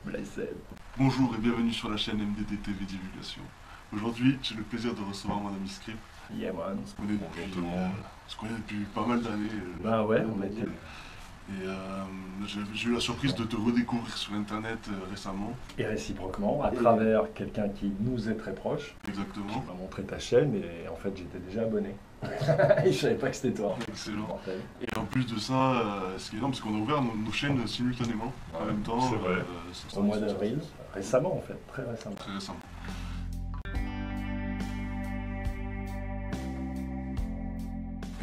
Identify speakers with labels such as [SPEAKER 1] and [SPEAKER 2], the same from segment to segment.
[SPEAKER 1] Blessed.
[SPEAKER 2] Bonjour et bienvenue sur la chaîne MDD TV Divulgation. Aujourd'hui, j'ai le plaisir de recevoir Madame Script.
[SPEAKER 1] Yeah man.
[SPEAKER 2] On se connaît
[SPEAKER 1] Bonjour
[SPEAKER 2] depuis,
[SPEAKER 1] tout le monde.
[SPEAKER 2] pas mal d'années.
[SPEAKER 1] Bah ouais, on était...
[SPEAKER 2] Et j'ai eu la surprise de te redécouvrir sur Internet récemment.
[SPEAKER 1] Et réciproquement, à travers quelqu'un qui nous est très proche,
[SPEAKER 2] Exactement.
[SPEAKER 1] qui m'a montré ta chaîne et en fait j'étais déjà abonné. Et je savais pas que c'était toi.
[SPEAKER 2] Excellent.
[SPEAKER 1] Mortel.
[SPEAKER 2] Et en plus de ça, ce qui est énorme, c'est qu'on a ouvert nos chaînes simultanément. En même temps,
[SPEAKER 1] c'est vrai. Au mois d'avril, récemment en fait, très récemment.
[SPEAKER 2] Très récemment.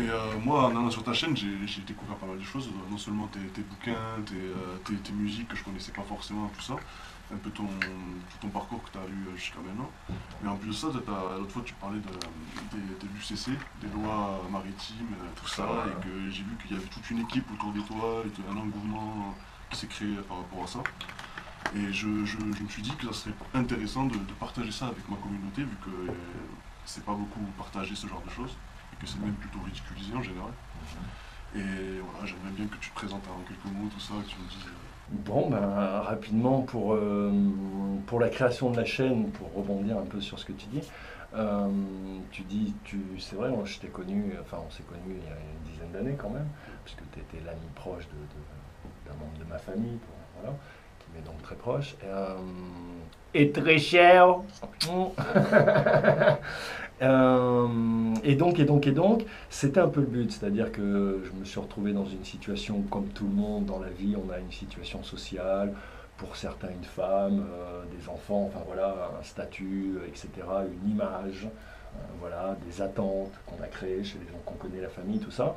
[SPEAKER 2] Et moi, en allant sur ta chaîne, j'ai découvert pas mal de choses. Non seulement tes bouquins, tes musiques que je connaissais pas forcément, tout ça. Un peu tout ton parcours que tu as eu jusqu'à maintenant. Mais en plus de ça, l'autre fois tu parlais de l'UCC, des lois maritimes, tout ça, et que j'ai vu qu'il y avait toute une équipe autour de toi, et un engouement qui s'est créé par rapport à ça. Et je me suis dit que ça serait intéressant de partager ça avec ma communauté, vu que c'est pas beaucoup partagé ce genre de choses, et que c'est même plutôt ridiculisé en général. Et voilà, j'aimerais bien que tu te présentes en quelques mots, tout ça, que tu me dises...
[SPEAKER 1] Bon, ben, rapidement, pour la création de la chaîne, pour rebondir un peu sur ce que tu dis, c'est vrai, moi, je t'ai connu, enfin on s'est connu il y a une dizaine d'années quand même, puisque tu étais l'ami proche d'un membre de ma famille, voilà, qui m'est donc très proche. Et très cher. Et donc, c'était un peu le but, c'est-à-dire que je me suis retrouvé dans une situation comme tout le monde dans la vie, on a une situation sociale, pour certains une femme, des enfants, enfin voilà, un statut, etc., une image, voilà, des attentes qu'on a créées chez les gens qu'on connaît, la famille, tout ça.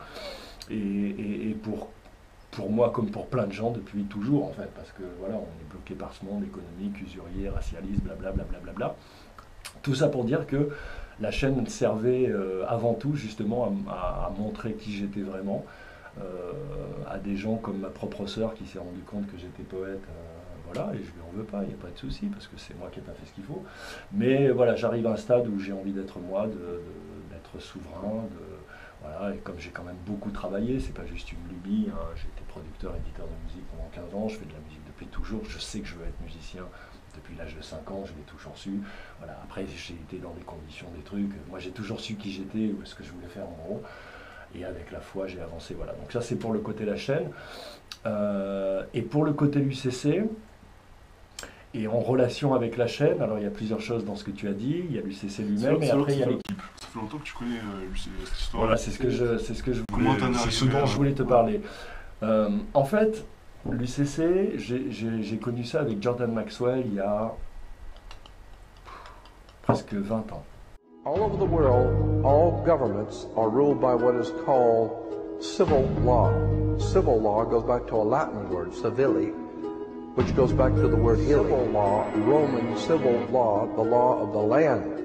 [SPEAKER 1] Et pour moi, comme pour plein de gens depuis toujours, en fait, parce que voilà, on est bloqué par ce monde économique, usurier, racialiste, blablabla, blablabla. Tout ça pour dire que la chaîne servait avant tout justement à montrer qui j'étais vraiment, à des gens comme ma propre sœur qui s'est rendu compte que j'étais poète, voilà, et je lui en veux pas, il n'y a pas de souci, parce que c'est moi qui n'ai pas fait ce qu'il faut. Mais voilà, j'arrive à un stade où j'ai envie d'être moi, d'être souverain, voilà, et comme j'ai quand même beaucoup travaillé, c'est pas juste une lubie, hein, j'ai été producteur, éditeur de musique pendant 15 ans, je fais de la musique depuis toujours, je sais que je veux être musicien depuis l'âge de 5 ans, je l'ai toujours su. Voilà, après, j'ai été dans des conditions, des trucs. Moi, j'ai toujours su qui j'étais, ou ce que je voulais faire en gros. Et avec la foi, j'ai avancé. Voilà. Donc ça, c'est pour le côté de la chaîne. Et pour le côté l'UCC, et en relation avec la chaîne, alors il y a plusieurs choses dans ce que tu as dit. Il y a l'UCC lui-même, et après, il y a l'équipe.
[SPEAKER 2] Ça fait longtemps que tu connais cette histoire.
[SPEAKER 1] Voilà, c'est ce que je
[SPEAKER 2] Comment t'en es
[SPEAKER 1] c'est ce
[SPEAKER 2] arrivé
[SPEAKER 1] dont
[SPEAKER 2] à-
[SPEAKER 1] je voulais te parler. En fait, l'UCC, j'ai connu ça avec Jordan Maxwell il y a presque 20 ans.
[SPEAKER 3] All over the world, all governments are ruled by what is called civil law. Civil law goes back to a Latin word, civili, which goes back to the word civil law, Roman civil law, the law of the land.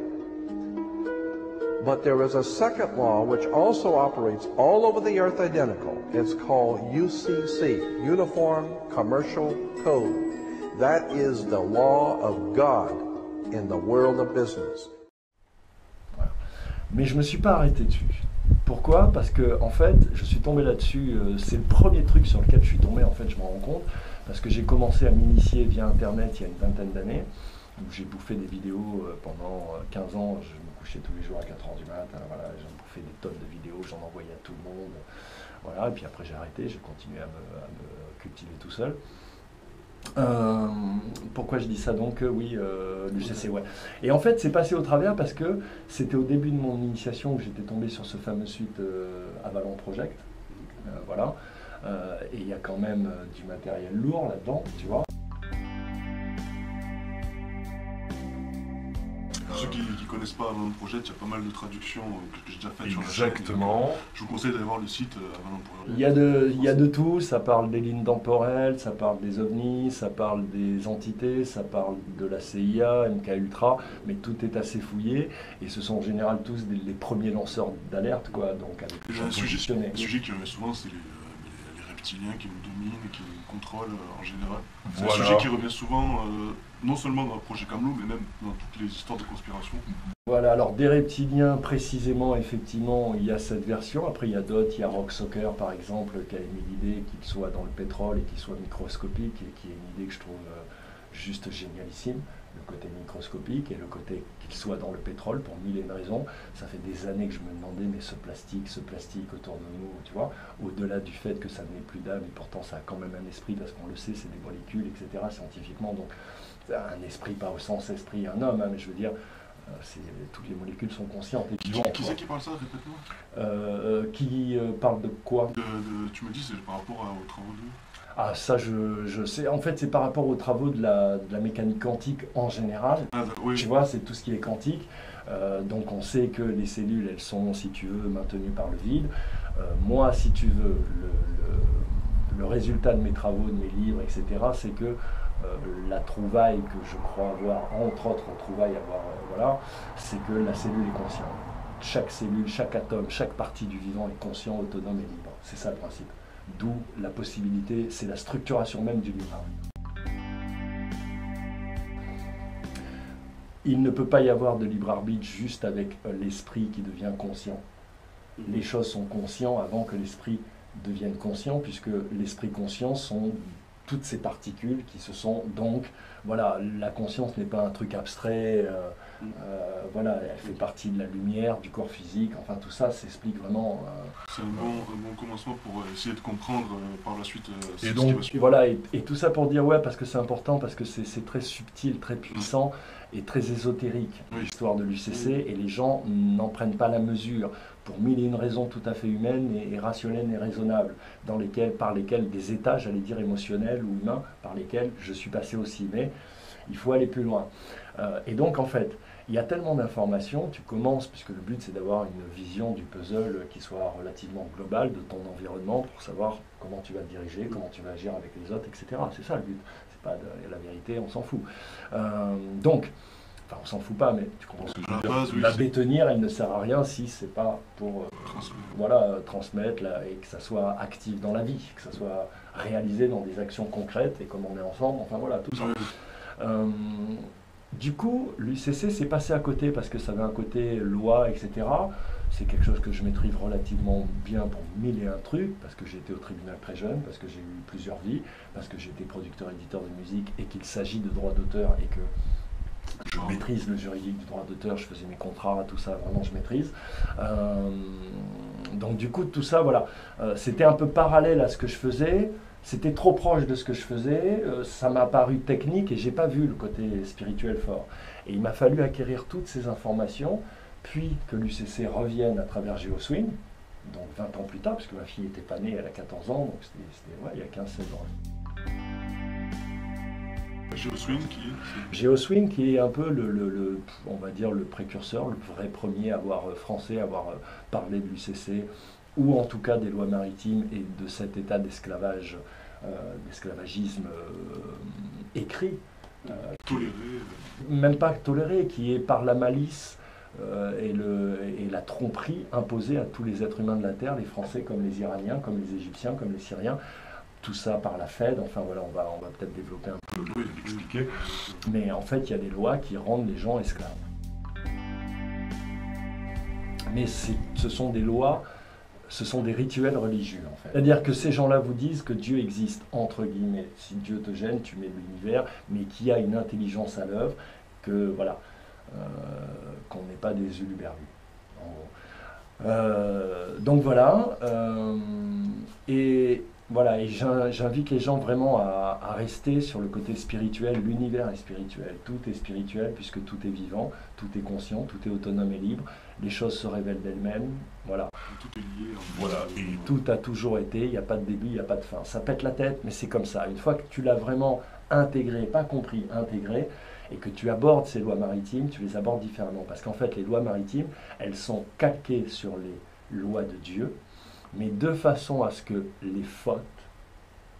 [SPEAKER 3] But there is a second law which also operates all over the earth identical. It's called UCC, Uniform Commercial Code. That is the law of God in the world of business.
[SPEAKER 1] Mais je ne me suis pas arrêté dessus. Pourquoi? Parce que en fait, je suis tombé là-dessus, c'est le premier truc sur lequel je suis tombé, en fait, je m'en rends compte, parce que j'ai commencé à m'initier via Internet il y a une vingtaine d'années, où j'ai bouffé des vidéos pendant 15 ans, je me couchais tous les jours à 4 h du mat, voilà, j'en bouffais des tonnes de vidéos, j'en envoyais à tout le monde, voilà, et puis après j'ai arrêté, j'ai continué à me cultiver tout seul. Pourquoi je dis ça donc? Oui, l'UCC, ouais. Et en fait, c'est passé au travers parce que c'était au début de mon initiation où j'étais tombé sur ce fameux site Avalon Project. Voilà. Et il y a quand même du matériel lourd là-dedans, tu vois.
[SPEAKER 2] Pour ceux qui ne connaissent pas Avalon Project, il y a pas mal de traductions que j'ai déjà faites sur la chaîne.
[SPEAKER 1] Exactement.
[SPEAKER 2] Je vous conseille d'aller voir le site Avalon Project.
[SPEAKER 1] Il y a de tout, ça parle des lignes temporelles, ça parle des ovnis, ça parle des entités, ça parle de la CIA, MK Ultra, mais tout est assez fouillé et ce sont en général tous les premiers lanceurs d'alerte, quoi, donc avec des gens positionnés.
[SPEAKER 2] Un sujet qui revient souvent, c'est les reptiliens qui nous dominent et qui nous contrôlent en général. C'est
[SPEAKER 1] Voilà.
[SPEAKER 2] un sujet qui revient souvent, non seulement dans le projet Camelot, mais même dans toutes les histoires de conspiration.
[SPEAKER 1] Voilà, alors des reptiliens précisément, effectivement, il y a cette version. Après, il y a d'autres, il y a Rock Soccer par exemple, qui a émis l'idée qu'il soit dans le pétrole et qu'il soit microscopique, et qui est une idée que je trouve juste génialissime, le côté microscopique et le côté qu'il soit dans le pétrole pour mille et une raisons. Ça fait des années que je me demandais, mais ce plastique autour de nous, tu vois, au-delà du fait que ça n'ait plus d'âme, et pourtant ça a quand même un esprit, parce qu'on le sait, c'est des molécules, etc., scientifiquement, donc un esprit, pas au sens esprit, un homme, hein, mais je veux dire, toutes les molécules sont conscientes. Et
[SPEAKER 2] Qui c'est qui parle ça, répète-moi?
[SPEAKER 1] Qui parle de quoi?
[SPEAKER 2] Tu me dis, c'est par rapport aux travaux de...
[SPEAKER 1] Ah, ça, je sais. En fait, c'est par rapport aux travaux de la mécanique quantique en général.
[SPEAKER 2] Ah, oui.
[SPEAKER 1] Tu vois, c'est tout ce qui est quantique. Donc, on sait que les cellules, elles sont, si tu veux, maintenues par le vide. Moi, si tu veux, le résultat de mes travaux, de mes livres, etc., c'est que la trouvaille que je crois avoir, entre autres trouvailles voilà, c'est que la cellule est consciente. Chaque cellule, chaque atome, chaque partie du vivant est conscient, autonome et libre. C'est ça le principe. D'où la possibilité, c'est la structuration même du libre arbitre. Il ne peut pas y avoir de libre arbitre juste avec l'esprit qui devient conscient. Les choses sont conscientes avant que l'esprit devienne conscient, puisque l'esprit conscient sont toutes ces particules qui se sont donc, voilà, la conscience n'est pas un truc abstrait, voilà, elle fait partie de la lumière, du corps physique, enfin tout ça s'explique vraiment.
[SPEAKER 2] C'est un bon commencement pour essayer de comprendre par la suite
[SPEAKER 1] et donc, voilà, et tout ça pour dire, ouais, parce que c'est important, parce que c'est très subtil, très puissant et très ésotérique, l'histoire de l'UCC, et les gens n'en prennent pas la mesure, pour mille et une raisons tout à fait humaines et rationnelles et raisonnables, par lesquelles des états, j'allais dire émotionnels ou humains, par lesquels je suis passé aussi, mais il faut aller plus loin. Et donc en fait, il y a tellement d'informations, tu commences, puisque le but c'est d'avoir une vision du puzzle qui soit relativement globale de ton environnement pour savoir comment tu vas te diriger, comment tu vas agir avec les autres, etc. C'est ça le but, c'est pas la vérité, on s'en fout. Donc, enfin, on s'en fout pas, mais tu comprends ce que je veux dire. La bétonnière, elle ne sert à rien si c'est pas pour transmettre et que ça soit actif dans la vie, que ça soit réalisé dans des actions concrètes et comme on est ensemble, enfin voilà, tout ça. Du coup, l'UCC s'est passé à côté parce que ça avait un côté loi, etc. C'est quelque chose que je maîtrise relativement bien pour mille et un trucs, parce que j'ai été au tribunal très jeune, parce que j'ai eu plusieurs vies, parce que j'ai été producteur-éditeur de musique et qu'il s'agit de droit d'auteur et que je maîtrise le juridique du droit d'auteur, je faisais mes contrats, tout ça, vraiment je maîtrise. Donc du coup, tout ça, voilà, c'était un peu parallèle à ce que je faisais, c'était trop proche de ce que je faisais, ça m'a paru technique et j'ai pas vu le côté spirituel fort. Et il m'a fallu acquérir toutes ces informations, puis que l'UCC revienne à travers GeoSwing, donc 20 ans plus tard, parce que ma fille n'était pas née, elle a 14 ans, donc c'était il y a 15-16 ans. GeoSwing qui est un peu on va dire le précurseur, le vrai premier français à avoir parlé de l'UCC, ou en tout cas des lois maritimes et de cet état d'esclavage, d'esclavagisme écrit.
[SPEAKER 2] Toléré.
[SPEAKER 1] Même pas toléré, qui est par la malice et la tromperie imposée à tous les êtres humains de la Terre, les Français comme les Iraniens, comme les Égyptiens, comme les Syriens. Tout ça par la Fed, enfin voilà, on va peut-être développer un peu, expliquer. Mais en fait, il y a des lois qui rendent les gens esclaves. Mais ce sont des lois, ce sont des rituels religieux en fait. C'est-à-dire que ces gens-là vous disent que Dieu existe, entre guillemets. Si Dieu te gêne, tu mets l'univers, mais qu'il y a une intelligence à l'œuvre, que voilà, qu'on n'est pas des uluberlus. Donc voilà, et voilà, et j'invite les gens vraiment à rester sur le côté spirituel. L'univers est spirituel, tout est spirituel puisque tout est vivant, tout est conscient, tout est autonome et libre. Les choses se révèlent d'elles-mêmes, voilà.
[SPEAKER 2] Tout est lié.
[SPEAKER 1] Voilà, et tout a toujours été, il n'y a pas de début, il n'y a pas de fin. Ça pète la tête, mais c'est comme ça. Une fois que tu l'as vraiment intégré, pas compris, intégré, et que tu abordes ces lois maritimes, tu les abordes différemment. Parce qu'en fait, les lois maritimes, elles sont calquées sur les lois de Dieu, mais de façon à ce que les fautes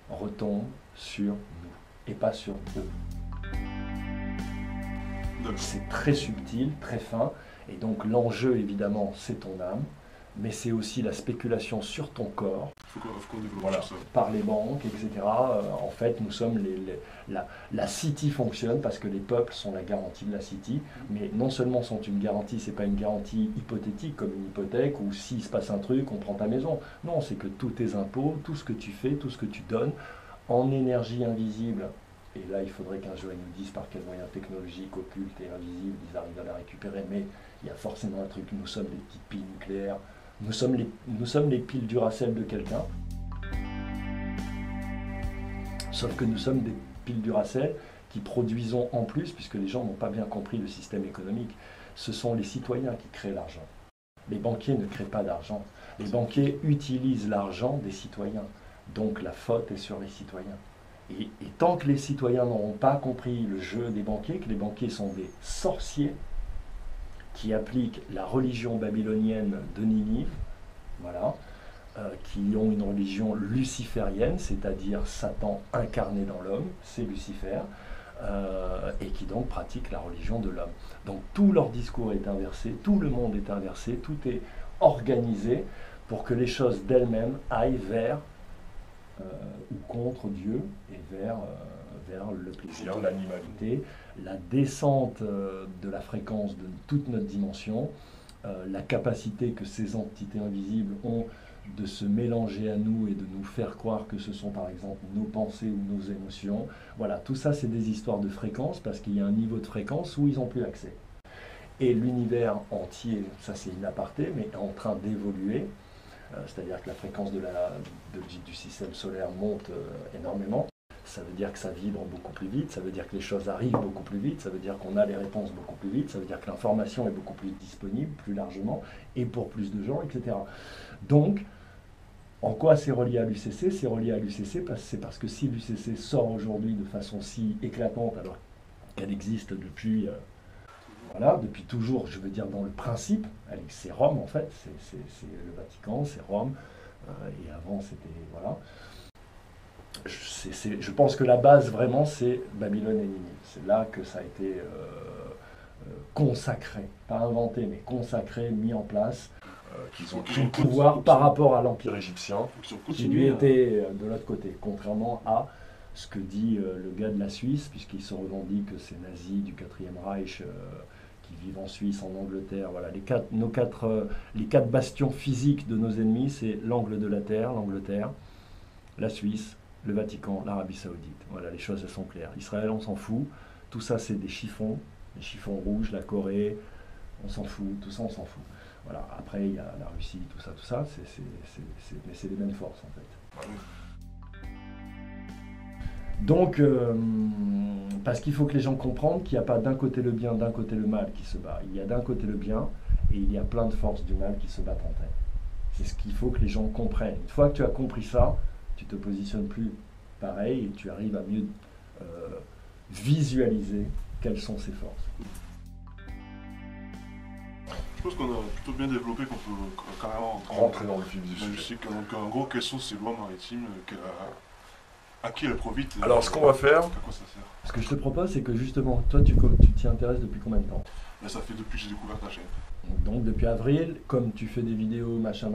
[SPEAKER 1] retombent sur nous et pas sur eux. C'est très subtil, très fin, et donc l'enjeu évidemment c'est ton âme, mais c'est aussi la spéculation sur ton corps,
[SPEAKER 2] faut qu'on développe ça.
[SPEAKER 1] Par les banques, etc. En fait, nous sommes la City fonctionne parce que les peuples sont la garantie de la City, mais non seulement sont une garantie, c'est pas une garantie hypothétique comme une hypothèque où s'il se passe un truc, on prend ta maison. Non, c'est que tous tes impôts, tout ce que tu fais, tout ce que tu donnes en énergie invisible et là il faudrait qu'un jour ils nous disent par quels moyens technologiques, occultes et invisibles ils arrivent à la récupérer, mais il y a forcément un truc, nous sommes les petites piles nucléaires, nous sommes les piles Duracell de quelqu'un, sauf que nous sommes des piles Duracell qui produisons en plus, puisque les gens n'ont pas bien compris le système économique, ce sont les citoyens qui créent l'argent. Les banquiers ne créent pas d'argent. Les banquiers utilisent l'argent des citoyens. Donc la faute est sur les citoyens. Et tant que les citoyens n'auront pas compris le jeu des banquiers, que les banquiers sont des sorciers qui appliquent la religion babylonienne de Ninive, voilà, qui ont une religion luciférienne, c'est-à-dire Satan incarné dans l'homme, c'est Lucifer, et qui donc pratiquent la religion de l'homme. Donc tout leur discours est inversé, tout le monde est inversé, tout est organisé pour que les choses d'elles-mêmes aillent vers ou contre Dieu et vers le plaisir, l'animalité, la descente de la fréquence de toute notre dimension, la capacité que ces entités invisibles ont de se mélanger à nous et de nous faire croire que ce sont par exemple nos pensées ou nos émotions. Voilà, tout ça c'est des histoires de fréquence parce qu'il y a un niveau de fréquence où ils n'ont plus accès. Et l'univers entier, ça c'est une aparté, mais est en train d'évoluer, c'est-à-dire que la fréquence du système solaire monte énormément. Ça veut dire que ça vibre beaucoup plus vite, ça veut dire que les choses arrivent beaucoup plus vite, ça veut dire qu'on a les réponses beaucoup plus vite, ça veut dire que l'information est beaucoup plus disponible, plus largement, et pour plus de gens, etc. Donc, en quoi c'est relié à l'UCC? C'est relié à l'UCC parce que si l'UCC sort aujourd'hui de façon si éclatante, alors qu'elle existe depuis, depuis toujours, je veux dire dans le principe, c'est Rome en fait, c'est le Vatican, c'est Rome, et avant c'était, voilà. Je pense que la base vraiment c'est Babylone et Ninive. C'est là que ça a été consacré, pas inventé, mais consacré, mis en place, qu'ils ont pris le pouvoir par rapport à l'Empire égyptien, qui lui était de l'autre côté, contrairement à ce que dit le gars de la Suisse, puisqu'il se revendique que c'est nazis du 4e Reich qui vivent en Suisse, en Angleterre. Voilà, les quatre bastions physiques de nos ennemis, c'est l'angle de la Terre, l'Angleterre, la Suisse, le Vatican, l'Arabie Saoudite. Voilà, les choses elles sont claires. Israël, on s'en fout. Tout ça, c'est des chiffons, les chiffons rouges, la Corée, on s'en fout. Tout ça, on s'en fout. Voilà. Après, il y a la Russie, tout ça, mais c'est les mêmes forces en fait. Donc, parce qu'il faut que les gens comprennent qu'il n'y a pas d'un côté le bien, d'un côté le mal qui se bat. Il y a d'un côté le bien et il y a plein de forces du mal qui se battent entre elles. C'est ce qu'il faut que les gens comprennent. Une fois que tu as compris ça, tu te positionnes plus pareil et tu arrives à mieux visualiser quelles sont ces forces.
[SPEAKER 2] Je pense qu'on a plutôt bien développé qu'on peut carrément
[SPEAKER 1] rentrer dans le vif du
[SPEAKER 2] sujet. Donc en gros, quelles sont ces lois maritimes à qui elles profitent?
[SPEAKER 1] Alors ce qu'on va faire,
[SPEAKER 2] à quoi ça sert?
[SPEAKER 1] Ce que je te propose, c'est que justement, toi tu t'y intéresses depuis combien de temps?
[SPEAKER 2] Ben, ça fait depuis que j'ai découvert ta chaîne.
[SPEAKER 1] Donc depuis avril, comme tu fais des vidéos machin,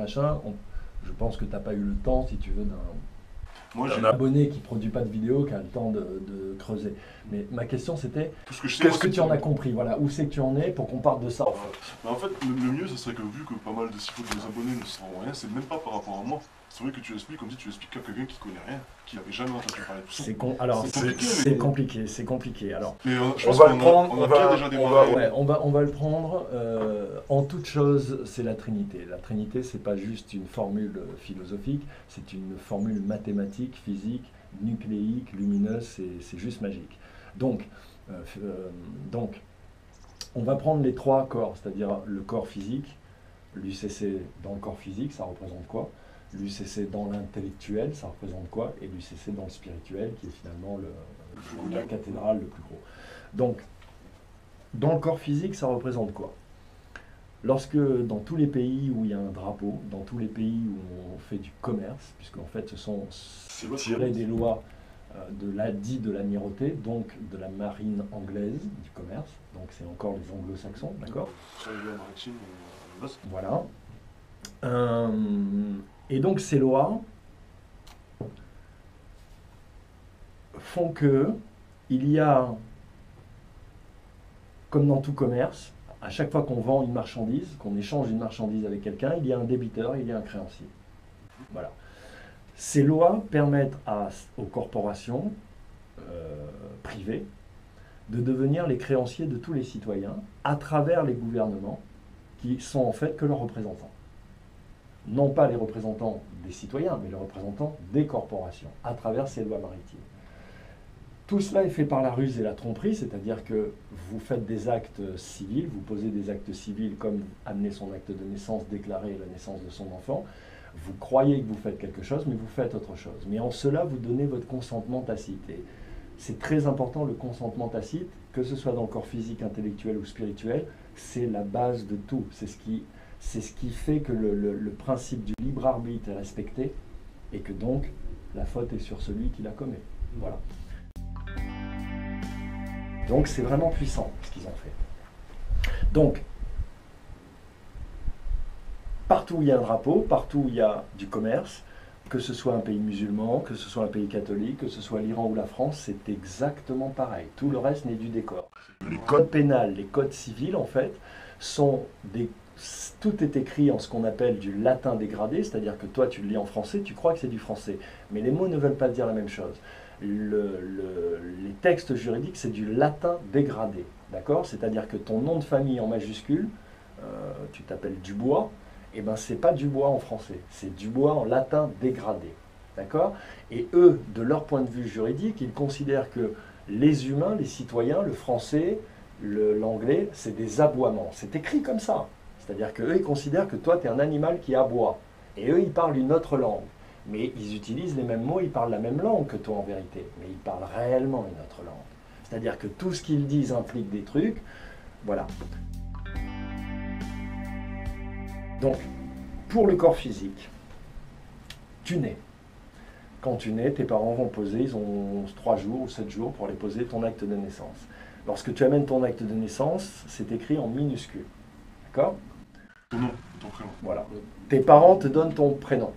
[SPEAKER 1] je pense que tu n'as pas eu le temps, si tu veux, d'un abonné qui ne produit pas de vidéos, qui a le temps de creuser. Mais ma question c'était, qu'est-ce que tu en as compris? Voilà, où c'est que tu en es pour qu'on parle de ça?
[SPEAKER 2] En fait, le mieux, ce serait que vu que pas mal de mes abonnés ne sauront rien, c'est même pas par rapport à moi. C'est vrai que tu expliques comme si tu expliques à quelqu'un qui connaît rien, qui n'avait jamais entendu parler de tout ça.
[SPEAKER 1] Alors, c'est compliqué. Alors,
[SPEAKER 2] mais je pense qu'on a déjà démarré.
[SPEAKER 1] On va le prendre. En toute chose, c'est la Trinité. La Trinité, c'est pas juste une formule philosophique, c'est une formule mathématique, physique, nucléique, lumineuse, c'est juste magique. Donc, on va prendre les trois corps, c'est-à-dire le corps physique, l'UCC dans le corps physique, ça représente quoi? L'UCC dans l'intellectuel, ça représente quoi? Et l'UCC dans le spirituel, qui est finalement la cathédrale le plus gros. Donc, dans le corps physique, ça représente quoi? Lorsque, dans tous les pays où il y a un drapeau, dans tous les pays où on fait du commerce, puisqu'en fait, ce sont tirés des lois de l'amirauté, donc de la marine anglaise, du commerce, donc c'est encore les anglo-saxons, d'accord? Voilà. Et donc ces lois font que il y a, comme dans tout commerce, à chaque fois qu'on vend une marchandise, qu'on échange une marchandise avec quelqu'un, il y a un débiteur, il y a un créancier. Voilà. Ces lois permettent aux corporations, privés de devenir les créanciers de tous les citoyens à travers les gouvernements qui sont en fait que leurs représentants. Non pas les représentants des citoyens, mais les représentants des corporations, à travers ces lois maritimes. Tout cela est fait par la ruse et la tromperie, c'est-à-dire que vous faites des actes civils, vous posez des actes civils comme amener son acte de naissance, déclarer la naissance de son enfant. Vous croyez que vous faites quelque chose, mais vous faites autre chose. Mais en cela, vous donnez votre consentement tacite. Et c'est très important, le consentement tacite, que ce soit dans le corps physique, intellectuel ou spirituel, c'est la base de tout. C'est ce qui fait que le principe du libre arbitre est respecté et que donc la faute est sur celui qui la commet. Voilà. Donc c'est vraiment puissant ce qu'ils ont fait. Donc, partout où il y a un drapeau, partout où il y a du commerce, que ce soit un pays musulman, que ce soit un pays catholique, que ce soit l'Iran ou la France, c'est exactement pareil. Tout le reste n'est du décor. Les codes pénals, les codes civils, en fait, sont des... Tout est écrit en ce qu'on appelle du latin dégradé, c'est-à-dire que toi, tu le lis en français, tu crois que c'est du français. Mais les mots ne veulent pas dire la même chose. Les textes juridiques, c'est du latin dégradé, d'accord? C'est-à-dire que ton nom de famille en majuscule, tu t'appelles Dubois, et ben c'est pas Dubois en français, c'est Dubois en latin dégradé, d'accord? Et eux, de leur point de vue juridique, ils considèrent que les humains, les citoyens, le français, l'anglais, c'est des aboiements. C'est écrit comme ça. C'est-à-dire qu'eux, ils considèrent que toi, tu es un animal qui aboie. Et eux, ils parlent une autre langue. Mais ils utilisent les mêmes mots, ils parlent la même langue que toi en vérité. Mais ils parlent réellement une autre langue. C'est-à-dire que tout ce qu'ils disent implique des trucs. Voilà. Donc, pour le corps physique, tu nais. Quand tu nais, tes parents vont poser, ils ont 3 jours ou 7 jours pour aller poser ton acte de naissance. Lorsque tu amènes ton acte de naissance, c'est écrit en minuscule. D'accord?
[SPEAKER 2] Ton nom, ton prénom.
[SPEAKER 1] Voilà. Tes parents te donnent ton prénom.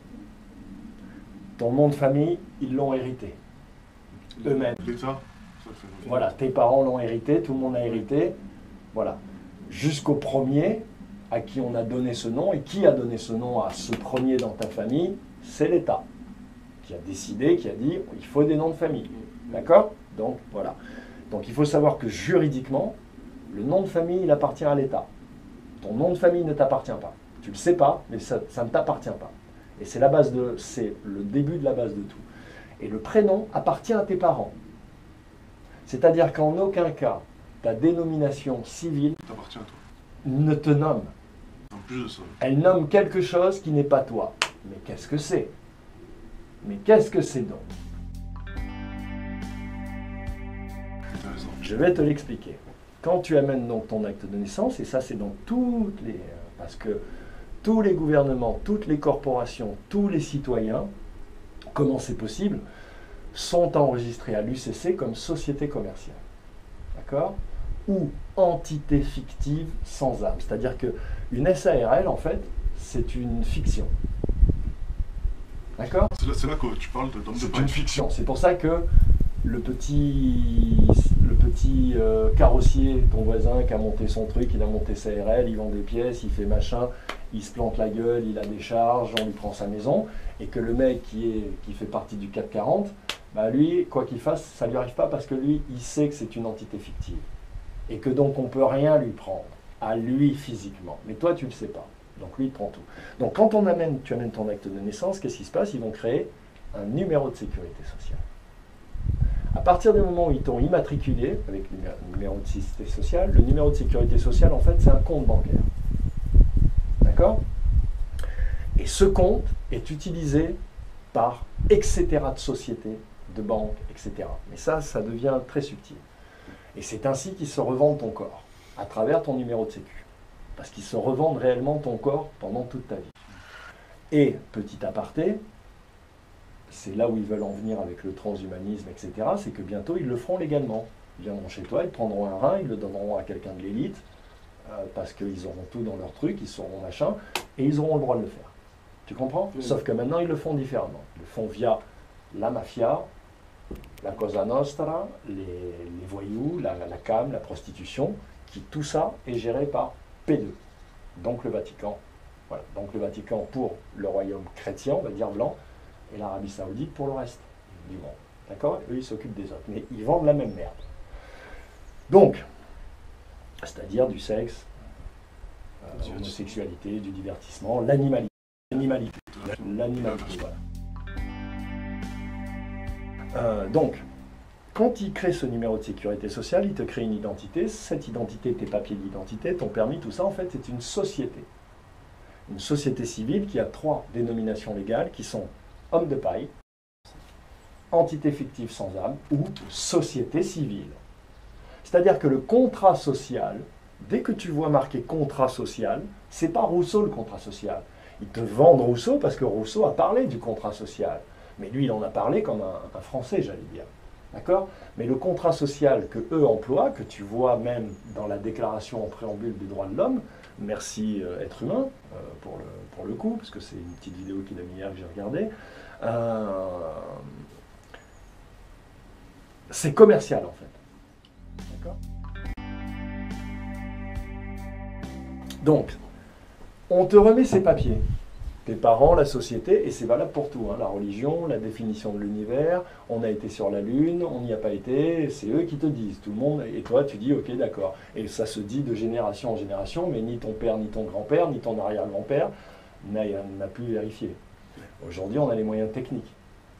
[SPEAKER 1] Ton nom de famille, ils l'ont hérité. Eux-mêmes.
[SPEAKER 2] L'État, ça fait...
[SPEAKER 1] Voilà, tes parents l'ont hérité, tout le monde a hérité. Voilà. Jusqu'au premier à qui on a donné ce nom, et qui a donné ce nom à ce premier dans ta famille, c'est l'État. Qui a décidé, qui a dit, il faut des noms de famille. D'accord? Donc, voilà. Donc, il faut savoir que juridiquement, le nom de famille, il appartient à l'État. Ton nom de famille ne t'appartient pas. Tu ne le sais pas, mais ça ne t'appartient pas. Et c'est le début de la base de tout. Et le prénom appartient à tes parents. C'est-à-dire qu'en aucun cas, ta dénomination civile
[SPEAKER 2] t'appartient à toi.
[SPEAKER 1] ne te nomme.
[SPEAKER 2] En plus de ça.
[SPEAKER 1] Elle nomme quelque chose qui n'est pas toi. Mais qu'est-ce que c'est? Mais qu'est-ce que c'est donc?
[SPEAKER 2] Intéressant.
[SPEAKER 1] Je vais te l'expliquer. Quand tu amènes donc ton acte de naissance, et ça c'est dans toutes les... Parce que tous les gouvernements, toutes les corporations, tous les citoyens, comment c'est possible, sont enregistrés à l'UCC comme société commerciale. D'accord? Ou entité fictive sans âme. C'est-à-dire qu'une SARL, en fait, c'est une fiction. D'accord?
[SPEAKER 2] C'est là que tu parles d'homme de
[SPEAKER 1] C'est
[SPEAKER 2] paille.
[SPEAKER 1] une fiction. C'est pour ça que le petit carrossier, ton voisin qui a monté son truc, il a monté sa RL, il vend des pièces, il fait machin, il se plante la gueule, il a des charges, on lui prend sa maison, et que le mec qui fait partie du CAC 40, bah lui, quoi qu'il fasse, ça ne lui arrive pas parce que lui, il sait que c'est une entité fictive. Et que donc on ne peut rien lui prendre, à lui physiquement. Mais toi, tu ne le sais pas. Donc lui, il prend tout. Donc quand tu amènes ton acte de naissance, qu'est-ce qui se passe? Ils vont créer un numéro de sécurité sociale. À partir du moment où ils t'ont immatriculé avec le numéro de sécurité sociale, le numéro de sécurité sociale, en fait, c'est un compte bancaire. D'accord? Et ce compte est utilisé par etc. de sociétés, de banques, etc. Mais ça devient très subtil. Et c'est ainsi qu'ils se revendent ton corps, à travers ton numéro de sécu. Parce qu'ils se revendent réellement ton corps pendant toute ta vie. Et, petit aparté, c'est là où ils veulent en venir avec le transhumanisme, etc., c'est que bientôt ils le feront légalement. Ils viendront chez toi, ils prendront un rein, ils le donneront à quelqu'un de l'élite, parce qu'ils auront tout dans leur truc, ils sauront machin, et ils auront le droit de le faire. Tu comprends?
[SPEAKER 2] Oui.
[SPEAKER 1] Sauf que maintenant ils le font différemment. Ils le font via la mafia, la Cosa Nostra, les voyous, la cam, la prostitution, qui tout ça est géré par P2, donc le Vatican. Voilà. Donc le Vatican pour le royaume chrétien, on va dire blanc, et l'Arabie Saoudite pour le reste du monde. D'accord? Eux, ils s'occupent des autres. Mais ils vendent la même merde. Donc, c'est-à-dire du sexe, l'homosexualité, du divertissement, l'animalité. L'animalité, voilà. Donc, quand il crée ce numéro de sécurité sociale, il te crée une identité. Cette identité, tes papiers d'identité, ton permis, tout ça, en fait, c'est une société. Une société civile qui a 3 dénominations légales qui sont homme de paille, entité fictive sans âme ou société civile. C'est-à-dire que le contrat social, dès que tu vois marqué contrat social, c'est pas Rousseau le contrat social. Ils te vendent Rousseau parce que Rousseau a parlé du contrat social. Mais lui, il en a parlé comme un Français, j'allais dire. D'accord? Mais le contrat social que eux emploient, que tu vois même dans la déclaration en préambule des droits de l'homme, merci être humain, pour le coup, parce que c'est une petite vidéo qu'il a mis hier que j'ai regardée, c'est commercial en fait. D'accord? Donc, on te remet ces papiers. Tes parents, la société, et c'est valable pour tout, hein, la religion, la définition de l'univers, on a été sur la Lune, on n'y a pas été, c'est eux qui te disent, tout le monde, et toi tu dis ok d'accord. Et ça se dit de génération en génération, mais ni ton père, ni ton grand-père, ni ton arrière-grand-père n'a pu vérifier. Aujourd'hui on a les moyens techniques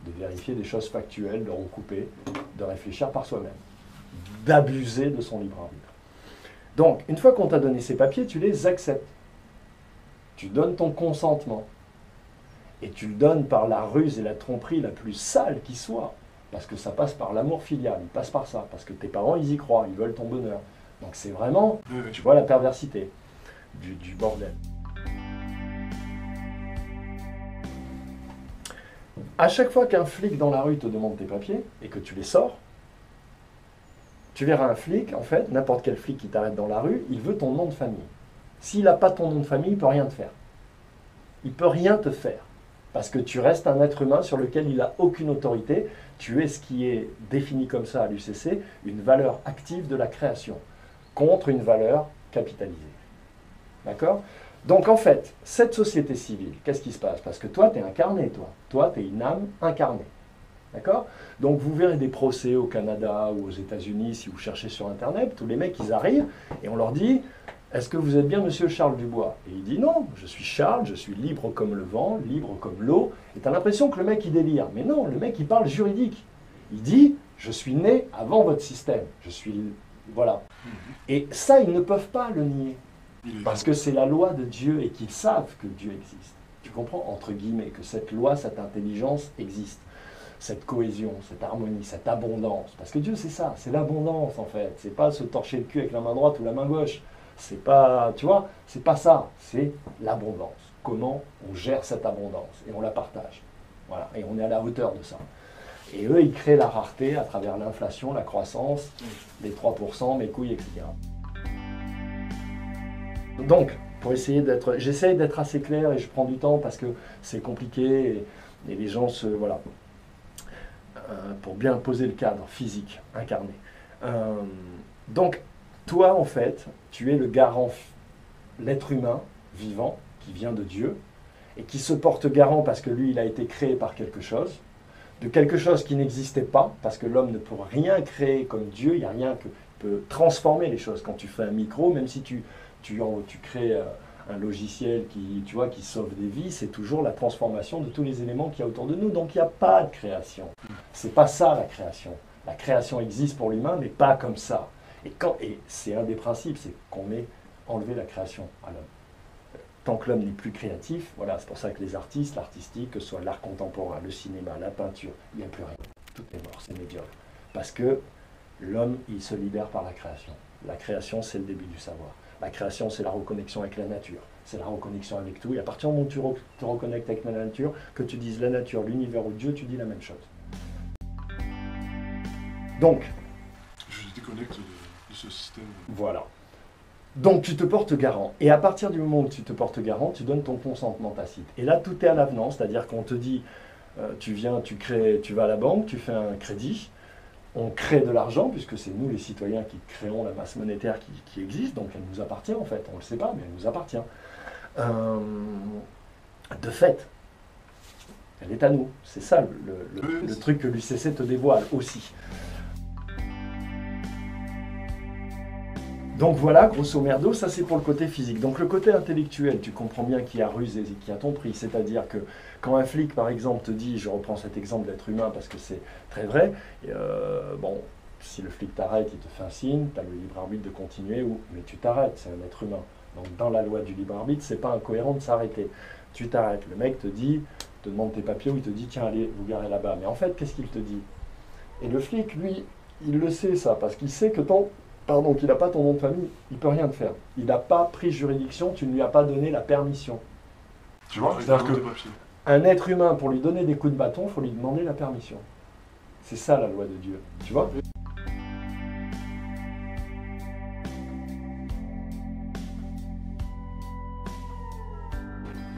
[SPEAKER 1] de vérifier des choses factuelles, de recouper, de réfléchir par soi-même, d'abuser de son libre arbitre. Donc, une fois qu'on t'a donné ces papiers, tu les acceptes. Tu donnes ton consentement. Et tu le donnes par la ruse et la tromperie la plus sale qui soit. Parce que ça passe par l'amour filial, il passe par ça. Parce que tes parents, ils y croient, ils veulent ton bonheur. Donc c'est vraiment, tu vois la perversité du bordel. À chaque fois qu'un flic dans la rue te demande tes papiers et que tu les sors, tu verras un flic, en fait, n'importe quel flic qui t'arrête dans la rue, il veut ton nom de famille. S'il n'a pas ton nom de famille, il ne peut rien te faire. Il ne peut rien te faire. Parce que tu restes un être humain sur lequel il n'a aucune autorité. Tu es ce qui est défini comme ça à l'UCC, une valeur active de la création, contre une valeur capitalisée. D'accord? Donc en fait, cette société civile, qu'est-ce qui se passe? Parce que toi, tu es incarné, toi. Toi, tu es une âme incarnée. D'accord? Donc vous verrez des procès au Canada ou aux États-Unis, si vous cherchez sur Internet, tous les mecs, ils arrivent et on leur dit « Est-ce que vous êtes bien monsieur Charles Dubois ?» Et il dit « Non, je suis Charles, je suis libre comme le vent, libre comme l'eau. » Et tu as l'impression que le mec, il délire. Mais non, le mec, il parle juridique. Il dit « Je suis né avant votre système. Je suis... » Voilà. Et ça, ils ne peuvent pas le nier. Parce que c'est la loi de Dieu et qu'ils savent que Dieu existe. Tu comprends? Entre guillemets, que cette loi, cette intelligence existe. Cette cohésion, cette harmonie, cette abondance. Parce que Dieu, c'est ça, c'est l'abondance en fait. C'est pas se torcher le cul avec la main droite ou la main gauche. C'est pas, tu vois, c'est pas ça. C'est l'abondance. Comment on gère cette abondance et on la partage. Voilà, et on est à la hauteur de ça. Et eux, ils créent la rareté à travers l'inflation, la croissance, les 3%, mes couilles, etc. Donc, pour essayer d'être... J'essaye d'être assez clair et je prends du temps parce que c'est compliqué et les gens se... Voilà. Pour bien poser le cadre physique, incarné. Donc, toi, en fait, tu es le garant, l'être humain vivant qui vient de Dieu et qui se porte garant parce que lui, il a été créé par quelque chose, de quelque chose qui n'existait pas, parce que l'homme ne peut rien créer comme Dieu, il n'y a rien qui peut transformer les choses. Quand tu fais un micro, même si tu crées un logiciel qui sauve des vies, c'est toujours la transformation de tous les éléments qu'il y a autour de nous. Donc il n'y a pas de création. C'est pas ça la création. La création existe pour l'humain, mais pas comme ça. Et c'est un des principes, c'est qu'on ait enlevé la création à l'homme. Tant que l'homme n'est plus créatif, voilà, c'est pour ça que les artistes, l'artistique, que ce soit l'art contemporain, le cinéma, la peinture, il n'y a plus rien. Tout est mort, c'est médiocre. Parce que l'homme, il se libère par la création. La création, c'est le début du savoir. La création, c'est la reconnexion avec la nature, c'est la reconnexion avec tout. Et à partir du moment où tu te reconnectes avec la nature, que tu dises la nature, l'univers ou Dieu, tu dis la même chose. Donc,
[SPEAKER 2] je déconnecte de ce système.
[SPEAKER 1] Voilà. Donc tu te portes garant. Et à partir du moment où tu te portes garant, tu donnes ton consentement tacite. Et là, tout est à l'avenant, c'est-à-dire qu'on te dit, tu vas à la banque, tu fais un crédit, on crée de l'argent, puisque c'est nous les citoyens qui créons la masse monétaire qui existe, donc elle nous appartient en fait, on ne le sait pas, mais elle nous appartient. De fait, elle est à nous, c'est ça le truc que l'UCC te dévoile aussi. Donc voilà, grosso merdo, ça c'est pour le côté physique. Donc le côté intellectuel, tu comprends bien qu'il y a ruse et qu'il y a ton prix. C'est-à-dire que quand un flic, par exemple, te dit, je reprends cet exemple d'être humain parce que c'est très vrai, bon, si le flic t'arrête, il te fait un signe, tu as le libre arbitre de continuer, mais tu t'arrêtes, c'est un être humain. Donc dans la loi du libre arbitre, c'est pas incohérent de s'arrêter. Tu t'arrêtes, le mec te dit, te demande tes papiers ou il te dit, tiens, allez, vous garez là-bas. Mais en fait, qu'est-ce qu'il te dit? Et le flic, lui, il le sait ça, parce qu'il sait que qu'il n'a pas ton nom de famille, il ne peut rien te faire. Il n'a pas pris juridiction, tu ne lui as pas donné la permission.
[SPEAKER 2] Tu vois,
[SPEAKER 1] c'est-à-dire que un être humain, pour lui donner des coups de bâton, il faut lui demander la permission. C'est ça la loi de Dieu, tu vois?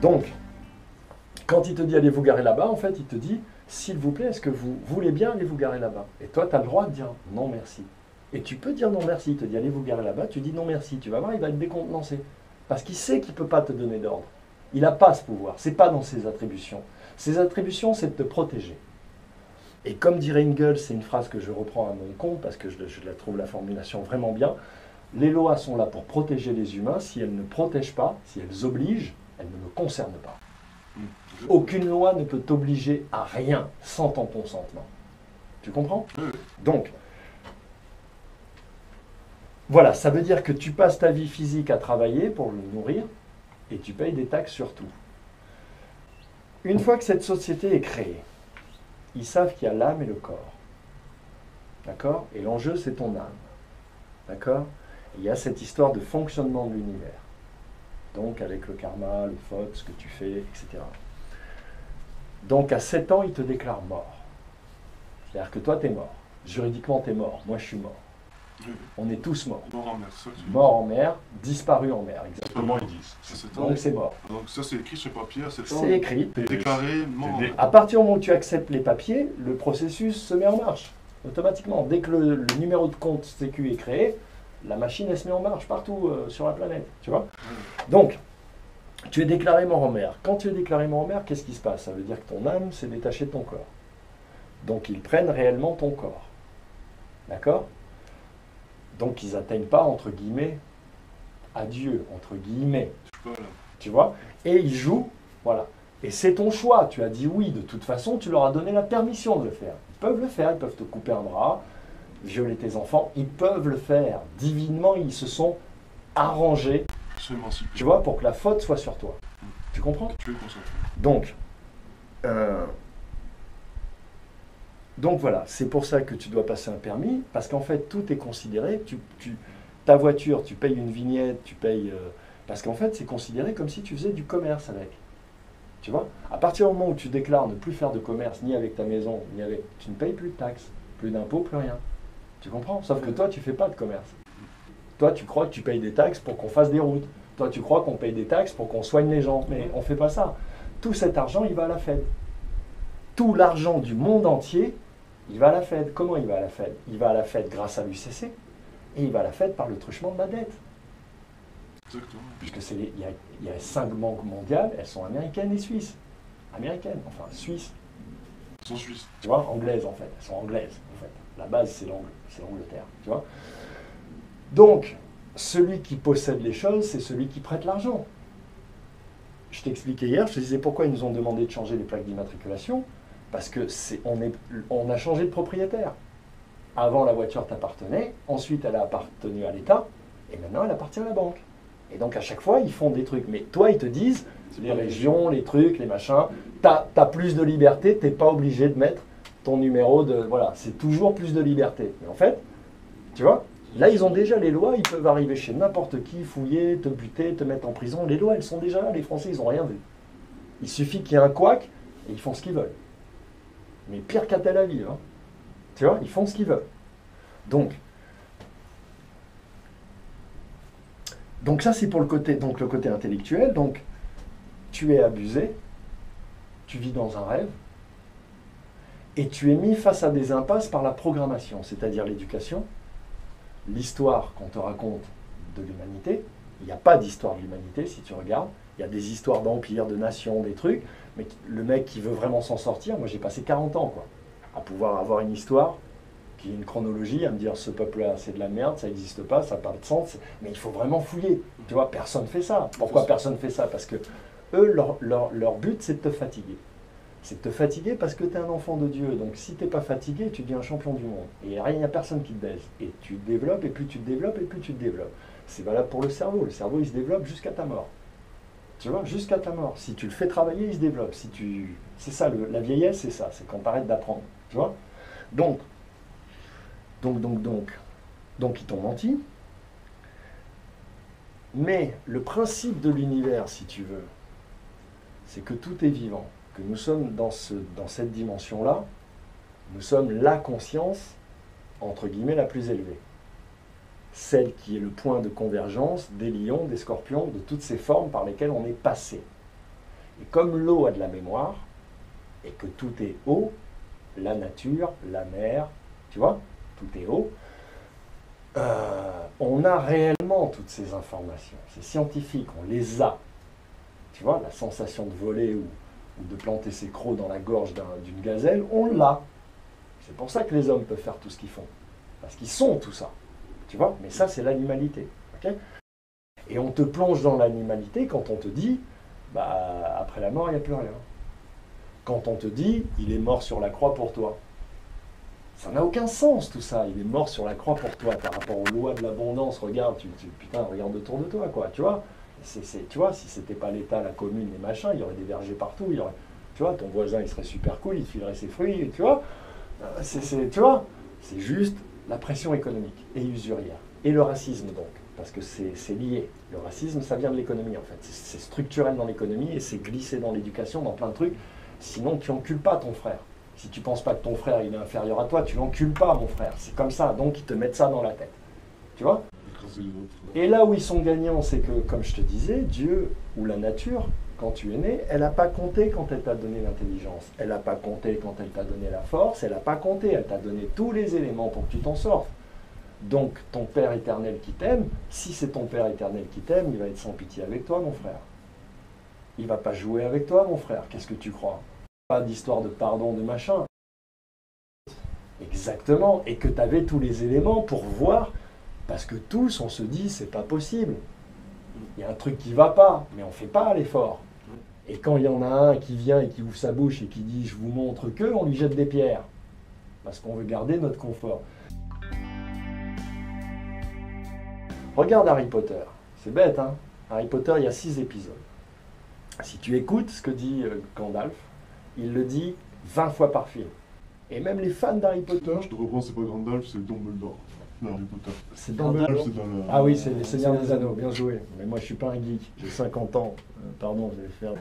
[SPEAKER 1] Donc, quand il te dit allez vous garer là-bas, en fait, il te dit s'il vous plaît, est-ce que vous voulez bien aller vous garer là-bas? Et toi, tu as le droit de dire non merci. Et tu peux dire non merci, il te dit allez vous garer là-bas, tu dis non merci, tu vas voir, il va être décontenancé. Parce qu'il sait qu'il ne peut pas te donner d'ordre. Il n'a pas ce pouvoir, ce n'est pas dans ses attributions. Ses attributions, c'est de te protéger. Et comme dirait Engels, c'est une phrase que je reprends à mon compte, parce que je la trouve la formulation vraiment bien, les lois sont là pour protéger les humains, si elles ne protègent pas, si elles obligent, elles ne me concernent pas. Aucune loi ne peut t'obliger à rien sans ton consentement. Tu comprends? Donc, voilà, ça veut dire que tu passes ta vie physique à travailler pour le nourrir et tu payes des taxes sur tout. Une fois que cette société est créée, ils savent qu'il y a l'âme et le corps. D'accord? Et l'enjeu, c'est ton âme. D'accord? Il y a cette histoire de fonctionnement de l'univers. Donc, avec le karma, les fautes, ce que tu fais, etc. Donc, à 7 ans, ils te déclarent mort. C'est-à-dire que toi, tu es mort. Juridiquement, tu es mort. Moi, je suis mort. On est tous morts.
[SPEAKER 2] Mort en mer, ça.
[SPEAKER 1] Mort en mer, disparu en mer, exactement.
[SPEAKER 2] Ils disent.
[SPEAKER 1] Donc c'est mort.
[SPEAKER 2] Donc ça c'est écrit sur papier à 7 ans.
[SPEAKER 1] C'est écrit.
[SPEAKER 2] Déclaré mort en mer.
[SPEAKER 1] À partir du moment où tu acceptes les papiers, le processus se met en marche. Automatiquement. Dès que le numéro de compte Sécu est créé, la machine elle se met en marche partout sur la planète. Tu vois? Donc, tu es déclaré mort en mer. Quand tu es déclaré mort en mer, qu'est-ce qui se passe? Ça veut dire que ton âme s'est détachée de ton corps. Donc ils prennent réellement ton corps. D'accord? Donc ils n'atteignent pas, entre guillemets, à Dieu, entre guillemets. Tu vois? Et ils jouent, voilà. Et c'est ton choix, tu as dit oui, de toute façon, tu leur as donné la permission de le faire. Ils peuvent le faire, ils peuvent te couper un bras, violer tes enfants, ils peuvent le faire. Divinement, ils se sont arrangés, tu vois, pour que la faute soit sur toi. Tu comprends? Donc voilà, c'est pour ça que tu dois passer un permis, parce qu'en fait, tout est considéré. Ta voiture, tu payes une vignette, tu payes... parce qu'en fait, c'est considéré comme si tu faisais du commerce avec. Tu vois? À partir du moment où tu déclares ne plus faire de commerce, ni avec ta maison, ni avec... Tu ne payes plus de taxes, plus d'impôts, plus rien. Tu comprends? Sauf que toi, tu ne fais pas de commerce. Toi, tu crois que tu payes des taxes pour qu'on fasse des routes. Toi, tu crois qu'on paye des taxes pour qu'on soigne les gens. Mais on ne fait pas ça. Tout cet argent, il va à la Fed. Tout l'argent du monde entier, il va à la Fed. Comment il va à la Fed? Il va à la Fed grâce à l'UCC et il va à la Fed par le truchement de la dette.
[SPEAKER 2] Exactement.
[SPEAKER 1] Puisque il y a 5 banques mondiales, elles sont américaines et suisses. Américaines, enfin suisses.
[SPEAKER 2] Elles sont suisses.
[SPEAKER 1] Tu vois, anglaises en fait. Elles sont anglaises en fait. La base, c'est l'Angleterre. Tu vois? Donc, celui qui possède les choses, c'est celui qui prête l'argent. Je t'expliquais hier, je te disais pourquoi ils nous ont demandé de changer les plaques d'immatriculation. Parce que on a changé de propriétaire. Avant, la voiture t'appartenait, ensuite elle a appartenu à l'État, et maintenant elle appartient à la banque. Et donc à chaque fois, ils font des trucs. Mais toi, ils te disent, les régions, les trucs, les machins, t'as plus de liberté, t'es pas obligé de mettre ton numéro de... Voilà, c'est toujours plus de liberté. Mais en fait, tu vois, là, ils ont déjà les lois, ils peuvent arriver chez n'importe qui, fouiller, te buter, te mettre en prison. Les lois, elles sont déjà là, les Français, ils n'ont rien vu. Il suffit qu'il y ait un couac, et ils font ce qu'ils veulent. Mais pire qu'à Tel Aviv, hein. Tu vois, ils font ce qu'ils veulent. Donc ça c'est pour le côté intellectuel. Donc tu es abusé, tu vis dans un rêve, et tu es mis face à des impasses par la programmation, c'est-à-dire l'éducation, l'histoire qu'on te raconte de l'humanité. Il n'y a pas d'histoire de l'humanité si tu regardes. Il y a des histoires d'empires, de nations, des trucs. Mais le mec qui veut vraiment s'en sortir, moi j'ai passé 40 ans quoi, à pouvoir avoir une histoire qu'il y ait une chronologie à me dire ce peuple-là c'est de la merde, ça n'existe pas, ça n'a pas de sens, mais il faut vraiment fouiller. Tu vois, personne ne fait ça. Pourquoi personne fait ça? Parce que eux, leur but c'est de te fatiguer. C'est de te fatiguer parce que tu es un enfant de Dieu. Donc si tu n'es pas fatigué, tu deviens un champion du monde. Et il n'y a personne qui te baise. Et tu te développes, et plus tu te développes, et plus tu te développes. C'est valable pour le cerveau. Le cerveau, il se développe jusqu'à ta mort. Tu vois, jusqu'à ta mort. Si tu le fais travailler, il se développe. C'est ça, la vieillesse, c'est ça. C'est quand tu arrêtes d'apprendre. Tu vois? Donc, ils t'ont menti. Mais le principe de l'univers, si tu veux, c'est que tout est vivant. Que nous sommes dans cette dimension-là, nous sommes la conscience, entre guillemets, la plus élevée. Celle qui est le point de convergence des lions, des scorpions, de toutes ces formes par lesquelles on est passé. Et comme l'eau a de la mémoire, et que tout est eau, la nature, la mer, tu vois, tout est eau, on a réellement toutes ces informations. C'est scientifique, on les a. Tu vois, la sensation de voler ou de planter ses crocs dans la gorge d'une gazelle, on l'a. C'est pour ça que les hommes peuvent faire tout ce qu'ils font. Parce qu'ils sont tout ça. Tu vois? Mais ça, c'est l'animalité. Okay? Et on te plonge dans l'animalité quand on te dit, bah, après la mort, il n'y a plus rien. Quand on te dit, il est mort sur la croix pour toi. Ça n'a aucun sens tout ça. Il est mort sur la croix pour toi par rapport aux lois de l'abondance. Regarde, putain, regarde autour de toi, quoi. Tu vois? Tu vois, si c'était pas l'État, la commune, les machins, il y aurait des vergers partout. Tu vois, ton voisin, il serait super cool, il te filerait ses fruits. Tu vois? Tu vois? C'est juste la pression économique et usurière. Et le racisme, donc. Parce que c'est lié. Le racisme, ça vient de l'économie, en fait. C'est structurel dans l'économie et c'est glissé dans l'éducation, dans plein de trucs. Sinon, tu n'encules pas ton frère. Si tu ne penses pas que ton frère il est inférieur à toi, tu l'encules pas, mon frère. C'est comme ça. Donc, ils te mettent ça dans la tête. Tu vois? Et là où ils sont gagnants, c'est que, comme je te disais, Dieu ou la nature, quand tu es né, elle n'a pas compté quand elle t'a donné l'intelligence. Elle n'a pas compté quand elle t'a donné la force. Elle n'a pas compté. Elle t'a donné tous les éléments pour que tu t'en sortes. Donc, ton Père éternel qui t'aime, si c'est ton Père éternel qui t'aime, il va être sans pitié avec toi, mon frère. Il ne va pas jouer avec toi, mon frère. Qu'est-ce que tu crois? Pas d'histoire de pardon, de machin. Exactement. Et que tu avais tous les éléments pour voir, parce que tous, on se dit, c'est pas possible. Il y a un truc qui ne va pas, mais on ne fait pas l'effort. Et quand il y en a un qui vient et qui ouvre sa bouche et qui dit « je vous montre que », on lui jette des pierres. Parce qu'on veut garder notre confort. Regarde Harry Potter. C'est bête, hein? Harry Potter, il y a 6 épisodes. Si tu écoutes ce que dit Gandalf, il le dit 20 fois par film. Et même les fans d'Harry Potter...
[SPEAKER 2] Je te reprends, c'est pas Gandalf, c'est Dumbledore. Harry Potter.
[SPEAKER 1] C'est Dumbledore. Ah oui, c'est les Seigneurs des Anneaux, bien joué. Mais moi, je suis pas un geek, j'ai 50 ans. Pardon, je vais faire...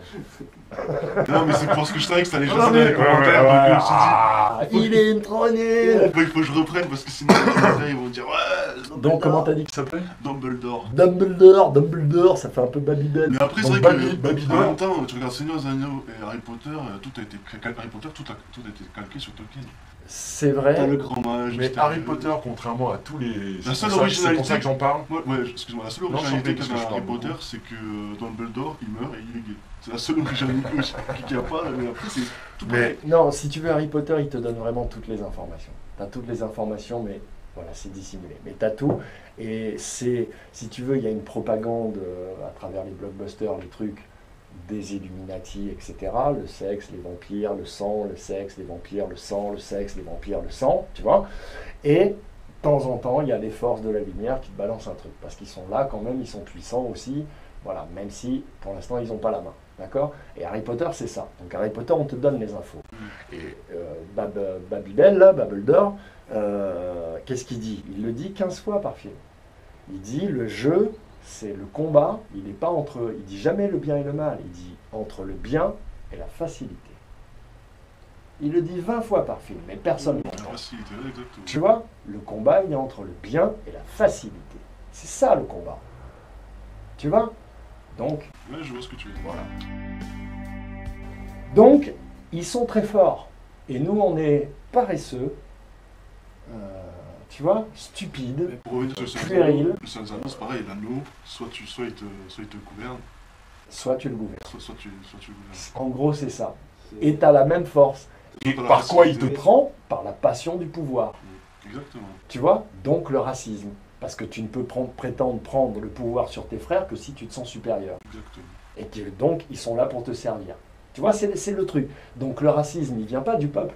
[SPEAKER 2] Non, mais c'est parce que je savais que ça allait jaser dans les commentaires, donc je me suis dit...
[SPEAKER 1] Il est trop nul.
[SPEAKER 2] Il faut que je reprenne, parce que sinon, après, ils vont dire... Ouais,
[SPEAKER 1] donc, comment t'as dit que ça s'appelait?
[SPEAKER 2] Dumbledore.
[SPEAKER 1] Dumbledore, ça fait un peu Babybel.
[SPEAKER 2] Mais après, c'est vrai que en même temps, tu regardes Seigneur des Anneaux et Harry Potter, tout a été calqué sur Tolkien.
[SPEAKER 1] C'est vrai.
[SPEAKER 2] T'as le grand mage.
[SPEAKER 4] Mais Harry Potter, contrairement à tous les...
[SPEAKER 2] La seule
[SPEAKER 4] C'est
[SPEAKER 2] originalité...
[SPEAKER 4] pour ça que j'en parle.
[SPEAKER 2] Ouais, excuse-moi, la seule originalité qu'il y a dans Harry Potter, c'est que Dumbledore, il meurt et il est gay. C'est la seule originalité qu'il n'y a pas, mais après, c'est tout pareil.
[SPEAKER 1] Non, si tu veux, Harry Potter, il te donne vraiment toutes les informations. T'as toutes les informations, mais voilà, c'est dissimulé. Mais t'as tout, et c'est, si tu veux, il y a une propagande à travers les blockbusters, les trucs, des Illuminati, etc. Le sexe, les vampires, le sang, le sexe, les vampires, le sang, le sexe, les vampires, le sang, tu vois. Et de temps en temps, il y a les forces de la lumière qui te balancent un truc, parce qu'ils sont là quand même, ils sont puissants aussi, voilà, même si pour l'instant ils n'ont pas la main, d'accord? Et Harry Potter, c'est ça. Donc Harry Potter, on te donne les infos. Et Babybel, là, Dumbledore, qu'est-ce qu'il dit? Il le dit 15 fois par film. Il dit le jeu, c'est le combat, il n'est pas entre, il dit jamais le bien et le mal, il dit entre le bien et la facilité. Il le dit 20 fois par film, mais personne ne l'entend. Tu vois, le combat, il est entre le bien et la facilité. C'est ça le combat. Tu vois? Donc,
[SPEAKER 2] ouais, je vois ce que tu veux dire.
[SPEAKER 1] Voilà. Donc, ils sont très forts. Et nous, on est paresseux, tu vois, stupides, puérils.
[SPEAKER 2] Le Seigneur des Anneaux, c'est pareil, l'anneau, soit il te gouverne,
[SPEAKER 1] soit tu le gouvernes.
[SPEAKER 2] soit tu le gouvernes.
[SPEAKER 1] En gros, c'est ça. Et tu as la même force.
[SPEAKER 4] Et par quoi il te
[SPEAKER 1] prend? Par la passion du pouvoir.
[SPEAKER 2] Exactement.
[SPEAKER 1] Tu vois? Donc le racisme. Parce que tu ne peux prétendre prendre le pouvoir sur tes frères que si tu te sens supérieur.
[SPEAKER 2] Exactement.
[SPEAKER 1] Et que, donc, ils sont là pour te servir. Tu vois, c'est le truc. Donc le racisme, il ne vient pas du peuple.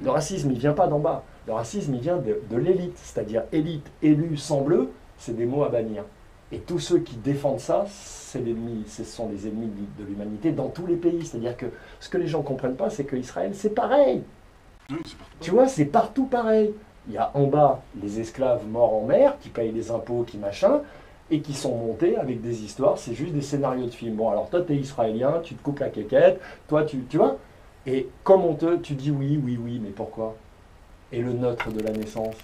[SPEAKER 1] Le racisme, il ne vient pas d'en bas. Le racisme, il vient de l'élite. C'est-à-dire élite, élu, sang bleu, c'est des mots à bannir. Et tous ceux qui défendent ça, ce sont les ennemis de l'humanité dans tous les pays. C'est-à-dire que ce que les gens ne comprennent pas, c'est qu'Israël, c'est pareil.
[SPEAKER 2] Oui, c'est partout.
[SPEAKER 1] Tu vois, c'est partout pareil. Il y a en bas les esclaves morts en mer, qui payent les impôts, qui machin, et qui sont montés avec des histoires, c'est juste des scénarios de films. Bon, alors toi, tu es israélien, tu te coupes la quéquette, toi, tu vois. Et comme tu dis oui, mais pourquoi? Et le neutre de la naissance?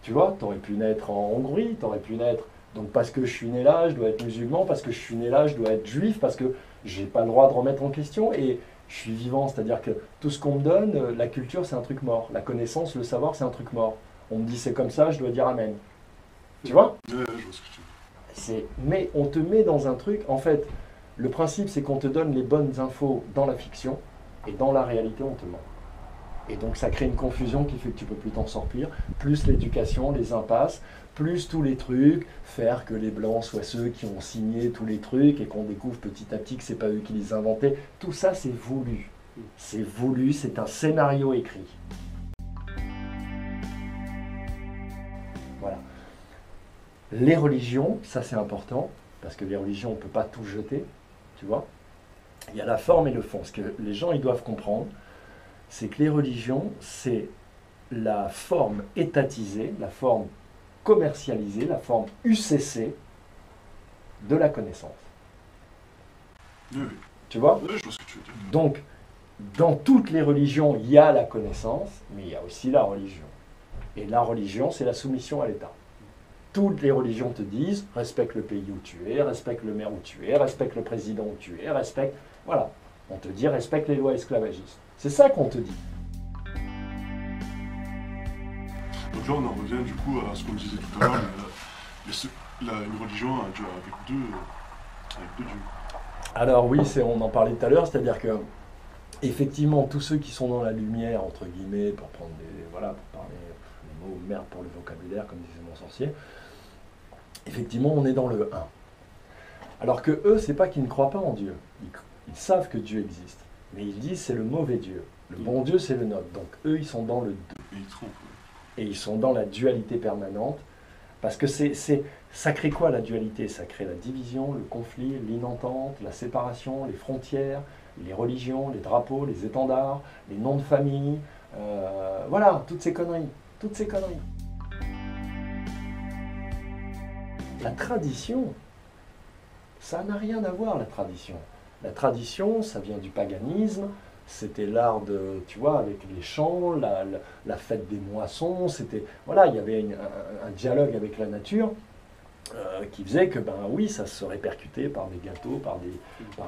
[SPEAKER 1] Tu vois, tu aurais pu naître en Hongrie, tu aurais pu naître... Donc parce que je suis né là, je dois être musulman, parce que je suis né là, je dois être juif, parce que j'ai pas le droit de remettre en question, et je suis vivant, c'est-à-dire que tout ce qu'on me donne, la culture, c'est un truc mort. La connaissance, le savoir, c'est un truc mort. On me dit c'est comme ça, je dois dire amen. Tu vois?
[SPEAKER 2] Ouais, je vois ce que tu veux dire.
[SPEAKER 1] Mais on te met dans un truc, en fait, le principe c'est qu'on te donne les bonnes infos dans la fiction, et dans la réalité on te ment. Et donc ça crée une confusion qui fait que tu ne peux plus t'en sortir, plus l'éducation, les impasses, plus tous les trucs, faire que les blancs soient ceux qui ont signé tous les trucs, et qu'on découvre petit à petit que ce n'est pas eux qui les inventaient. Tout ça c'est voulu. C'est voulu, c'est un scénario écrit. Voilà. Les religions, ça c'est important, parce que les religions, on ne peut pas tout jeter, tu vois. Il y a la forme et le fond. Ce que les gens ils doivent comprendre, c'est que les religions, c'est la forme étatisée, la forme commercialisée, la forme UCC de la connaissance.
[SPEAKER 2] Oui, oui.
[SPEAKER 1] Tu vois?
[SPEAKER 2] Oui, je vois ce que tu veux dire.
[SPEAKER 1] Donc, dans toutes les religions, il y a la connaissance, mais il y a aussi la religion. Et la religion, c'est la soumission à l'État. Toutes les religions te disent, respecte le pays où tu es, respecte le maire où tu es, respecte le président où tu es, respecte... Voilà. On te dit, respecte les lois esclavagistes. C'est ça qu'on te dit.
[SPEAKER 2] Donc là, on en revient du coup à ce qu'on disait tout à l'heure, une religion avec deux dieux.
[SPEAKER 1] Alors oui, on en parlait tout à l'heure, c'est-à-dire que effectivement, tous ceux qui sont dans la lumière, entre guillemets, pour prendre pour parler les mots merde pour le vocabulaire, comme disait mon sorcier, effectivement, on est dans le 1. Alors que eux, c'est pas qu'ils ne croient pas en Dieu. Ils savent que Dieu existe. Mais ils disent c'est le mauvais Dieu. Le bon Dieu, c'est le nôtre. Donc eux, ils sont dans le 2.
[SPEAKER 2] Et ils trompent.
[SPEAKER 1] Et ils sont dans la dualité permanente. Parce que ça crée quoi la dualité? Ça crée la division, le conflit, l'inentente, la séparation, les frontières, les religions, les drapeaux, les étendards, les noms de famille. Voilà, toutes ces conneries. Toutes ces conneries. La tradition, ça n'a rien à voir, la tradition. La tradition, ça vient du paganisme, c'était l'art de, tu vois, avec les chants, la fête des moissons, c'était, voilà, il y avait un dialogue avec la nature qui faisait que, ben oui, ça se répercutait par des gâteaux, par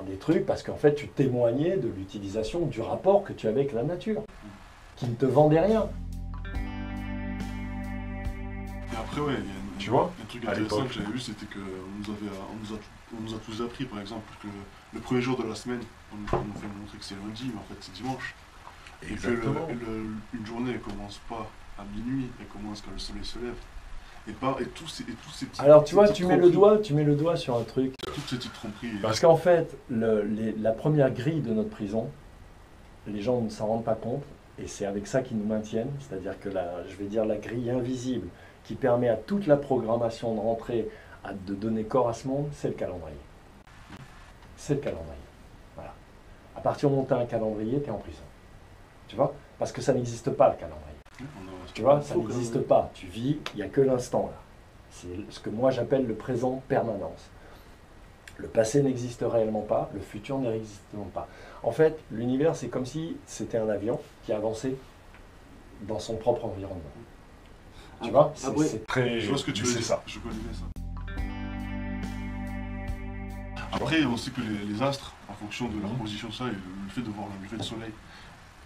[SPEAKER 1] des trucs, parce qu'en fait, tu témoignais de l'utilisation, du rapport que tu avais avec la nature, qui ne te vendait rien.
[SPEAKER 2] Et après, ouais, il y a
[SPEAKER 4] Tu vois,
[SPEAKER 2] un truc
[SPEAKER 4] à
[SPEAKER 2] intéressant
[SPEAKER 4] l'époque.
[SPEAKER 2] que j'avais vu, c'était qu'on nous a tous appris, par exemple, que le premier jour de la semaine, on nous fait montrer que c'est lundi, mais en fait c'est dimanche. Et
[SPEAKER 4] Exactement.
[SPEAKER 2] que une journée, elle commence pas à minuit, elle commence quand le soleil se lève. Et tous ces petits...
[SPEAKER 1] Alors tu vois,
[SPEAKER 2] ces
[SPEAKER 1] tu
[SPEAKER 2] petites
[SPEAKER 1] mets le doigt sur un truc.
[SPEAKER 2] tromperies, toutes ces petites tromperies.
[SPEAKER 1] Parce qu'en fait, la première grille de notre prison, les gens ne s'en rendent pas compte, et c'est avec ça qu'ils nous maintiennent, c'est-à-dire que je vais dire la grille invisible qui permet à toute la programmation de rentrer, de donner corps à ce monde, c'est le calendrier. C'est le calendrier. Voilà. À partir du moment où tu as un calendrier, tu es en prison. Tu vois? Parce que ça n'existe pas le calendrier. Tu vois, ça n'existe pas. Tu vis, il n'y a que l'instant là. C'est ce que moi j'appelle le présent permanence. Le passé n'existe réellement pas, le futur n'existe pas. En fait, l'univers, c'est comme si c'était un avion qui avançait dans son propre environnement. Tu vois?
[SPEAKER 2] Après,
[SPEAKER 1] C'est
[SPEAKER 4] Très,
[SPEAKER 2] je vois ce que tu
[SPEAKER 4] mais
[SPEAKER 2] veux
[SPEAKER 4] c'est
[SPEAKER 2] dire.
[SPEAKER 4] ça.
[SPEAKER 2] Je connais bien ça. Après, on sait que les astres, en fonction de leur position de soleil, le fait de voir le lever de soleil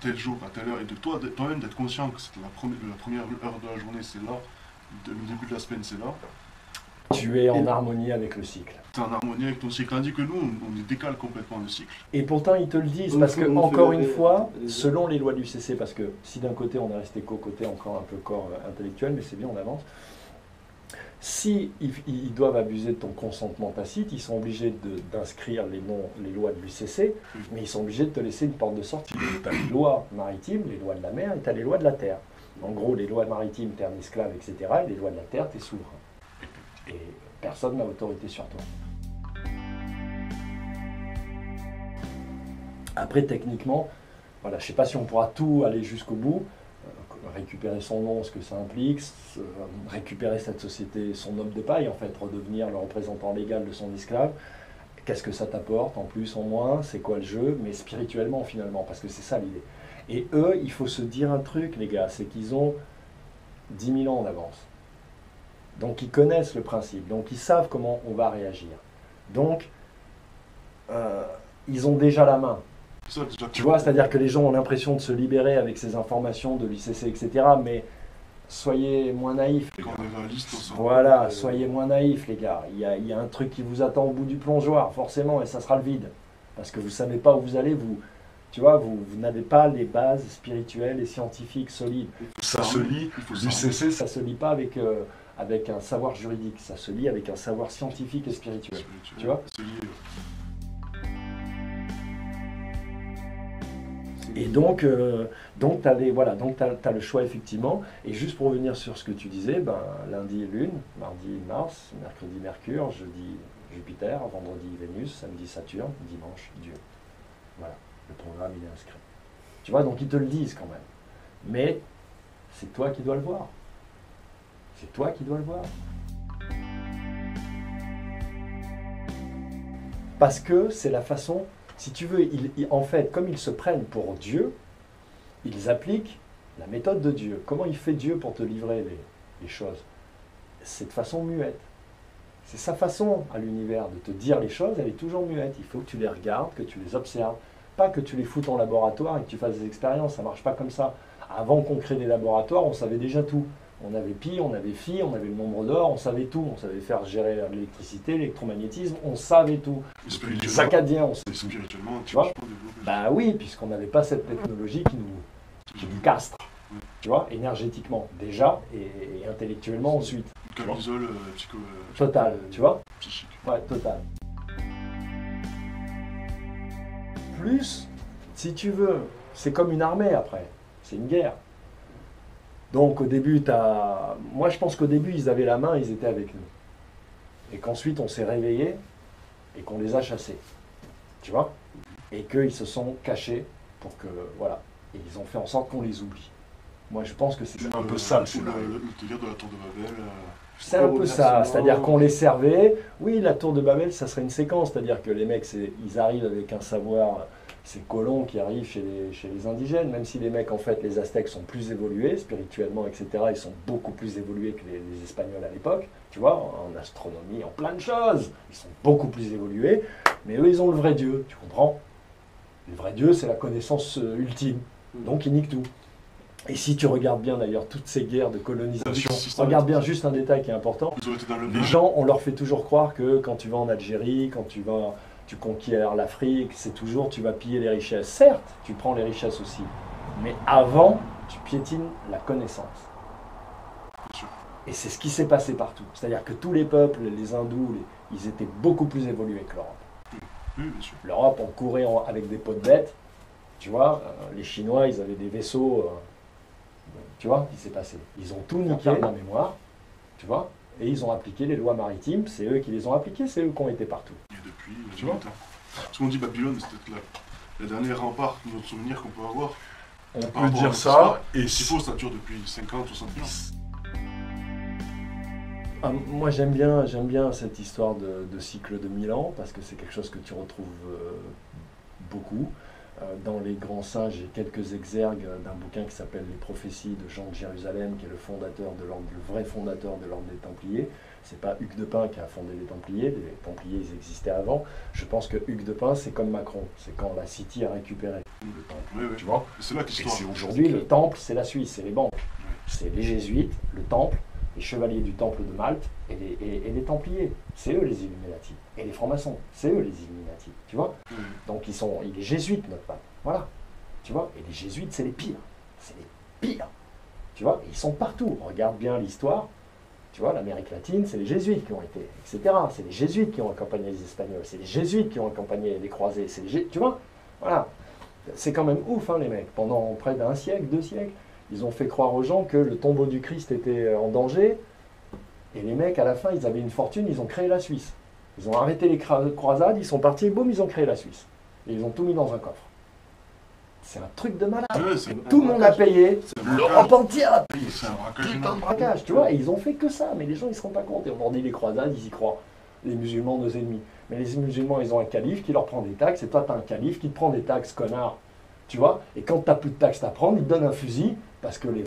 [SPEAKER 2] tel jour, à telle heure, et de toi-même d'être conscient que c'est la première heure de la journée, c'est là, le début de la semaine, c'est là,
[SPEAKER 1] Tu es en harmonie avec le cycle.
[SPEAKER 2] Tu es en harmonie avec ton cycle. Tandis que nous, on décale complètement le cycle.
[SPEAKER 1] Et pourtant, ils te le disent,
[SPEAKER 5] Donc,
[SPEAKER 1] parce que,
[SPEAKER 5] on
[SPEAKER 1] encore
[SPEAKER 5] fait
[SPEAKER 1] une
[SPEAKER 5] les-
[SPEAKER 1] fois,
[SPEAKER 5] les-
[SPEAKER 1] selon les lois de l'UCC, parce que si d'un côté on est resté qu'au côté encore un peu corps intellectuel, mais c'est bien, on avance. Si ils doivent abuser de ton consentement tacite, ils sont obligés d'inscrire les lois de l'UCC, mais ils sont obligés de te laisser une porte de sortie. Tu as les lois maritimes, les lois de la mer, et tu as les lois de la terre. En gros, les lois maritimes, tu es un esclave, etc. Et les lois de la terre, tu es souverain. Et personne n'a autorité sur toi. Après, techniquement, voilà, je ne sais pas si on pourra tout aller jusqu'au bout, récupérer son nom, ce que ça implique, récupérer cette société, son homme de paille, en fait, redevenir le représentant légal de son esclave. Qu'est-ce que ça t'apporte, en plus, en moins, c'est quoi le jeu, mais spirituellement, finalement, parce que c'est ça l'idée. Et eux, il faut se dire un truc, les gars, c'est qu'ils ont 10 000 ans en avance. Donc, ils connaissent le principe, donc ils savent comment on va réagir. Donc, ils ont déjà la main.
[SPEAKER 2] Ça, déjà,
[SPEAKER 1] Tu vois, c'est-à-dire que les gens ont l'impression de se libérer avec ces informations de l'UCC, etc. Mais soyez moins naïfs.
[SPEAKER 2] quand on est réaliste, on s'en
[SPEAKER 1] Voilà, soyez moins naïfs, les gars. Il y a un truc qui vous attend au bout du plongeoir, forcément, et ça sera le vide. Parce que vous ne savez pas où vous allez, tu vois, vous n'avez pas les bases spirituelles et scientifiques solides.
[SPEAKER 4] Ça se lit,
[SPEAKER 2] Il faut
[SPEAKER 4] l'UCC,
[SPEAKER 1] Ça ne se lit pas avec un savoir juridique, ça se lit avec un savoir scientifique et spirituel. Tu vois.
[SPEAKER 2] C'est lié.
[SPEAKER 1] Et donc tu as le choix effectivement. Et juste pour revenir sur ce que tu disais, lundi Lune, mardi Mars, mercredi Mercure, jeudi Jupiter, vendredi Vénus, samedi Saturne, dimanche Dieu. Voilà, le programme il est inscrit. Tu vois, donc ils te le disent quand même. Mais c'est toi qui dois le voir. C'est toi qui dois le voir. Parce que c'est la façon... Si tu veux, en fait, comme ils se prennent pour Dieu, ils appliquent la méthode de Dieu. Comment il fait Dieu pour te livrer les choses? C'est de façon muette. C'est sa façon à l'univers de te dire les choses, elle est toujours muette. Il faut que tu les regardes, que tu les observes. Pas que tu les foutes en laboratoire et que tu fasses des expériences, ça ne marche pas comme ça. Avant qu'on crée des laboratoires, on savait déjà tout. On avait pi, on avait phi, on avait le nombre d'or, on savait tout. On savait faire gérer l'électricité, l'électromagnétisme, on savait tout. Les Acadiens, on savait tout.
[SPEAKER 2] Spirituellement,
[SPEAKER 1] Tu vois
[SPEAKER 2] vachement développé.
[SPEAKER 1] Bah oui, puisqu'on n'avait pas cette technologie qui nous castre, tu vois, énergétiquement déjà et intellectuellement ensuite.
[SPEAKER 2] Une camisole
[SPEAKER 1] Total, tu vois.
[SPEAKER 2] psychique.
[SPEAKER 1] Ouais, total. Plus, si tu veux, c'est comme une armée après, c'est une guerre. Donc au début, moi je pense qu'au début ils avaient la main, ils étaient avec nous. Et qu'ensuite on s'est réveillés et qu'on les a chassés. Tu vois? Et qu'ils se sont cachés pour que, voilà. Et ils ont fait en sorte qu'on les oublie. Moi je pense que c'est
[SPEAKER 4] un peu ça le
[SPEAKER 2] C'est
[SPEAKER 4] scénario.
[SPEAKER 2] le délire de la tour de Babel.
[SPEAKER 1] C'est un peu ça, c'est-à-dire qu'on les servait. Oui, la tour de Babel, ça serait une séquence, c'est-à-dire que les mecs, ils arrivent avec un savoir, ces colons qui arrivent chez les indigènes, même si les mecs, en fait, les Aztèques sont plus évolués, spirituellement, etc., ils sont beaucoup plus évolués que les Espagnols à l'époque, tu vois, en astronomie, en plein de choses, ils sont beaucoup plus évolués, mais eux, ils ont le vrai Dieu, tu comprends? Le vrai Dieu, c'est la connaissance ultime, donc ils niquent tout. Et si tu regardes bien d'ailleurs toutes ces guerres de colonisation, regarde bien juste un détail qui est important.
[SPEAKER 2] Ils ont été dans le
[SPEAKER 1] Les gens, on leur fait toujours croire que quand tu vas en Algérie, quand tu conquiers l'Afrique, c'est toujours tu vas piller les richesses. Certes, tu prends les richesses aussi, mais avant, tu piétines la connaissance.
[SPEAKER 2] Bien sûr.
[SPEAKER 1] Et c'est ce qui s'est passé partout. C'est-à-dire que tous les peuples, les hindous, ils étaient beaucoup plus évolués que l'Europe.
[SPEAKER 2] Oui, bien sûr.
[SPEAKER 1] L'Europe, on courait avec des peaux de bêtes. Tu vois, les Chinois, ils avaient des vaisseaux. Tu vois, ce qui s'est passé. Ils ont tout niqué dans la mémoire, tu vois, et ils ont appliqué les lois maritimes. C'est eux qui les ont appliquées, c'est eux qui ont été partout.
[SPEAKER 2] Et depuis,
[SPEAKER 1] Tu vois.
[SPEAKER 2] longtemps. Parce qu'on dit Babylone, c'est peut-être la dernière rempart de notre souvenir qu'on peut avoir.
[SPEAKER 4] On
[SPEAKER 2] Par
[SPEAKER 4] peut
[SPEAKER 2] rapport à
[SPEAKER 4] dire
[SPEAKER 2] notre
[SPEAKER 4] ça,
[SPEAKER 2] histoire.
[SPEAKER 4] et
[SPEAKER 2] Il
[SPEAKER 4] si
[SPEAKER 2] faut, ça dure depuis 50, 60 ans.
[SPEAKER 1] Moi, j'aime bien cette histoire de cycle de 1000 ans, parce que c'est quelque chose que tu retrouves beaucoup. Dans les grands saints, j'ai quelques exergues d'un bouquin qui s'appelle Les prophéties de Jean de Jérusalem, qui est le fondateur de l'ordre, le vrai fondateur de l'ordre des Templiers. C'est pas Hugues de Pin qui a fondé les Templiers ils existaient avant. Je pense que Hugues de Pin, c'est comme Macron, c'est quand la City a récupéré le temple.
[SPEAKER 2] Oui, oui.
[SPEAKER 1] Tu vois?
[SPEAKER 2] Et c'est là
[SPEAKER 1] Et
[SPEAKER 2] qu'histoire.
[SPEAKER 1] c'est aujourd'hui, le temple, c'est la Suisse, c'est les banques. C'est les jésuites, le temple, les chevaliers du Temple de Malte et les Templiers. C'est eux les Illuminati. Et les francs-maçons, c'est eux les Illuminati. Tu vois? Donc il est jésuite, notre pape. Voilà. Tu vois? Et les jésuites, c'est les pires. C'est les pires. Tu vois? Et ils sont partout. Regarde bien l'histoire. Tu vois, l'Amérique latine, c'est les jésuites qui ont été, etc. C'est les jésuites qui ont accompagné les Espagnols. C'est les jésuites qui ont accompagné les croisés. Tu vois? Voilà. C'est quand même ouf, hein, les mecs. Pendant près d'un siècle, 2 siècles, ils ont fait croire aux gens que le tombeau du Christ était en danger. Et les mecs, à la fin, ils avaient une fortune, ils ont créé la Suisse. Ils ont arrêté les croisades, ils sont partis, boum, ils ont créé la Suisse. Et ils ont tout mis dans un coffre. C'est un truc de malade.
[SPEAKER 2] Ouais,
[SPEAKER 1] Et tout le monde a payé. L'Europe entière a payé.
[SPEAKER 2] C'est un braquage
[SPEAKER 1] Putain de
[SPEAKER 2] énorme.
[SPEAKER 1] braquage, tu vois. Et ils ont fait que ça. Mais les gens, ils ne se rendent pas compte. Et aujourd'hui, les croisades, ils y croient. Les musulmans, nos ennemis. Mais les musulmans, ils ont un calife qui leur prend des taxes. Et toi, tu as un calife qui te prend des taxes, connard. Tu vois. Et quand tu n'as plus de taxes à prendre, ils te donnent un fusil. Parce que les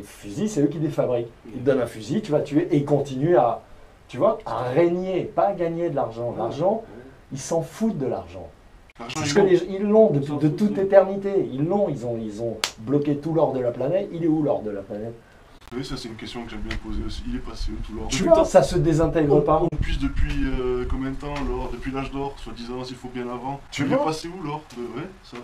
[SPEAKER 1] fusils, c'est eux qui les fabriquent. Ils te donnent un fusil, tu vas tuer. Et ils continuent à, tu vois, à régner, pas à gagner de l'argent. L'argent, ils s'en foutent de l'argent. Parce qu'ils l'ont de toute éternité. Ils l'ont, ils ont bloqué tout l'or de la planète. Il est où l'or de la planète?
[SPEAKER 2] Oui, ça c'est une question que j'aime bien poser aussi. Il est passé où tout l'or?
[SPEAKER 1] Tu vois, ça se désintègre pas.
[SPEAKER 2] On puise depuis combien de temps l'or? Depuis l'âge d'or, soi-disant, s'il faut bien avant.
[SPEAKER 1] Tu
[SPEAKER 2] Il est
[SPEAKER 1] vois
[SPEAKER 2] passé où l'or? Ouais, ça.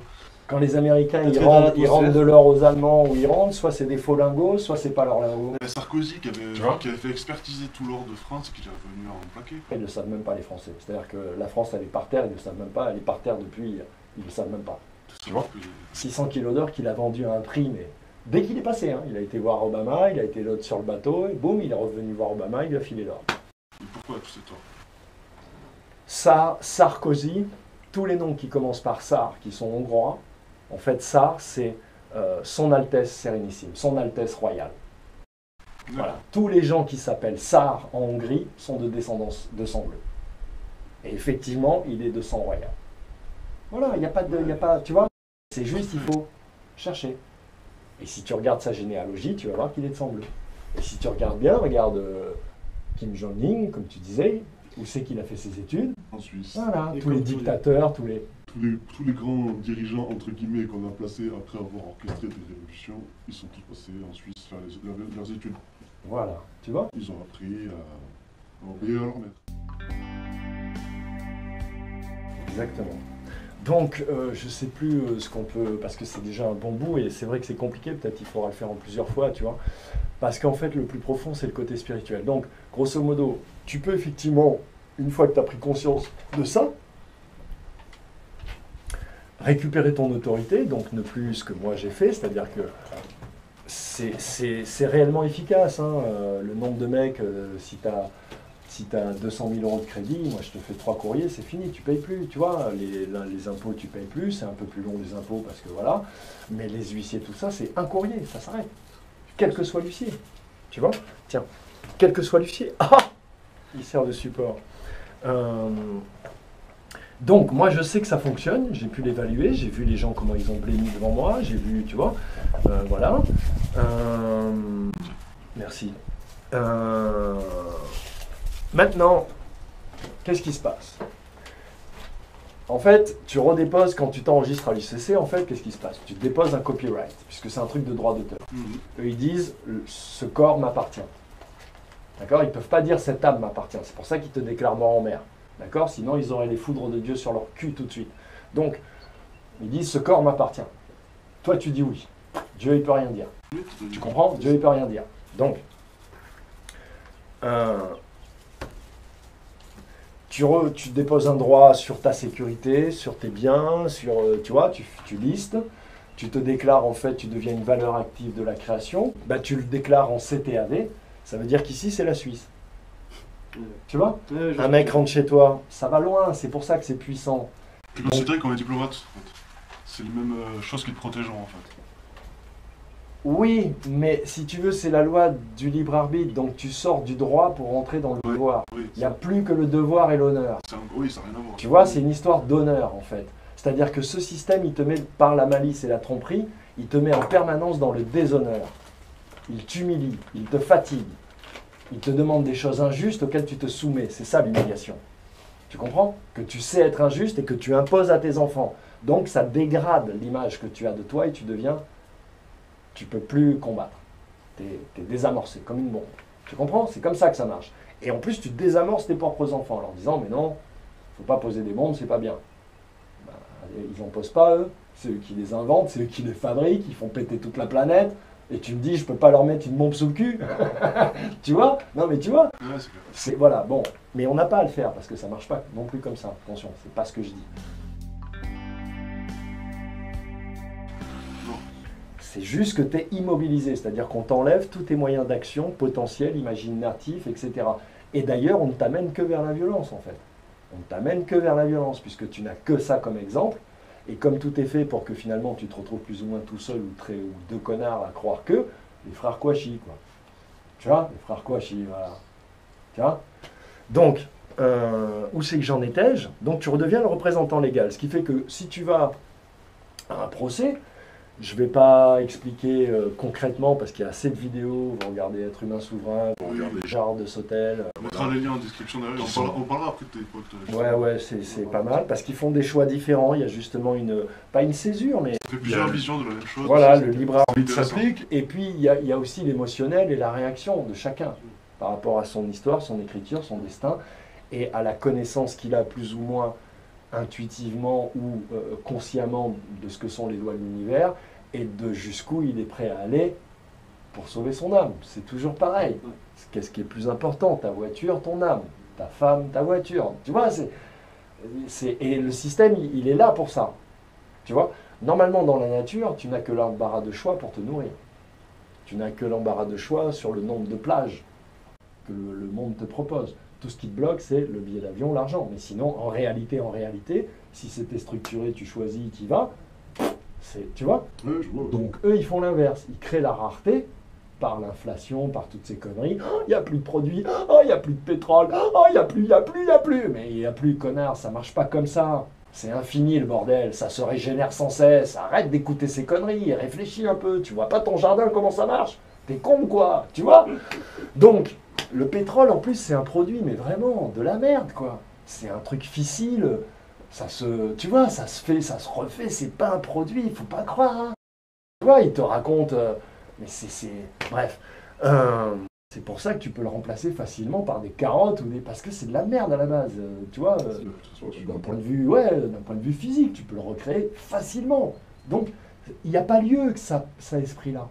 [SPEAKER 1] Quand les Américains ils
[SPEAKER 5] Peut-être dans
[SPEAKER 1] rendent
[SPEAKER 5] l'atmosphère.
[SPEAKER 1] de l'or aux Allemands ou ils rendent, soit c'est des faux lingots, soit c'est pas leurs lingots.
[SPEAKER 2] Sarkozy
[SPEAKER 4] Tu vois
[SPEAKER 2] qui avait fait expertiser tout l'or de France et qui est revenu en plaquer.
[SPEAKER 1] Ils ne le savent même pas les Français. C'est-à-dire que la France elle est par terre, ils ne le savent même pas. Elle est par terre depuis, ils ne le savent même pas.
[SPEAKER 2] Tu
[SPEAKER 4] vois
[SPEAKER 1] 600 kilos d'or qu'il a vendu à un prix, mais dès qu'il est passé, hein, il a été voir Obama, il a été l'autre sur le bateau, et boum, il est revenu voir Obama, il lui a filé l'or.
[SPEAKER 2] Et pourquoi tout cet or?
[SPEAKER 1] Tsar, Sarkozy, tous les noms qui commencent par Tsar, qui sont hongrois, en fait, Tsar, c'est Son Altesse Sérénissime, Son Altesse Royale. Voilà. Tous les gens qui s'appellent Tsar en Hongrie sont de descendance de sang bleu. Et effectivement, il est de sang royal. Voilà, il n'y a pas de. Tu vois, c'est juste, il faut chercher. Et si tu regardes sa généalogie, tu vas voir qu'il est de sang bleu. Et si tu regardes bien, regarde Kim Jong-un, comme tu disais, où c'est qu'il a fait ses études.
[SPEAKER 2] En Suisse.
[SPEAKER 1] Voilà,
[SPEAKER 5] Et
[SPEAKER 1] tous les
[SPEAKER 5] comme tous les-
[SPEAKER 1] dictateurs, tous les.
[SPEAKER 2] Tous les grands dirigeants, entre guillemets, qu'on a placés après avoir orchestré des révolutions, ils sont tous passés en Suisse faire leurs études.
[SPEAKER 1] Voilà, tu vois.
[SPEAKER 2] Ils ont appris à obéir à leur maître.
[SPEAKER 1] Exactement. Donc, je ne sais plus ce qu'on peut, parce que c'est déjà un bon bout, et c'est vrai que c'est compliqué, peut-être il faudra le faire en plusieurs fois, tu vois. Parce qu'en fait, le plus profond, c'est le côté spirituel. Donc, grosso modo, tu peux effectivement, une fois que tu as pris conscience de ça, récupérer ton autorité, donc ne plus ce que moi j'ai fait, c'est-à-dire que c'est réellement efficace. Hein. Le nombre de mecs, si tu as 200 000 euros de crédit, moi je te fais 3 courriers, c'est fini, tu payes plus, tu vois. Les impôts, tu payes plus, c'est un peu plus long les impôts parce que voilà. Mais les huissiers, tout ça, c'est un courrier, ça s'arrête. Quel que soit l'huissier, tu vois. Tiens, quel que soit l'huissier, il sert de support. Donc, moi, je sais que ça fonctionne, j'ai pu l'évaluer, j'ai vu les gens comment ils ont blémi devant moi, j'ai vu, tu vois, voilà. Merci. Maintenant, qu'est-ce qui se passe? En fait, tu redéposes, quand tu t'enregistres à l'UCC, en fait, qu'est-ce qui se passe? Tu déposes un copyright, puisque c'est un truc de droit d'auteur. Eux, ils disent, ce corps m'appartient. D'accord? Ils ne peuvent pas dire, cette âme m'appartient. C'est pour ça qu'ils te déclarent mort en mer. D'accord? Sinon, ils auraient les foudres de Dieu sur leur cul tout de suite. Donc, ils disent, ce corps m'appartient. Toi, tu dis oui. Dieu, il ne peut rien dire. Tu comprends? Dieu, il ne peut rien dire. Donc, tu déposes un droit sur ta sécurité, sur tes biens, sur, tu vois, tu listes. Tu te déclares, en fait, tu deviens une valeur active de la création. Bah, tu le déclares en CTAV. Ça veut dire qu'ici, c'est la Suisse. Tu vois? Un mec rentre chez toi, ça va loin, c'est pour ça que c'est puissant.
[SPEAKER 2] Tu considères qu'on est diplomate, en fait. C'est les mêmes choses qui te protégeront, en fait.
[SPEAKER 1] Oui, mais si tu veux, c'est la loi du libre arbitre, donc tu sors du droit pour rentrer dans le
[SPEAKER 2] Oui.
[SPEAKER 1] devoir.
[SPEAKER 2] Oui,
[SPEAKER 1] Il n'y a plus que le devoir et l'honneur.
[SPEAKER 2] oui, ça n'a rien à voir.
[SPEAKER 1] Tu vois, c'est une histoire d'honneur, en fait. C'est-à-dire que ce système, il te met, par la malice et la tromperie, il te met en permanence dans le déshonneur. Il t'humilie, il te fatigue. Il te demande des choses injustes auxquelles tu te soumets. C'est ça l'humiliation. Tu comprends? Que tu sais être injuste et que tu imposes à tes enfants. Donc ça dégrade l'image que tu as de toi et tu deviens... Tu ne peux plus combattre. Tu es désamorcé, comme une bombe. Tu comprends? C'est comme ça que ça marche. Et en plus, tu désamorces tes propres enfants en leur disant, mais non, faut pas poser des bombes, c'est pas bien. Ben, ils n'en posent pas, eux. C'est eux qui les inventent, c'est eux qui les fabriquent, ils font péter toute la planète. Et tu me dis, je peux pas leur mettre une bombe sous le cul? Tu vois? Non, mais tu vois?
[SPEAKER 2] Ouais, c'est clair.
[SPEAKER 1] Voilà, bon. Mais on n'a pas à le faire parce que ça marche pas non plus comme ça. Attention, c'est pas ce que je dis.
[SPEAKER 2] Non.
[SPEAKER 1] C'est juste que tu es immobilisé, c'est-à-dire qu'on t'enlève tous tes moyens d'action potentiels, imaginatifs, etc. Et d'ailleurs, on ne t'amène que vers la violence, en fait. On ne t'amène que vers la violence, puisque tu n'as que ça comme exemple. Et comme tout est fait pour que finalement tu te retrouves plus ou moins tout seul ou deux connards à croire que, les frères Kouachi, quoi. Tu vois? Les frères Kouachi, voilà. Tu vois? Donc, où c'est que j'en étais-je? Donc tu redeviens le représentant légal. Ce qui fait que si tu vas à un procès, je ne vais pas expliquer concrètement, parce qu'il y a assez de vidéos, vous regardez Être humain souverain, vous regardez Gérard de Sautel.
[SPEAKER 2] On mettra les liens en description derrière. On parlera après de tes potes.
[SPEAKER 1] Ouais, c'est pas mal, parce qu'ils font des choix différents. Il y a justement pas une césure, mais...
[SPEAKER 2] Ça fait plusieurs visions de la même chose.
[SPEAKER 1] Voilà, le libre arbitre
[SPEAKER 2] intéressant.
[SPEAKER 1] s'applique. Et puis, il y a aussi l'émotionnel et la réaction de chacun par rapport à son histoire, son écriture, son destin, et à la connaissance qu'il a plus ou moins intuitivement ou consciemment de ce que sont les lois de l'univers, et de jusqu'où il est prêt à aller pour sauver son âme. C'est toujours pareil. Qu'est-ce qui est plus important? Ta voiture, ton âme. Ta femme, ta voiture. Tu vois, et le système, il est là pour ça. Tu vois, normalement, dans la nature, tu n'as que l'embarras de choix pour te nourrir. Tu n'as que l'embarras de choix sur le nombre de plages que le monde te propose. Tout ce qui te bloque, c'est le billet d'avion, l'argent. Mais sinon, en réalité, si c'était structuré, tu choisis, tu y vas, tu vois?
[SPEAKER 4] Ouais, je vois.
[SPEAKER 1] Donc, eux, ils font l'inverse. Ils créent la rareté par l'inflation, par toutes ces conneries. Oh, il n'y a plus de produits, oh, il n'y a plus de pétrole, oh, il n'y a plus. Mais il n'y a plus, connard, ça marche pas comme ça. C'est infini le bordel, ça se régénère sans cesse. Arrête d'écouter ces conneries, réfléchis un peu. Tu vois pas ton jardin, comment ça marche? T'es con, quoi, tu vois? Donc, le pétrole, en plus, c'est un produit, mais vraiment, de la merde, quoi. C'est un truc fissile. Tu vois, ça se fait, ça se refait, c'est pas un produit, il faut pas croire. Hein. Tu vois, il te raconte, mais bref. C'est pour ça que tu peux le remplacer facilement par des carottes parce que c'est de la merde à la base. Tu vois, d'un point de vue physique, tu peux le recréer facilement. Donc, il n'y a pas lieu que ça ait esprit-là.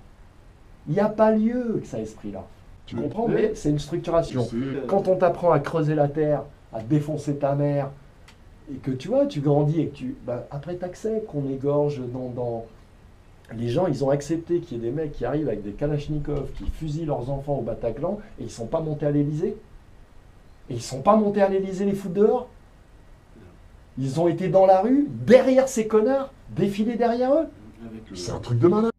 [SPEAKER 1] Il n'y a pas lieu que ça ait esprit-là. Tu comprends? Mais c'est une structuration. Quand on t'apprend à creuser la terre, à défoncer ta mère, et que tu vois, tu grandis et que après t'acceptes qu'on égorge dans... Les gens, ils ont accepté qu'il y ait des mecs qui arrivent avec des kalachnikovs, qui fusillent leurs enfants au Bataclan, et ils sont pas montés à l'Élysée. Et ils sont pas montés à l'Élysée les foutre dehors. Ils ont été dans la rue, derrière ces connards, défiler derrière eux. C'est un truc de malin.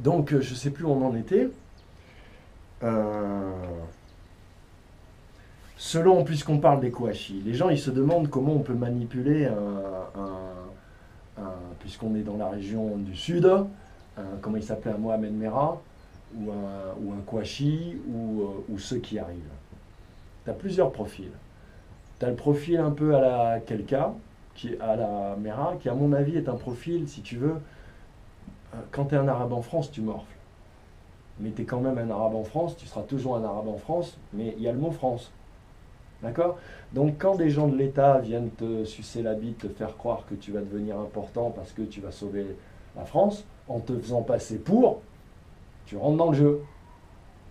[SPEAKER 1] Donc, je sais plus où on en était. Selon, puisqu'on parle des Kouachi, les gens ils se demandent comment on peut manipuler puisqu'on est dans la région du Sud, comment il s'appelait, un Mohamed Merah, ou un Kouachi, ou ceux qui arrivent. Tu as plusieurs profils. Tu as le profil un peu à la Kelka, à la Merah, qui à mon avis est un profil, si tu veux, quand tu es un arabe en France, tu morfles. Mais tu es quand même un arabe en France, tu seras toujours un arabe en France, mais il y a le mot France. D'accord? Donc quand des gens de l'État viennent te sucer la bite, te faire croire que tu vas devenir important parce que tu vas sauver la France, en te faisant passer pour, tu rentres dans le jeu.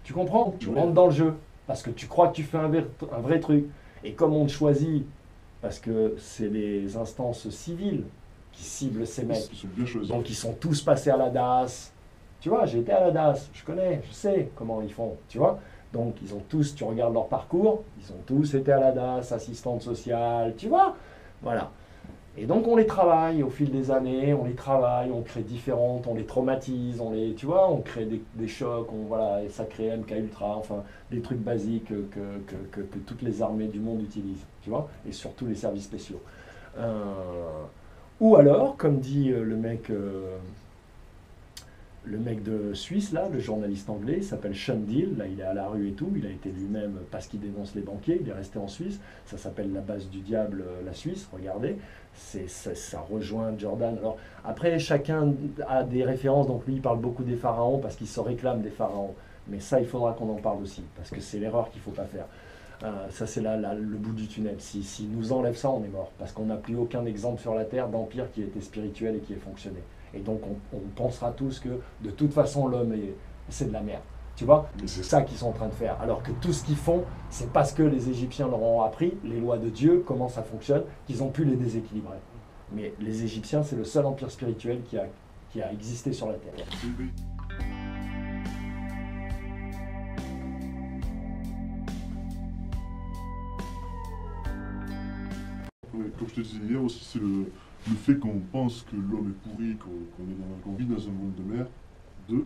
[SPEAKER 1] Tu comprends? Tu rentres dans le jeu. Parce que tu crois que tu fais un vrai truc. Et comme on te choisit, parce que c'est les instances civiles qui ciblent ces mecs, donc ils sont tous passés à la DAS. Tu vois, j'ai été à la DAS, je connais, je sais comment ils font, tu vois. Donc, ils ont tous, tu regardes leur parcours, ils ont tous été à la DAS, assistante sociale, tu vois. Voilà. Et donc, on les travaille au fil des années, on les travaille, on crée différentes, on les traumatise, tu vois, on crée des chocs, et ça crée MK Ultra, enfin, des trucs basiques que toutes les armées du monde utilisent, tu vois, et surtout les services spéciaux. Ou alors, comme dit le mec Le mec de Suisse, là, le journaliste anglais, il s'appelle Sean Deal, là il est à la rue et tout, il a été lui-même, parce qu'il dénonce les banquiers, il est resté en Suisse, ça s'appelle la base du diable, la Suisse, regardez, ça rejoint Jordan. Alors après, chacun a des références, donc lui il parle beaucoup des pharaons parce qu'il se réclame des pharaons, mais ça il faudra qu'on en parle aussi, parce que c'est l'erreur qu'il ne faut pas faire. Ça c'est le bout du tunnel, si nous enlève ça, on est mort, parce qu'on n'a plus aucun exemple sur la Terre d'empire qui était spirituel et qui ait fonctionné. Et donc on pensera tous que de toute façon l'homme c'est de la merde. Tu vois, c'est ça qu'ils sont en train de faire. Alors que tout ce qu'ils font, c'est parce que les Égyptiens leur ont appris les lois de Dieu, comment ça fonctionne, qu'ils ont pu les déséquilibrer. Mais les Égyptiens, c'est le seul empire spirituel qui a existé sur la Terre.
[SPEAKER 2] Ouais, comme je te disais hier aussi, c'est le fait qu'on pense que l'homme est pourri, qu'on vit dans un monde de merde,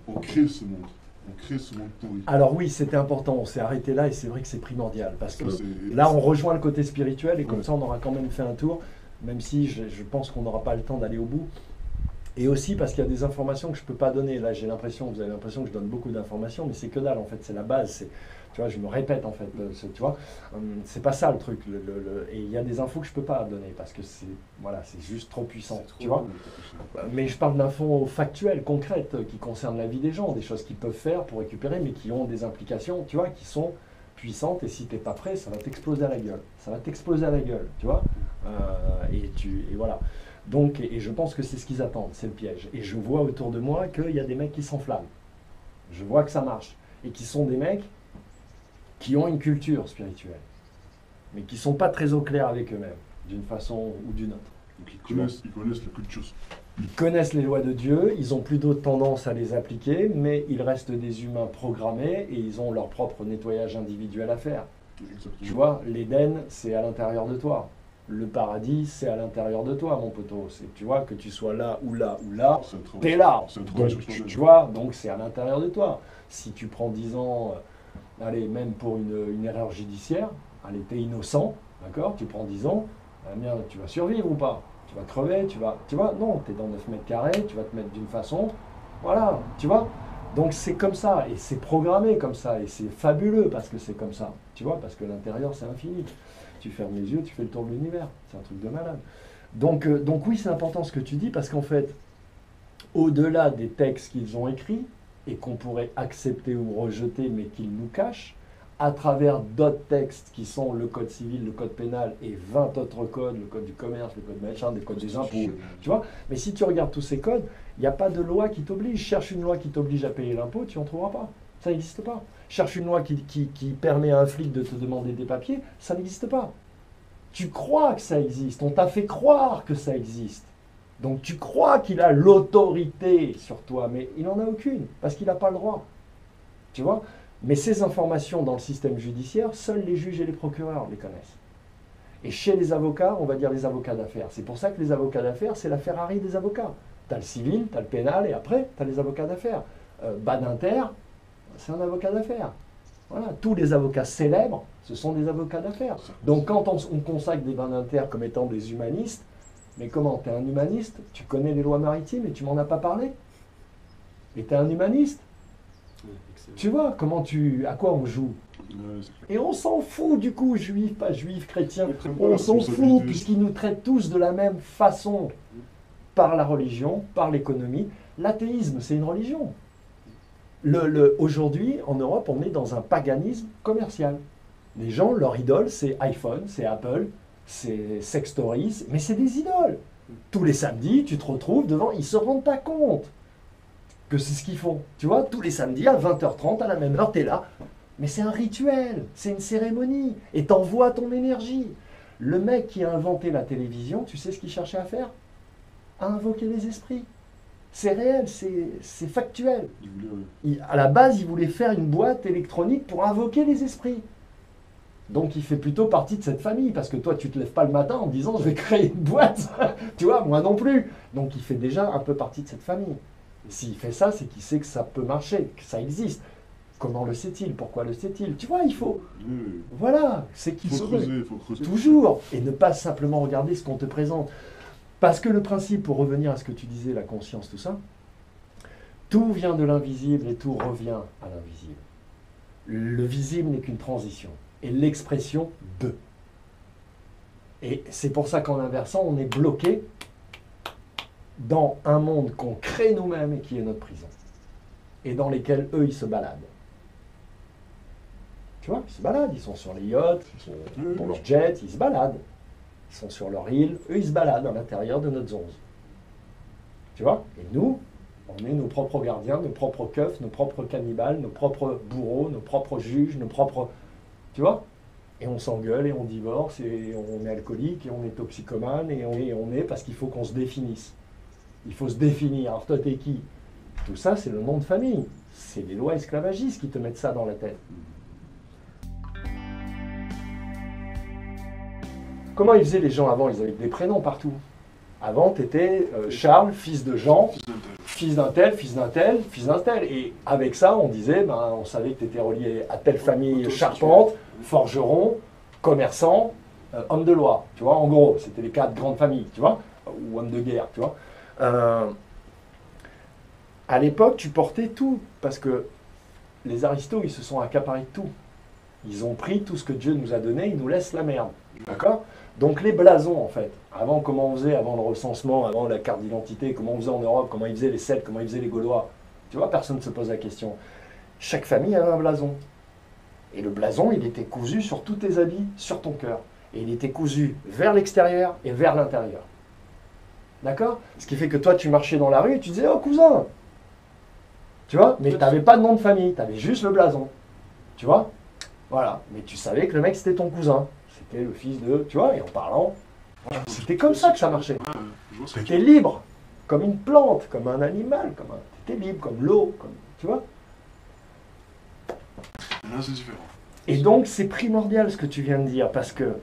[SPEAKER 2] on crée ce monde. On crée ce monde pourri.
[SPEAKER 1] Alors oui, c'était important, on s'est arrêté là et c'est vrai que c'est primordial. Parce que là, on rejoint le côté spirituel et comme ça, on aura quand même fait un tour, même si je pense qu'on n'aura pas le temps d'aller au bout. Et aussi parce qu'il y a des informations que je ne peux pas donner. Là, vous avez l'impression que je donne beaucoup d'informations, mais c'est que dalle en fait, c'est la base. Tu vois, je me répète en fait, tu vois, c'est pas ça le truc. Et il y a des infos que je peux pas donner parce que c'est juste trop puissant, tu vois. Mais je parle d'infos factuelles, concrètes, qui concernent la vie des gens, des choses qu'ils peuvent faire pour récupérer, mais qui ont des implications, tu vois, qui sont puissantes. Et si t'es pas prêt, ça va t'exploser à la gueule. Ça va t'exploser à la gueule, tu vois. Et voilà. Donc, et je pense que c'est ce qu'ils attendent, c'est le piège. Et je vois autour de moi qu'il y a des mecs qui s'enflamment. Je vois que ça marche. Et qui sont des mecs qui ont une culture spirituelle, mais qui ne sont pas très au clair avec eux-mêmes, d'une façon ou d'une autre.
[SPEAKER 2] Donc ils connaissent la culture.
[SPEAKER 1] Ils connaissent les lois de Dieu, ils ont plutôt tendance à les appliquer, mais ils restent des humains programmés et ils ont leur propre nettoyage individuel à faire.
[SPEAKER 2] Exactement.
[SPEAKER 1] Tu vois, l'Éden, c'est à l'intérieur de toi. Le paradis, c'est à l'intérieur de toi, mon poteau. Tu vois, que tu sois là ou là ou là, t'es là. Donc, tu vois, donc c'est à l'intérieur de toi. Si tu prends 10 ans... allez, même pour une erreur judiciaire, allez, t'es innocent, d'accord, tu prends 10 ans, eh bien, tu vas survivre ou pas? Tu vas crever, tu vois, non, t'es dans 9 mètres carrés, tu vas te mettre d'une façon, voilà, tu vois. Donc c'est comme ça, et c'est programmé comme ça, et c'est fabuleux parce que c'est comme ça, tu vois, parce que l'intérieur c'est infini. Tu fermes les yeux, tu fais le tour de l'univers, c'est un truc de malade. Donc oui, c'est important ce que tu dis, parce qu'en fait, au-delà des textes qu'ils ont écrits, et qu'on pourrait accepter ou rejeter, mais qu'ils nous cachent, à travers d'autres textes qui sont le code civil, le code pénal et 20 autres codes, le code du commerce, le code machin, des codes des impôts, tu vois. Mais si tu regardes tous ces codes, il n'y a pas de loi qui t'oblige. Cherche une loi qui t'oblige à payer l'impôt, tu n'en trouveras pas. Ça n'existe pas. Cherche une loi qui permet à un flic de te demander des papiers, ça n'existe pas. Tu crois que ça existe, on t'a fait croire que ça existe. Donc tu crois qu'il a l'autorité sur toi, mais il n'en a aucune, parce qu'il n'a pas le droit. Tu vois? Mais ces informations dans le système judiciaire, seuls les juges et les procureurs les connaissent. Et chez les avocats, on va dire les avocats d'affaires. C'est pour ça que les avocats d'affaires, c'est la Ferrari des avocats. Tu as le civil, tu as le pénal, et après, tu as les avocats d'affaires. Badinter, c'est un avocat d'affaires. Voilà, tous les avocats célèbres, ce sont des avocats d'affaires. Donc quand on consacre des Badinter comme étant des humanistes, mais comment? Tu es un humaniste? Tu connais les lois maritimes et tu m'en as pas parlé? Et tu es un humaniste? Tu vois, à quoi on joue? Et on s'en fout du coup, juif, pas juif, chrétien, on s'en fout puisqu'ils nous traitent tous de la même façon par la religion, par l'économie. L'athéisme, c'est une religion. Aujourd'hui, en Europe, on est dans un paganisme commercial. Les gens, leur idole, c'est iPhone, c'est Apple, c'est Sex Stories, mais c'est des idoles. Tous les samedis, tu te retrouves devant, ils ne se rendent pas compte que c'est ce qu'ils font. Tu vois, tous les samedis, à 20h30, à la même heure, tu es là. Mais c'est un rituel, c'est une cérémonie, et t'envoies ton énergie. Le mec qui a inventé la télévision, tu sais ce qu'il cherchait à faire? À invoquer les esprits. C'est réel, c'est factuel. À la base, il voulait faire une boîte électronique pour invoquer les esprits. Donc il fait plutôt partie de cette famille, parce que toi tu ne te lèves pas le matin en disant je vais créer une boîte, tu vois, moi non plus. Donc il fait déjà un peu partie de cette famille. S'il fait ça, c'est qu'il sait que ça peut marcher, que ça existe. Comment le sait-il? Pourquoi le sait-il? Tu vois, il faut... Voilà, c'est qu'il faut creuser. Toujours, et ne pas simplement regarder ce qu'on te présente. Parce que le principe, pour revenir à ce que tu disais, la conscience, tout ça, Tout vient de l'invisible et tout revient à l'invisible. Le visible n'est qu'une transition. Et l'expression de. Et c'est pour ça qu'en inversant, on est bloqué dans un monde qu'on crée nous-mêmes et qui est notre prison. Et dans lesquels eux, ils se baladent. Tu vois, ils se baladent, ils sont sur les yachts, ils sont dans leur jet, ils se baladent. Ils sont sur leur île, eux, ils se baladent à l'intérieur de notre zone. Tu vois? Et nous, on est nos propres gardiens, nos propres keufs, nos propres cannibales, nos propres bourreaux, nos propres juges, nos propres... Tu vois? Et on s'engueule et on divorce et on est alcoolique et on est toxicomane et on est parce qu'il faut qu'on se définisse. Il faut se définir. Alors toi, t'es qui? Tout ça, c'est le nom de famille. C'est les lois esclavagistes qui te mettent ça dans la tête. Comment ils faisaient les gens avant? Ils avaient des prénoms partout. Avant, tu étais Charles, fils de Jean, fils d'un tel, fils d'un tel, fils d'un tel. Et avec ça, on disait, on savait que tu étais relié à telle famille charpente, forgeron, commerçant, homme de loi. Tu vois, en gros, c'était les 4 grandes familles, tu vois, ou homme de guerre, tu vois. À l'époque, tu portais tout, parce que les aristos, ils se sont accaparés de tout. Ils ont pris tout ce que Dieu nous a donné, ils nous laissent la merde. D'accord? Donc les blasons, en fait, avant comment on faisait, avant le recensement, avant la carte d'identité, comment on faisait en Europe, comment ils faisaient les Celtes, comment ils faisaient les Gaulois, tu vois, personne ne se pose la question. Chaque famille avait un blason. Et le blason, il était cousu sur tous tes habits, sur ton cœur. Et il était cousu vers l'extérieur et vers l'intérieur. D'accord? Ce qui fait que toi, tu marchais dans la rue et tu disais, oh cousin! Tu vois? Mais tu n'avais pas de nom de famille, tu avais juste le blason. Tu vois? Voilà. Mais tu savais que le mec, c'était ton cousin. C'était le fils de... Tu vois? Et en parlant, voilà. C'était comme ça que ça marchait. Tu étais libre, comme une plante, comme un animal. Tu étais libre, comme l'eau. Tu vois?
[SPEAKER 2] Là, c'est différent.
[SPEAKER 1] Et donc, c'est primordial ce que tu viens de dire, parce que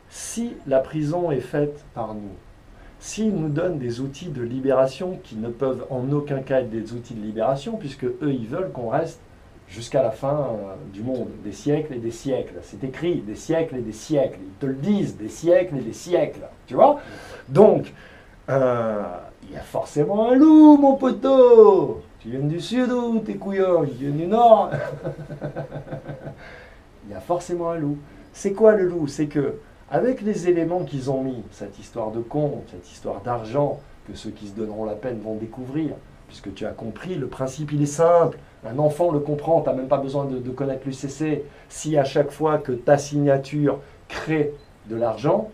[SPEAKER 1] si la prison est faite par nous, s'ils nous donnent des outils de libération qui ne peuvent en aucun cas être des outils de libération, puisque eux, ils veulent qu'on reste jusqu'à la fin du monde, des siècles et des siècles. C'est écrit, des siècles et des siècles. Ils te le disent, des siècles et des siècles. Tu vois? Donc, il y a forcément un loup, mon poteau. Tu viens du sud ou t'es couillon? Je viens du nord. Il y a forcément un loup. C'est quoi le loup? C'est que, avec les éléments qu'ils ont mis, cette histoire de compte, cette histoire d'argent, que ceux qui se donneront la peine vont découvrir, puisque tu as compris, le principe il est simple, un enfant le comprend, tu n'as même pas besoin de connaître l'UCC. Si à chaque fois que ta signature crée de l'argent,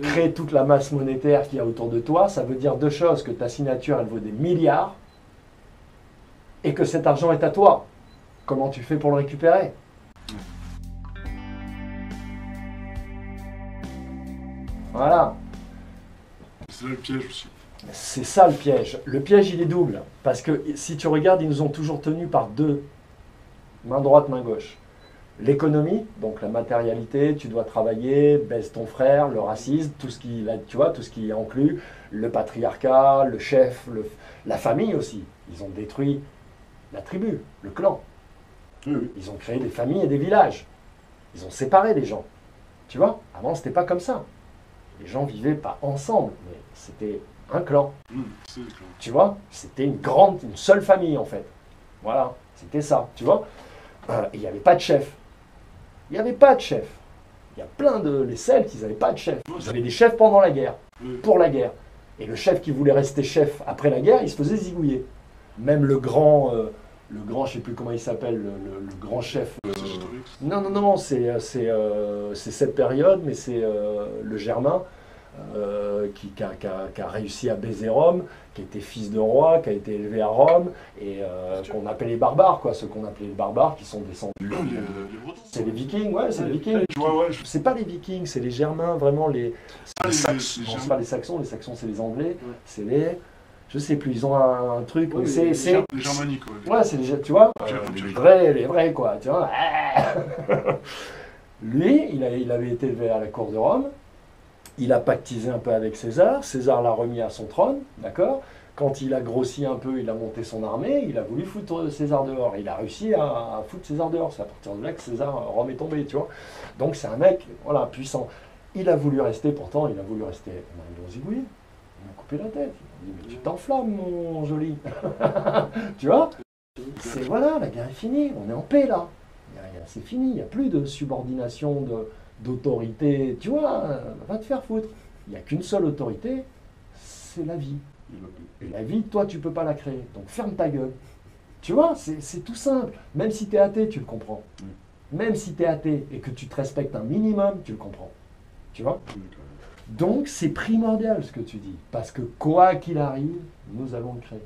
[SPEAKER 1] crée toute la masse monétaire qu'il y a autour de toi, ça veut dire deux choses, que ta signature elle vaut des milliards, et que cet argent est à toi. Comment tu fais pour le récupérer? Voilà.
[SPEAKER 2] C'est là le piège aussi.
[SPEAKER 1] C'est ça le piège. Le piège, il est double. Parce que si tu regardes, ils nous ont toujours tenus par deux. Main droite, main gauche. L'économie, donc la matérialité, tu dois travailler, baise ton frère, le racisme, tout ce qui, là, tu vois, tout ce qui inclut, le patriarcat, le chef, la famille aussi. Ils ont détruit la tribu, le clan. Ils ont créé des familles et des villages. Ils ont séparé les gens. Tu vois, avant, c'était pas comme ça. Les gens vivaient pas ensemble, mais c'était un clan.
[SPEAKER 2] C'est le clan.
[SPEAKER 1] Tu vois, c'était une seule famille en fait. Voilà, c'était ça, tu vois. Il n'y avait pas de chef. Il n'y avait pas de chef. Il y a plein de... Les Celtes, ils n'avaient pas de chef. Ils avaient des chefs pendant la guerre, pour la guerre. Et le chef qui voulait rester chef après la guerre, il se faisait zigouiller. Même le grand, je ne sais plus comment il s'appelle, le grand chef. Non, c'est cette période, mais c'est le Germain. Qui a réussi à baiser Rome, qui était fils de roi, qui a été élevé à Rome, et qu'on appelait les barbares, quoi, ceux qu'on appelait les barbares, qui sont descendus. C'est les Vikings, ouais, c'est les Vikings. C'est pas les Vikings, c'est les Germains, vraiment les. C'est pas les Saxons, les Saxons c'est les Anglais, c'est les. Je sais plus, ils ont un truc.
[SPEAKER 2] Oui,
[SPEAKER 1] c'est
[SPEAKER 2] les germaniques, ouais.
[SPEAKER 1] Ouais, c'est les, tu vois, les vrais, quoi, tu vois. Lui, il avait été élevé à la cour de Rome. Il a pactisé un peu avec César. César l'a remis à son trône, d'accord? Quand il a grossi un peu, il a monté son armée. Il a voulu foutre César dehors. Il a réussi à foutre César dehors. C'est à partir de là que Rome est tombé, tu vois. Donc c'est un mec, voilà, puissant. Il a voulu rester, pourtant, il a voulu rester. Ils l'ont zigouillé. Ils m'ont coupé la tête. Ils m'ont dit, mais tu t'enflammes, mon joli. Tu vois? C'est voilà, la guerre est finie, on est en paix là. C'est fini, il n'y a plus de subordination d'autorité. Tu vois, va te faire foutre. Il n'y a qu'une seule autorité, c'est la vie. Et la vie, toi, tu ne peux pas la créer. Donc ferme ta gueule. Tu vois, c'est tout simple. Même si tu es athée, tu le comprends. Même si tu es athée et que tu te respectes un minimum, tu le comprends. Tu vois? Donc c'est primordial ce que tu dis. Parce que quoi qu'il arrive, nous allons le créer.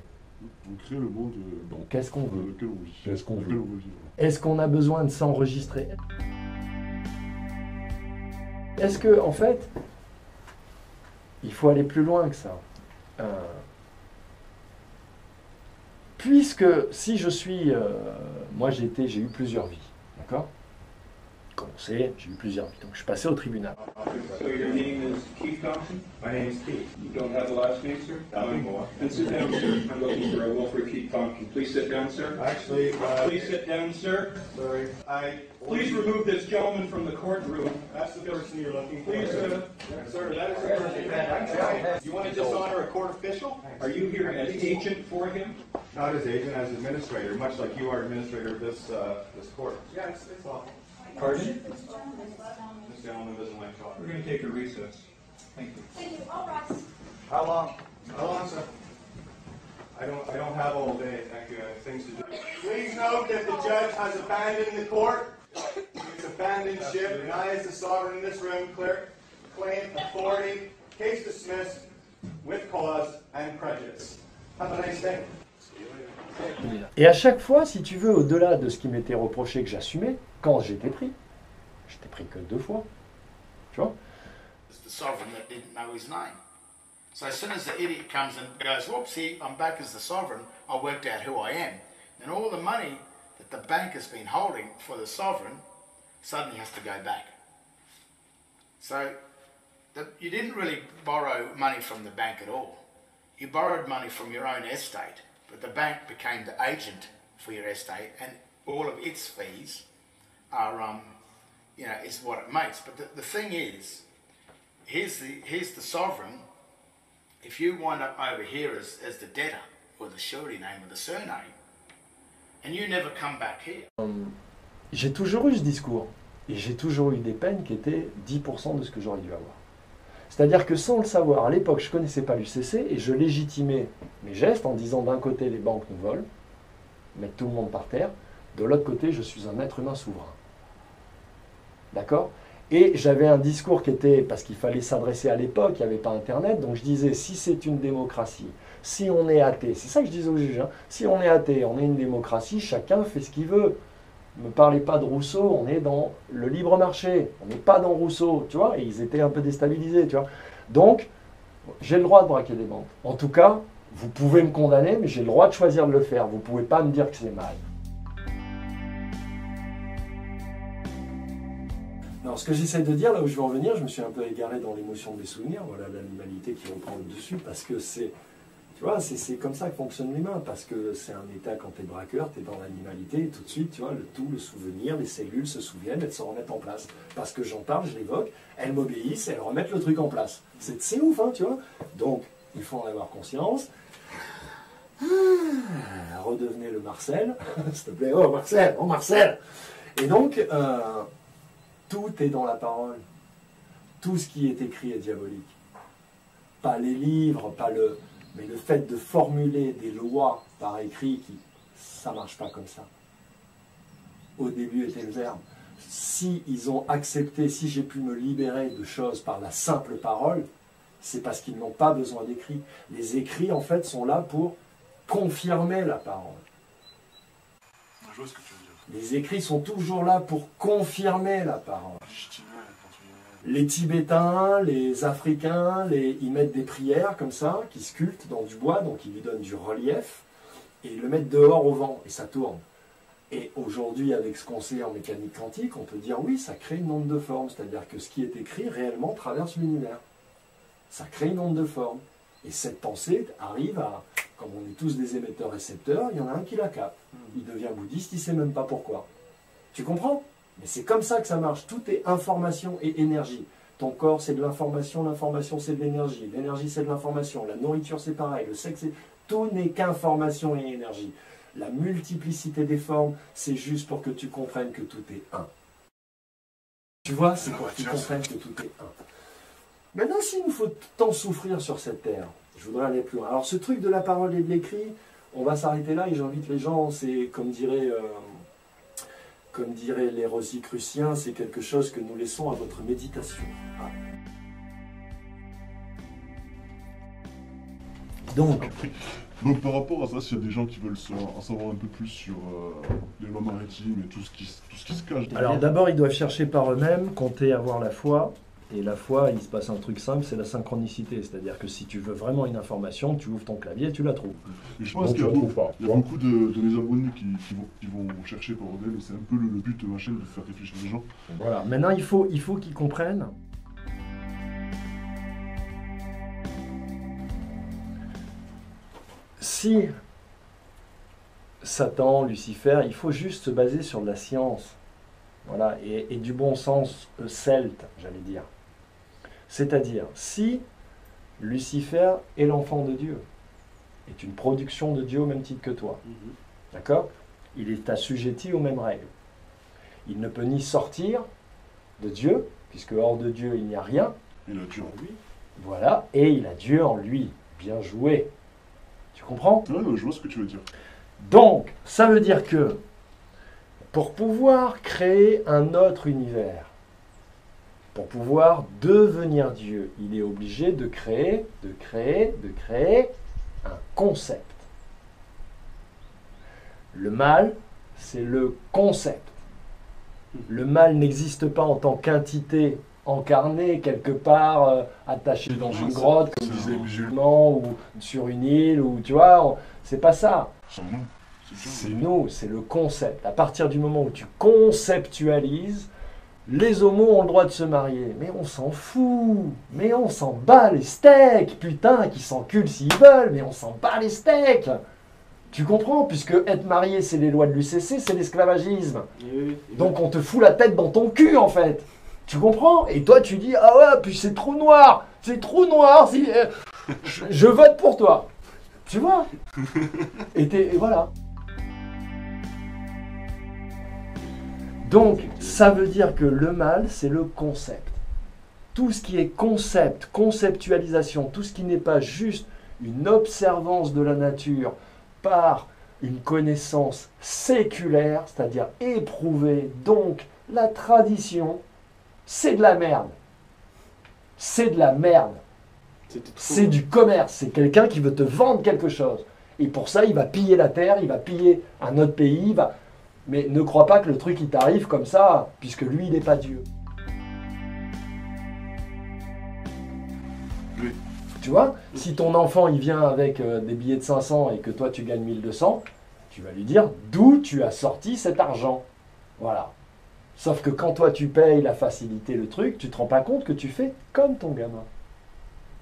[SPEAKER 2] On crée le monde
[SPEAKER 1] Donc qu'est-ce qu'on
[SPEAKER 2] dans
[SPEAKER 1] veut?
[SPEAKER 2] lequel on vit.
[SPEAKER 4] Qu'est-ce qu'on
[SPEAKER 2] Dans
[SPEAKER 4] veut?
[SPEAKER 2] lequel on veut vivre.
[SPEAKER 1] Est-ce qu'on a besoin de s'enregistrer? Est-ce que, en fait, il faut aller plus loin que ça? Puisque si je suis... moi j'ai eu plusieurs vies, d'accord? Comme on sait, j'ai eu plusieurs vies. Donc je suis passé au tribunal.
[SPEAKER 5] So your name is Keith Thompson? My name is Keith. You don't have the last name, sir? Then sit down, sir. I'm looking for a Wilfred Keith Thompson. Please sit down, sir.
[SPEAKER 6] Actually,
[SPEAKER 5] Please sit down, sir.
[SPEAKER 6] sorry,
[SPEAKER 5] Please remove this gentleman from the courtroom.
[SPEAKER 6] that's the person you're looking for.
[SPEAKER 5] Please,
[SPEAKER 6] Sir, that is the person. You want to dishonor a court official?
[SPEAKER 5] are you here as agent for him?
[SPEAKER 6] Not as agent, as administrator, much like you are administrator of this court. Yeah, it's awful.
[SPEAKER 5] Pardon?
[SPEAKER 6] This gentleman doesn't like
[SPEAKER 5] We're
[SPEAKER 6] talking.
[SPEAKER 5] going to take a recess. Thank you.
[SPEAKER 6] How long? How long, sir? I don't have all day. Thank you. I have things to do. Please note that the judge has abandoned the court. It's abandoned ship, and I, as the sovereign in this room, claim authority, case dismissed, with cause and prejudice. Have a nice day.
[SPEAKER 1] Et à chaque fois, si tu veux, au-delà de ce qui m'était reproché que j'assumais, quand j'étais pris que 2 fois, tu vois.
[SPEAKER 7] It's the sovereign that didn't know his name. So as soon as the idiot comes and goes, whoopsie, I'm back as the sovereign, I worked out who I am. And all the money that the bank has been holding for the sovereign suddenly has to go back. So you didn't really borrow money from the bank at all. You borrowed money from your own estate, but the bank became the agent for your estate, and all of its fees are, is what it makes. But the thing is, here's the sovereign. If you wind up over here as the debtor, or the surety name, or the surname, and you never come back here.
[SPEAKER 1] J'ai toujours eu ce discours, et j'ai toujours eu des peines qui étaient 10% de ce que j'aurais dû avoir. C'est-à-dire que sans le savoir, à l'époque, je ne connaissais pas l'UCC, et je légitimais mes gestes en disant d'un côté, les banques nous volent, mettre tout le monde par terre, de l'autre côté, je suis un être humain souverain. D'accord? Et j'avais un discours qui était, parce qu'il fallait s'adresser à l'époque, il n'y avait pas Internet, donc je disais, si c'est une démocratie, si on est athée, c'est ça que je disais aux juges, hein, si on est athée, on est une démocratie, chacun fait ce qu'il veut. Ne me parlez pas de Rousseau, on est dans le libre marché, on n'est pas dans Rousseau, tu vois, et ils étaient un peu déstabilisés, tu vois. Donc, j'ai le droit de braquer des banques. En tout cas, vous pouvez me condamner, mais j'ai le droit de choisir de le faire. Vous ne pouvez pas me dire que c'est mal. Alors, ce que j'essaie de dire, là où je veux en venir, je me suis un peu égaré dans l'émotion de mes souvenirs, voilà l'animalité qui reprend le dessus, parce que c'est, tu vois, c'est comme ça que fonctionne l'humain, parce que c'est un état quand tu es braqueur, tu es dans l'animalité, et tout de suite, tu vois, le souvenir, les cellules se souviennent, elles se remettent en place. Parce que j'en parle, je l'évoque, elles m'obéissent, elles remettent le truc en place. C'est ouf, hein, tu vois. Donc, il faut en avoir conscience. Redevenez le Marcel, s'il te plaît, oh Marcel. Et donc, tout est dans la parole. Tout ce qui est écrit est diabolique. Pas les livres, mais le fait de formuler des lois par écrit, ça ne marche pas comme ça. Au début était le verbe. Si ils ont accepté, si j'ai pu me libérer de choses par la simple parole, c'est parce qu'ils n'ont pas besoin d'écrits. Les écrits, en fait, sont là pour confirmer la parole.
[SPEAKER 2] Je vois ce que tu veux dire.
[SPEAKER 1] Les écrits sont toujours là pour confirmer la parole. Les Tibétains, les Africains, ils mettent des prières comme ça, qui sculptent dans du bois, donc ils lui donnent du relief, et ils le mettent dehors au vent, et ça tourne. Et aujourd'hui, avec ce qu'on sait en mécanique quantique, on peut dire oui, ça crée une onde de forme, c'est-à-dire que ce qui est écrit réellement traverse l'univers. Ça crée une onde de forme. Et cette pensée arrive à, comme on est tous des émetteurs-récepteurs, il y en a un qui la capte. Il devient bouddhiste, il ne sait même pas pourquoi. Tu comprends? Mais c'est comme ça que ça marche. Tout est information et énergie. Ton corps, c'est de l'information, l'information, c'est de l'énergie. L'énergie, c'est de l'information. La nourriture, c'est pareil. Le sexe, c'est... Tout n'est qu'information et énergie. La multiplicité des formes, c'est juste pour que tu comprennes que tout est un. Tu vois, c'est pour que tu comprennes que tout est un. Maintenant, s'il nous faut tant souffrir sur cette terre, je voudrais aller plus loin. Alors, ce truc de la parole et de l'écrit, on va s'arrêter là et j'invite les gens, c'est comme diraient les Rosicruciens, c'est quelque chose que nous laissons à votre méditation. Ah. Donc,
[SPEAKER 2] par rapport à ça, s'il y a des gens qui veulent en savoir un peu plus sur les lois maritimes et tout ce qui se cache derrière.
[SPEAKER 1] Alors d'abord, ils doivent chercher par eux-mêmes, compter, avoir la foi. Et la foi, il se passe un truc simple, c'est la synchronicité. C'est-à-dire que si tu veux vraiment une information, tu ouvres ton clavier et tu la trouves.
[SPEAKER 2] Et je pense qu'il y a beaucoup de mes abonnés qui vont chercher par eux-mêmes, et c'est un peu le but de ma chaîne, de faire réfléchir les gens.
[SPEAKER 1] Voilà. Maintenant, il faut qu'ils comprennent. Si Satan, Lucifer, il faut juste se baser sur de la science. Voilà, et du bon sens celte, j'allais dire. C'est-à-dire, si Lucifer est l'enfant de Dieu, est une production de Dieu au même titre que toi, d'accord? Il est assujetti aux mêmes règles. Il ne peut ni sortir de Dieu, puisque hors de Dieu, il n'y a rien.
[SPEAKER 2] Il a Dieu en lui.
[SPEAKER 1] Voilà, et il a Dieu en lui. Bien joué. Tu comprends?
[SPEAKER 2] Ouais, je vois ce que tu veux dire.
[SPEAKER 1] Donc, ça veut dire que pour pouvoir créer un autre univers, pour pouvoir devenir Dieu, il est obligé de créer un concept. Le mal, c'est le concept. Le mal n'existe pas en tant qu'entité incarnée quelque part, attachée dans une grotte, comme disaient les musulmans, ou sur une île, ou tu vois, c'est pas ça. C'est nous, c'est le concept. À partir du moment où tu conceptualises, les homos ont le droit de se marier. Mais on s'en fout. Mais on s'en bat les steaks. Putain, qu'ils s'enculent s'ils veulent, mais on s'en bat les steaks. Tu comprends? Puisque être marié, c'est les lois de l'UCC, c'est l'esclavagisme. Donc on te fout la tête dans ton cul, en fait. Tu comprends? Et toi, tu dis, ah ouais, puis c'est trop noir. C'est trop noir. Je vote pour toi. Tu vois? Et voilà. Donc, ça veut dire que le mal, c'est le concept. Tout ce qui est concept, conceptualisation, tout ce qui n'est pas juste une observance de la nature par une connaissance séculaire, c'est-à-dire éprouvée, donc la tradition, c'est de la merde. C'est de la merde. C'est du commerce. C'est quelqu'un qui veut te vendre quelque chose. Et pour ça, il va piller la terre, il va piller un autre pays, Mais ne crois pas que le truc il t'arrive comme ça, puisque lui il n'est pas Dieu.
[SPEAKER 2] Oui.
[SPEAKER 1] Tu vois, si ton enfant il vient avec des billets de 500 et que toi tu gagnes 1200, tu vas lui dire d'où tu as sorti cet argent. Voilà. Sauf que quand toi tu payes la facilité, le truc, tu te rends pas compte que tu fais comme ton gamin.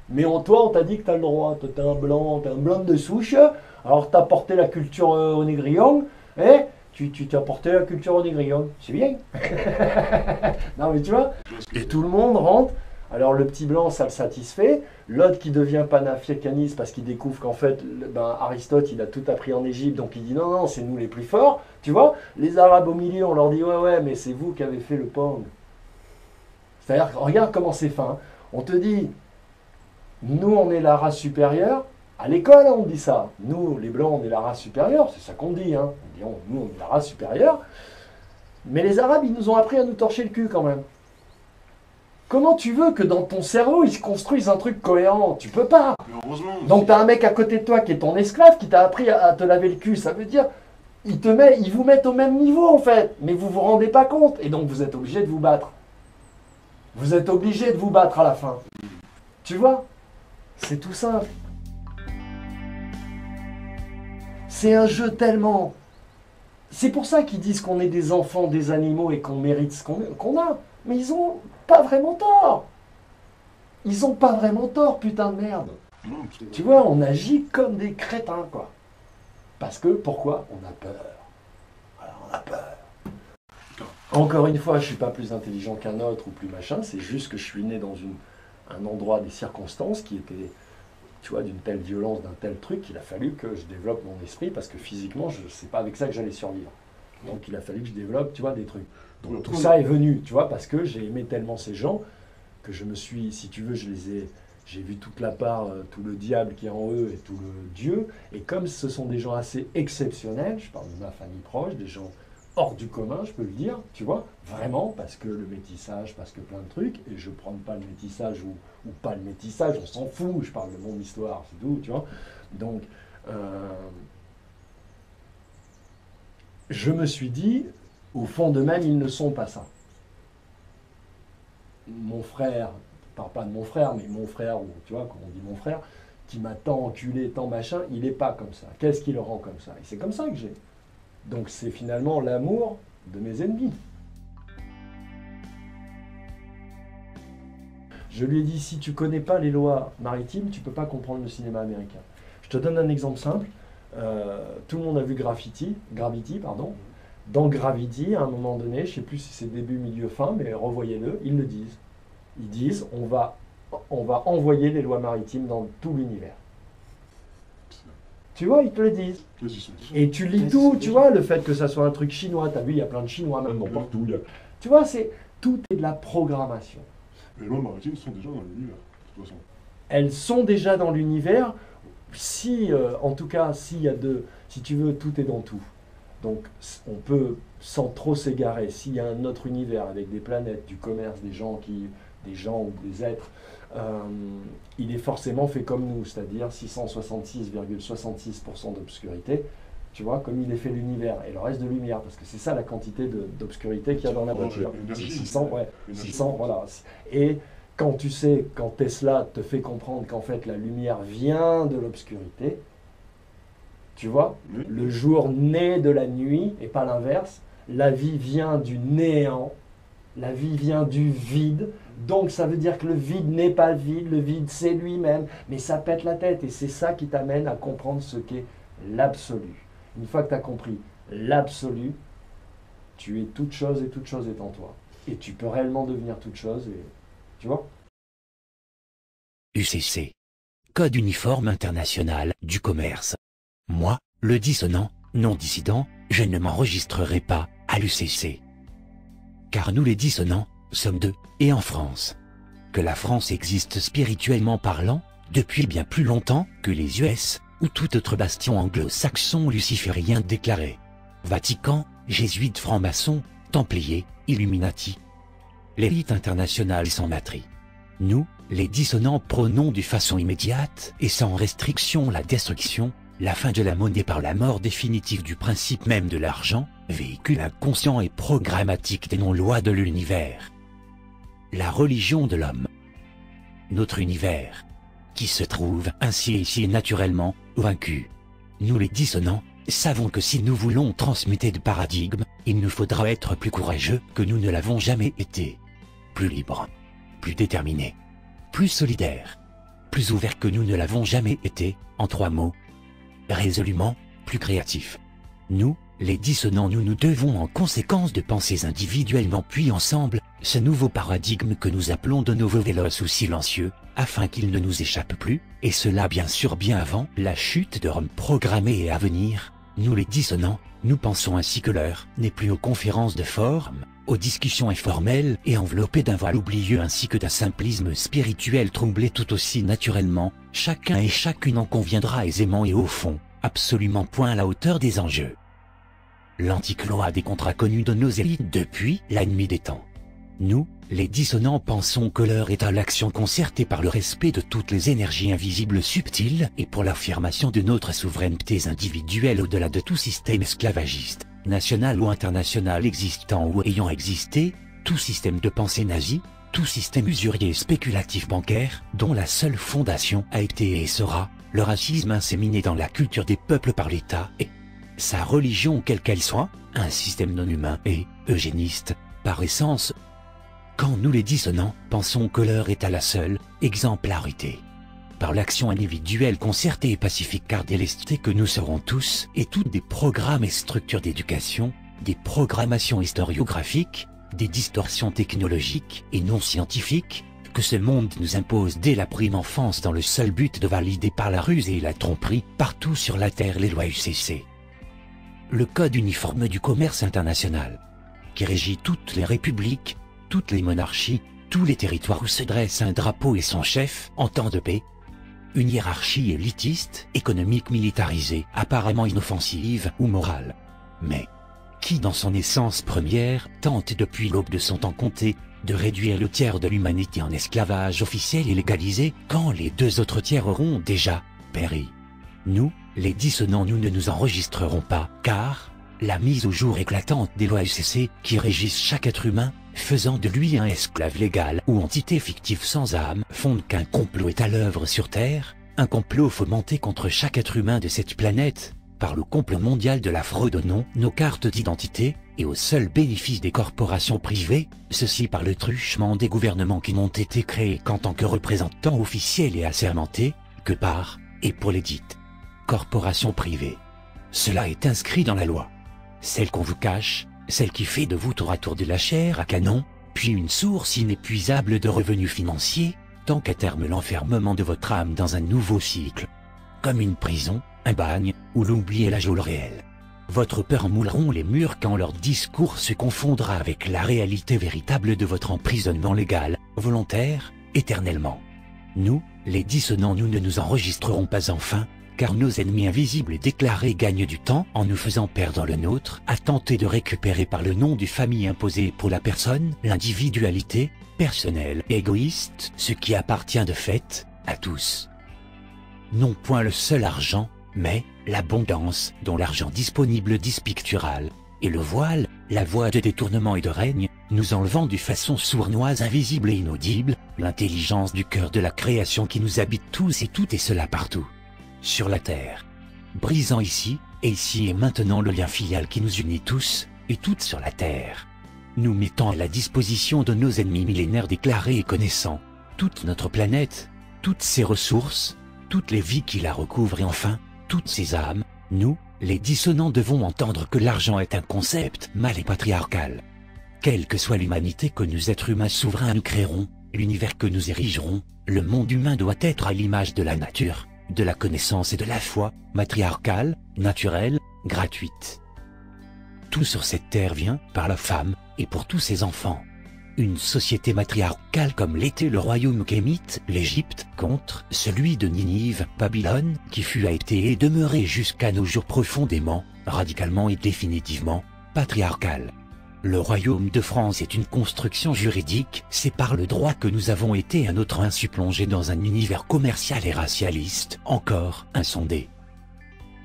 [SPEAKER 1] Mais toi on t'a dit que tu as le droit, toi t'es un blanc de souche, alors t'as porté la culture au négrillon, et tu t'as porté la culture au négrillon, c'est bien. Non mais tu vois, et tout le monde rentre, alors le petit blanc ça le satisfait, l'autre qui devient panafricaniste parce qu'il découvre qu'en fait, Aristote il a tout appris en Égypte, donc il dit non, c'est nous les plus forts, tu vois, les Arabes au milieu on leur dit ouais, mais c'est vous qui avez fait le pong. C'est-à-dire, regarde comment c'est fin, on te dit, nous on est la race supérieure, à l'école, on dit ça. Nous, les Blancs, on est la race supérieure. C'est ça qu'on dit. Hein. On dit, nous, on est la race supérieure. Mais les Arabes, ils nous ont appris à nous torcher le cul quand même. Comment tu veux que dans ton cerveau, ils se construisent un truc cohérent? Tu peux pas.
[SPEAKER 2] Mais heureusement.
[SPEAKER 1] Donc, tu as un mec à côté de toi qui est ton esclave, qui t'a appris à te laver le cul. Ça veut dire, ils vous mettent au même niveau, en fait. Mais vous vous rendez pas compte. Et donc, vous êtes obligé de vous battre. Vous êtes obligé de vous battre à la fin. Tu vois? C'est tout simple. C'est un jeu tellement... C'est pour ça qu'ils disent qu'on est des enfants des animaux et qu'on mérite ce qu'on a. Mais ils ont pas vraiment tort. Ils ont pas vraiment tort, putain de merde.
[SPEAKER 2] Non,
[SPEAKER 1] Tu vois, on agit comme des crétins, quoi. Parce que, pourquoi? On a peur. Voilà, on a peur. Encore une fois, je ne suis pas plus intelligent qu'un autre ou plus machin, c'est juste que je suis né dans un endroit, des circonstances qui étaient, tu vois, d'une telle violence, d'un tel truc, qu'il a fallu que je développe mon esprit, parce que physiquement, c'est pas avec ça que j'allais survivre. Donc il a fallu que je développe, tu vois, des trucs. Donc, tout ça est venu, tu vois, parce que j'ai aimé tellement ces gens, que je me suis, si tu veux, j'ai vu toute la part, tout le diable qui est en eux et tout le Dieu, et comme ce sont des gens assez exceptionnels, je parle de ma famille proche, des gens hors du commun, je peux le dire, tu vois, vraiment, parce que le métissage, parce que plein de trucs, et je ne prends pas le métissage ou pas le métissage, on s'en fout, je parle de mon histoire, c'est tout, tu vois. Donc, je me suis dit, au fond d'eux-mêmes, ils ne sont pas ça. Mon frère, je ne parle pas de mon frère, mais mon frère, ou tu vois, quand on dit mon frère, qui m'a tant enculé, tant machin, il n'est pas comme ça. Qu'est-ce qui le rend comme ça? Et c'est comme ça que j'ai. Donc c'est finalement l'amour de mes ennemis. Je lui ai dit, si tu ne connais pas les lois maritimes, tu ne peux pas comprendre le cinéma américain. Je te donne un exemple simple. Tout le monde a vu Gravity, pardon. Dans Gravity, à un moment donné, je ne sais plus si c'est début, milieu, fin, mais revoyez-le, ils le disent. Ils disent, on va envoyer les lois maritimes dans tout l'univers. Tu vois, ils te le disent. Et tu lis tout, tu vois, le fait que ça soit un truc chinois, tu as vu, il y a plein de Chinois maintenant partout. Tu vois, tout est de la programmation.
[SPEAKER 2] Les lois maritimes sont déjà dans l'univers, de toute façon.
[SPEAKER 1] Elles sont déjà dans l'univers, si, en tout cas, si tu veux, tout est dans tout. Donc, on peut, sans trop s'égarer, s'il y a un autre univers avec des planètes, du commerce, des gens ou des êtres, il est forcément fait comme nous, c'est-à-dire 666,66% d'obscurité, tu vois, comme il est fait l'univers, et le reste de lumière, parce que c'est ça la quantité d'obscurité qu'il y a dans la voiture. 600, ouais, 600, voilà. Et quand Tesla te fait comprendre qu'en fait la lumière vient de l'obscurité, tu vois, le jour naît de la nuit, et pas l'inverse, la vie vient du néant, la vie vient du vide, donc ça veut dire que le vide n'est pas vide, le vide c'est lui-même, mais ça pète la tête, et c'est ça qui t'amène à comprendre ce qu'est l'absolu. Une fois que tu as compris l'absolu, tu es toute chose et toute chose est en toi. Et tu peux réellement devenir toute chose, et tu vois.
[SPEAKER 8] UCC. Code uniforme international du commerce. Moi, le dissonant, non dissident, je ne m'enregistrerai pas à l'UCC. Car nous les dissonants, sommes deux, et en France. Que la France existe spirituellement parlant, depuis bien plus longtemps que les US, ou tout autre bastion anglo-saxon luciférien déclaré. Vatican, jésuites francs-maçons, templiers, illuminati. L'élite internationale sans matrie. Nous, les dissonants prônons de façon immédiate et sans restriction la destruction, la fin de la monnaie par la mort définitive du principe même de l'argent, véhicule inconscient et programmatique des non-lois de l'univers. La religion de l'homme. Notre univers, qui se trouve ainsi ici naturellement, vaincu. Nous les dissonants, savons que si nous voulons transmuter de paradigme, il nous faudra être plus courageux que nous ne l'avons jamais été. Plus libre, plus déterminé, plus solidaire, plus ouvert que nous ne l'avons jamais été, en 3 mots. Résolument, plus créatif. Nous, les dissonants, nous devons en conséquence de penser individuellement puis ensemble, ce nouveau paradigme que nous appelons de nouveau véloce ou silencieux, afin qu'il ne nous échappe plus, et cela bien sûr bien avant la chute de Rome programmée et à venir. Nous les dissonants, nous pensons ainsi que l'heure n'est plus aux conférences de forme, aux discussions informelles et enveloppées d'un voile oublieux ainsi que d'un simplisme spirituel troublé tout aussi naturellement, chacun et chacune en conviendra aisément et au fond, absolument point à la hauteur des enjeux. L'antique loi des contrats connus de nos élites depuis la nuit des temps. Nous, les dissonants, pensons que l'heure est à l'action concertée par le respect de toutes les énergies invisibles subtiles et pour l'affirmation de notre souveraineté individuelle au-delà de tout système esclavagiste, national ou international existant ou ayant existé, tout système de pensée nazi, tout système usurier et spéculatif bancaire, dont la seule fondation a été et sera le racisme inséminé dans la culture des peuples par l'État et sa religion quelle qu'elle soit, un système non humain et eugéniste, par essence. Quand nous les dissonants, pensons que l'heure est à la seule exemplarité. Par l'action individuelle concertée et pacifique car délestée que nous serons tous et toutes des programmes et structures d'éducation, des programmations historiographiques, des distorsions technologiques et non scientifiques, que ce monde nous impose dès la prime enfance dans le seul but de valider par la ruse et la tromperie partout sur la Terre les lois UCC. Le Code uniforme du commerce international, qui régit toutes les républiques, toutes les monarchies, tous les territoires où se dresse un drapeau et son chef en temps de paix. Une hiérarchie élitiste, économique militarisée, apparemment inoffensive ou morale. Mais qui dans son essence première tente depuis l'aube de son temps compté de réduire le tiers de l'humanité en esclavage officiel et légalisé quand les 2 autres tiers auront déjà péri. Nous, les dissonants, nous ne nous enregistrerons pas, car la mise au jour éclatante des lois UCC qui régissent chaque être humain, faisant de lui un esclave légal ou entité fictive sans âme, fonde qu'un complot est à l'œuvre sur Terre, un complot fomenté contre chaque être humain de cette planète, par le complot mondial de la fraude aux noms, nos cartes d'identité, et au seul bénéfice des corporations privées, ceci par le truchement des gouvernements qui n'ont été créés qu'en tant que représentants officiels et assermentés, que par, et pour les dites, corporations privées. Cela est inscrit dans la loi. Celle qu'on vous cache, celle qui fait de vous tour à tour de la chair à canon, puis une source inépuisable de revenus financiers, tant qu'à terme l'enfermement de votre âme dans un nouveau cycle. Comme une prison, un bagne, où l'oubli est la geôle réelle. Votre peur mouleront les murs quand leur discours se confondra avec la réalité véritable de votre emprisonnement légal, volontaire, éternellement. Nous, les dissonants, nous ne nous enregistrerons pas enfin, car nos ennemis invisibles et déclarés gagnent du temps en nous faisant perdre le nôtre, à tenter de récupérer par le nom du famille imposé pour la personne, l'individualité, personnelle et égoïste, ce qui appartient de fait à tous. Non point le seul argent, mais l'abondance dont l'argent disponible dispictural, et le voile, la voie de détournement et de règne, nous enlevant de façon sournoise, invisible et inaudible, l'intelligence du cœur de la création qui nous habite tous et toutes et cela partout. Sur la terre, brisant ici et maintenant le lien filial qui nous unit tous et toutes sur la terre, nous mettant à la disposition de nos ennemis millénaires déclarés et connaissant toute notre planète, toutes ses ressources, toutes les vies qui la recouvrent et enfin, toutes ces âmes, nous, les dissonants devons entendre que l'argent est un concept mal et patriarcal. Quelle que soit l'humanité que nous êtres humains souverains nous créerons, l'univers que nous érigerons, le monde humain doit être à l'image de la nature, de la connaissance et de la foi, matriarcale, naturelle, gratuite. Tout sur cette terre vient par la femme et pour tous ses enfants. Une société matriarcale comme l'était le royaume kémite, l'Égypte, contre celui de Ninive, Babylone, qui fut, a été et demeuré jusqu'à nos jours profondément, radicalement et définitivement, patriarcal. Le royaume de France est une construction juridique, c'est par le droit que nous avons été à notre insu plongés dans un univers commercial et racialiste, encore insondé.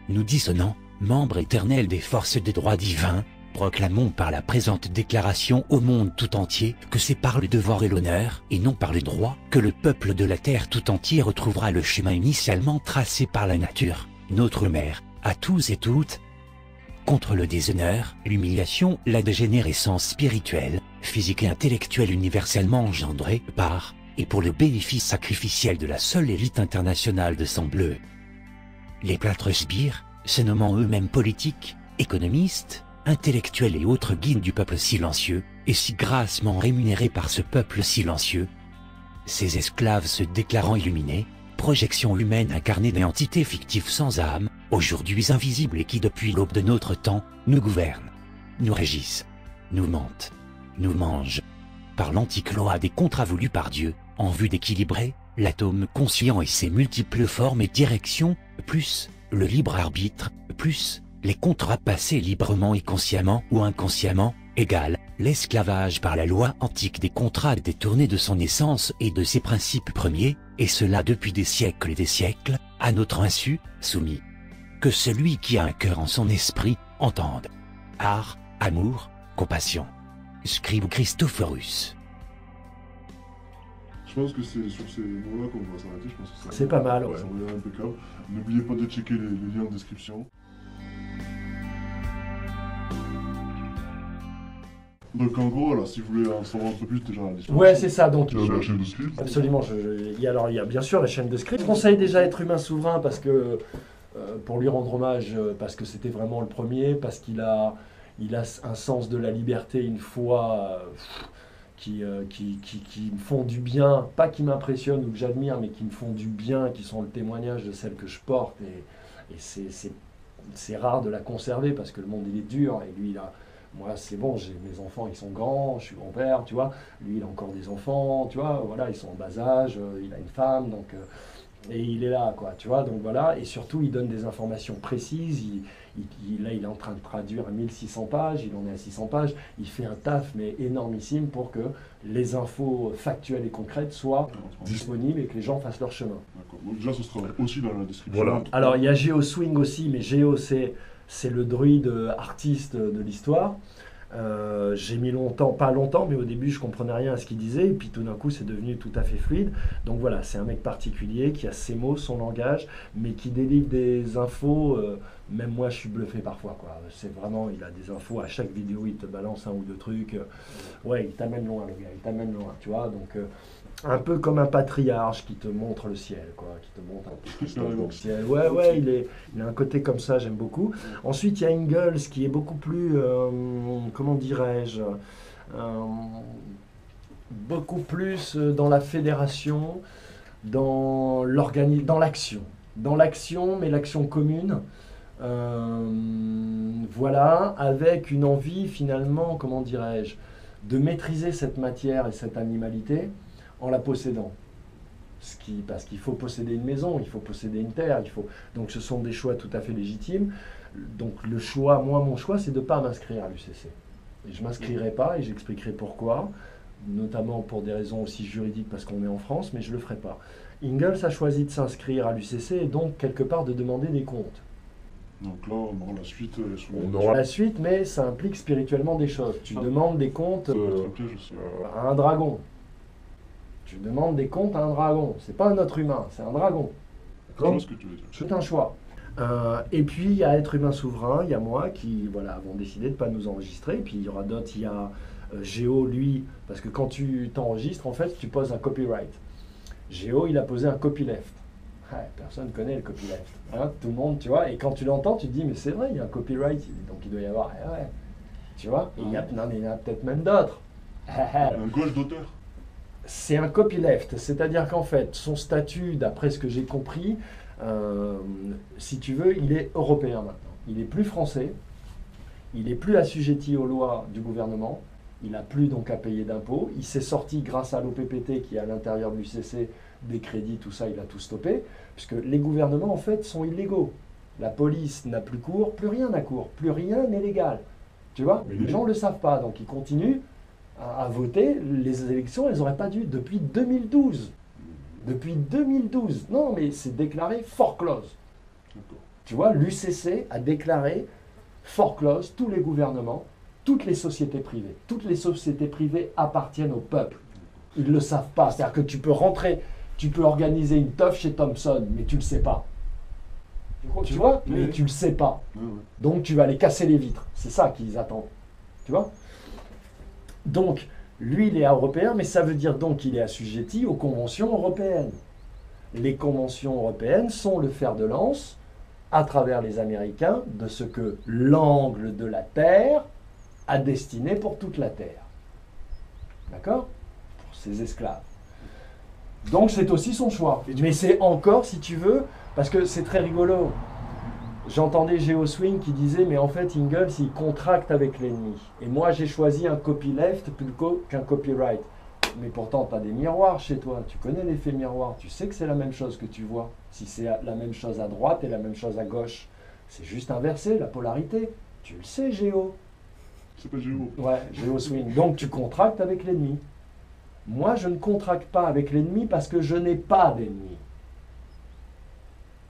[SPEAKER 8] Nous dissonants, membres éternels des forces des droits divins, proclamons par la présente déclaration au monde tout entier que c'est par le devoir et l'honneur, et non par le droit, que le peuple de la terre tout entier retrouvera le chemin initialement tracé par la nature, notre mère, à tous et toutes, contre le déshonneur, l'humiliation, la dégénérescence spirituelle, physique et intellectuelle universellement engendrée par, et pour le bénéfice sacrificiel de la seule élite internationale de sang bleu. Les plâtres sbires, se nommant eux-mêmes politiques, économistes, intellectuels et autres guides du peuple silencieux, et si grassement rémunérés par ce peuple silencieux, ces esclaves se déclarant illuminés, projection humaine incarnée des entités fictives sans âme, aujourd'hui invisibles et qui depuis l'aube de notre temps, nous gouvernent, nous régissent, nous mentent, nous mangent, par l'antique loi des contrats voulus par Dieu, en vue d'équilibrer l'atome conscient et ses multiples formes et directions, plus le libre arbitre, plus les contrats passés librement et consciemment ou inconsciemment, égale l'esclavage par la loi antique des contrats détournés de son essence et de ses principes premiers, et cela depuis des siècles et des siècles, à notre insu, soumis. Que celui qui a un cœur en son esprit entende. Art, amour, compassion. Scribe Christophorus.
[SPEAKER 2] Je pense que c'est sur ces mots-là qu'on va s'arrêter. Je pense que ça
[SPEAKER 1] C'est pas mal, ouais.
[SPEAKER 2] Ça va impeccable. N'oubliez pas de checker les liens en description. Donc en gros, voilà, si vous voulez en savoir un peu plus, déjà la description.
[SPEAKER 1] Ouais, c'est ça. Donc,
[SPEAKER 2] Il y a la chaîne de script.
[SPEAKER 1] absolument. Il y a bien sûr la chaîne de script. Je conseille déjà Être humain souverain parce que, pour lui rendre hommage, parce que c'était vraiment le premier, parce qu'il a il a un sens de la liberté, une foi qui me font du bien, pas qui m'impressionnent ou que j'admire, mais qui me font du bien, qui sont le témoignage de celle que je porte. Et c'est rare de la conserver parce que le monde, il est dur. Et lui, moi, c'est bon, mes enfants, ils sont grands, je suis grand-père, tu vois. Lui, il a encore des enfants, tu vois, voilà, ils sont en bas âge, il a une femme, donc... et il est là, quoi, tu vois, donc voilà. Et surtout, il donne des informations précises. Là, il est en train de traduire 1600 pages, il en est à 600 pages. Il fait un taf, mais énormissime, pour que les infos factuelles et concrètes soient disponibles et que les gens fassent leur chemin.
[SPEAKER 2] D'accord. Donc déjà, ce sera aussi dans la description.
[SPEAKER 4] Voilà.
[SPEAKER 1] Alors, il y a Géo Swing aussi, mais Géo, c'est le druide artiste de l'histoire. J'ai mis longtemps, pas longtemps, mais au début je comprenais rien à ce qu'il disait, et puis tout d'un coup c'est devenu tout à fait fluide. Donc voilà, c'est un mec particulier qui a ses mots, son langage, mais qui délivre des infos. Même moi je suis bluffé parfois, quoi. C'est vraiment, il a des infos à chaque vidéo, il te balance un ou deux trucs. Ouais, il t'amène loin, le gars, il t'amène loin, tu vois. Donc un peu comme un patriarche qui te montre le ciel, quoi, qui te montre un peu le ciel. Ouais, il a un côté comme ça, j'aime beaucoup. Ensuite, il y a Ingalls qui est beaucoup plus, comment dirais-je, beaucoup plus dans la fédération, dans l'action. Dans l'action, mais l'action commune. Voilà, avec une envie finalement, comment dirais-je, de maîtriser cette matière et cette animalité en la possédant. Parce qu'il faut posséder une maison, il faut posséder une terre, donc ce sont des choix tout à fait légitimes. Donc mon choix, c'est de ne pas m'inscrire à l'UCC. Et je ne m'inscrirai pas et j'expliquerai pourquoi, notamment pour des raisons aussi juridiques parce qu'on est en France, mais je ne le ferai pas. Ingalls a choisi de s'inscrire à l'UCC et donc quelque part de demander des comptes.
[SPEAKER 2] Donc là, on aura la suite.
[SPEAKER 4] On aura
[SPEAKER 1] la suite, mais ça implique spirituellement des choses. Tu demandes des comptes à un dragon. Tu demandes des comptes à un dragon. C'est pas un être humain, c'est un dragon.
[SPEAKER 2] D'accord. Ce que tu veux dire.
[SPEAKER 1] C'est un choix. Et puis il y a Être humain souverain, il y a moi qui avons décidé de ne pas nous enregistrer. Et puis il y aura d'autres, il y a Géo, lui, parce que quand tu t'enregistres, en fait, tu poses un copyright. Géo, il a posé un copyleft. Personne ne connaît le copyleft. Hein, tout le monde, tu vois. Et quand tu l'entends, tu te dis, mais c'est vrai, il y a un copyright. Donc il doit y avoir. Ouais. Tu vois. Et il y en a peut-être même d'autres.
[SPEAKER 2] Un gauche d'auteur.
[SPEAKER 1] C'est un copyleft. C'est-à-dire qu'en fait, son statut, d'après ce que j'ai compris, si tu veux, il est européen maintenant. Il n'est plus français. Il n'est plus assujetti aux lois du gouvernement. Il n'a plus donc à payer d'impôts. Il s'est sorti grâce à l'OPPT qui est à l'intérieur de l'UCC, des crédits, tout ça, il a tout stoppé, puisque les gouvernements, en fait, sont illégaux. La police n'a plus cours, plus rien n'a cours, plus rien n'est légal. Tu vois, les gens ne le savent pas, donc ils continuent à voter. Les élections, elles n'auraient pas dû depuis 2012. Depuis 2012. Non, mais c'est déclaré foreclose. Tu vois, l'UCC a déclaré foreclose tous les gouvernements, toutes les sociétés privées. Toutes les sociétés privées appartiennent au peuple. Ils ne le savent pas. C'est-à-dire que tu peux rentrer, tu peux organiser une teuf chez Thomson, mais tu ne le sais pas. Tu vois, mais tu ne le sais pas. Donc tu vas aller casser les vitres. C'est ça qu'ils attendent. Tu vois. Donc, lui, il est européen, mais ça veut dire donc qu'il est assujetti aux conventions européennes. Les conventions européennes sont le fer de lance, à travers les Américains, de ce que l'angle de la Terre a destiné pour toute la Terre. D'accord ? Pour ses esclaves. Donc c'est aussi son choix. Mais c'est encore, si tu veux, parce que c'est très rigolo. J'entendais Géo Swing qui disait, mais en fait, Ingalls, il contracte avec l'ennemi. Et moi, j'ai choisi un copyleft plutôt qu'un copyright. Mais pourtant, tu as des miroirs chez toi. Tu connais l'effet miroir. Tu sais que c'est la même chose que tu vois. Si c'est la même chose à droite et la même chose à gauche, c'est juste inversé, la polarité. Tu le sais, Géo.
[SPEAKER 2] C'est pas Géo.
[SPEAKER 1] Ouais, Géo Swing. Donc, tu contractes avec l'ennemi. Moi, je ne contracte pas avec l'ennemi parce que je n'ai pas d'ennemi.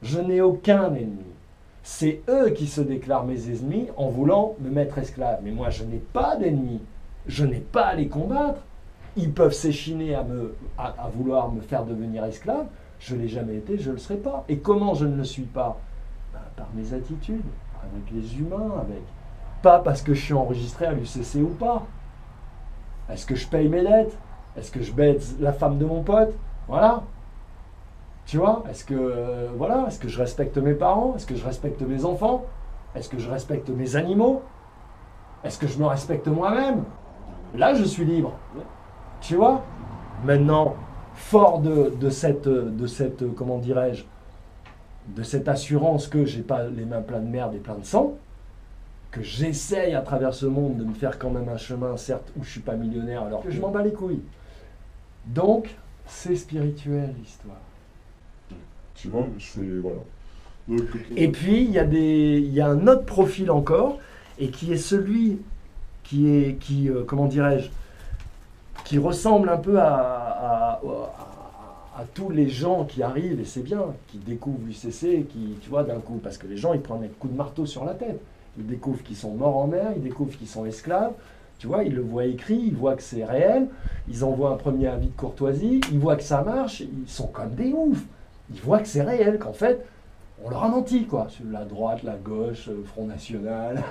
[SPEAKER 1] Je n'ai aucun ennemi. C'est eux qui se déclarent mes ennemis en voulant me mettre esclave. Mais moi, je n'ai pas d'ennemis. Je n'ai pas à les combattre. Ils peuvent s'échiner à vouloir me faire devenir esclave. Je ne l'ai jamais été, je ne le serai pas. Et comment je ne le suis pas ? Par mes attitudes, avec les humains, pas parce que je suis enregistré à l'UCC ou pas. Est-ce que je paye mes dettes ? Est-ce que je baise la femme de mon pote ? Voilà. Tu vois ? Est-ce que je respecte mes parents ? Est-ce que je respecte mes enfants ? Est-ce que je respecte mes animaux ? Est-ce que je me respecte moi-même? Là, je suis libre. Tu vois? Maintenant, fort de cette, comment dirais-je, de cette assurance que j'ai pas les mains pleines de merde et plein de sang, que j'essaye à travers ce monde de me faire quand même un chemin, certes, où je suis pas millionnaire, alors que je m'en bats les couilles. Donc, c'est spirituel, l'histoire.
[SPEAKER 4] Tu vois, c'est... Voilà.
[SPEAKER 2] Donc,
[SPEAKER 1] Et puis, il y a un autre profil encore, et qui est celui comment dirais-je, qui ressemble un peu à tous les gens qui arrivent, et c'est bien, qui découvrent l'UCC, qui, tu vois, d'un coup, parce que les gens, ils prennent un coup de marteau sur la tête. Ils découvrent qu'ils sont morts en mer, ils découvrent qu'ils sont esclaves, tu vois, ils le voient écrit, ils voient que c'est réel, ils envoient un premier avis de courtoisie, ils voient que ça marche, ils sont comme des oufs. Ils voient que c'est réel, qu'en fait, on leur a menti, quoi. Sur la droite, la gauche, Front National,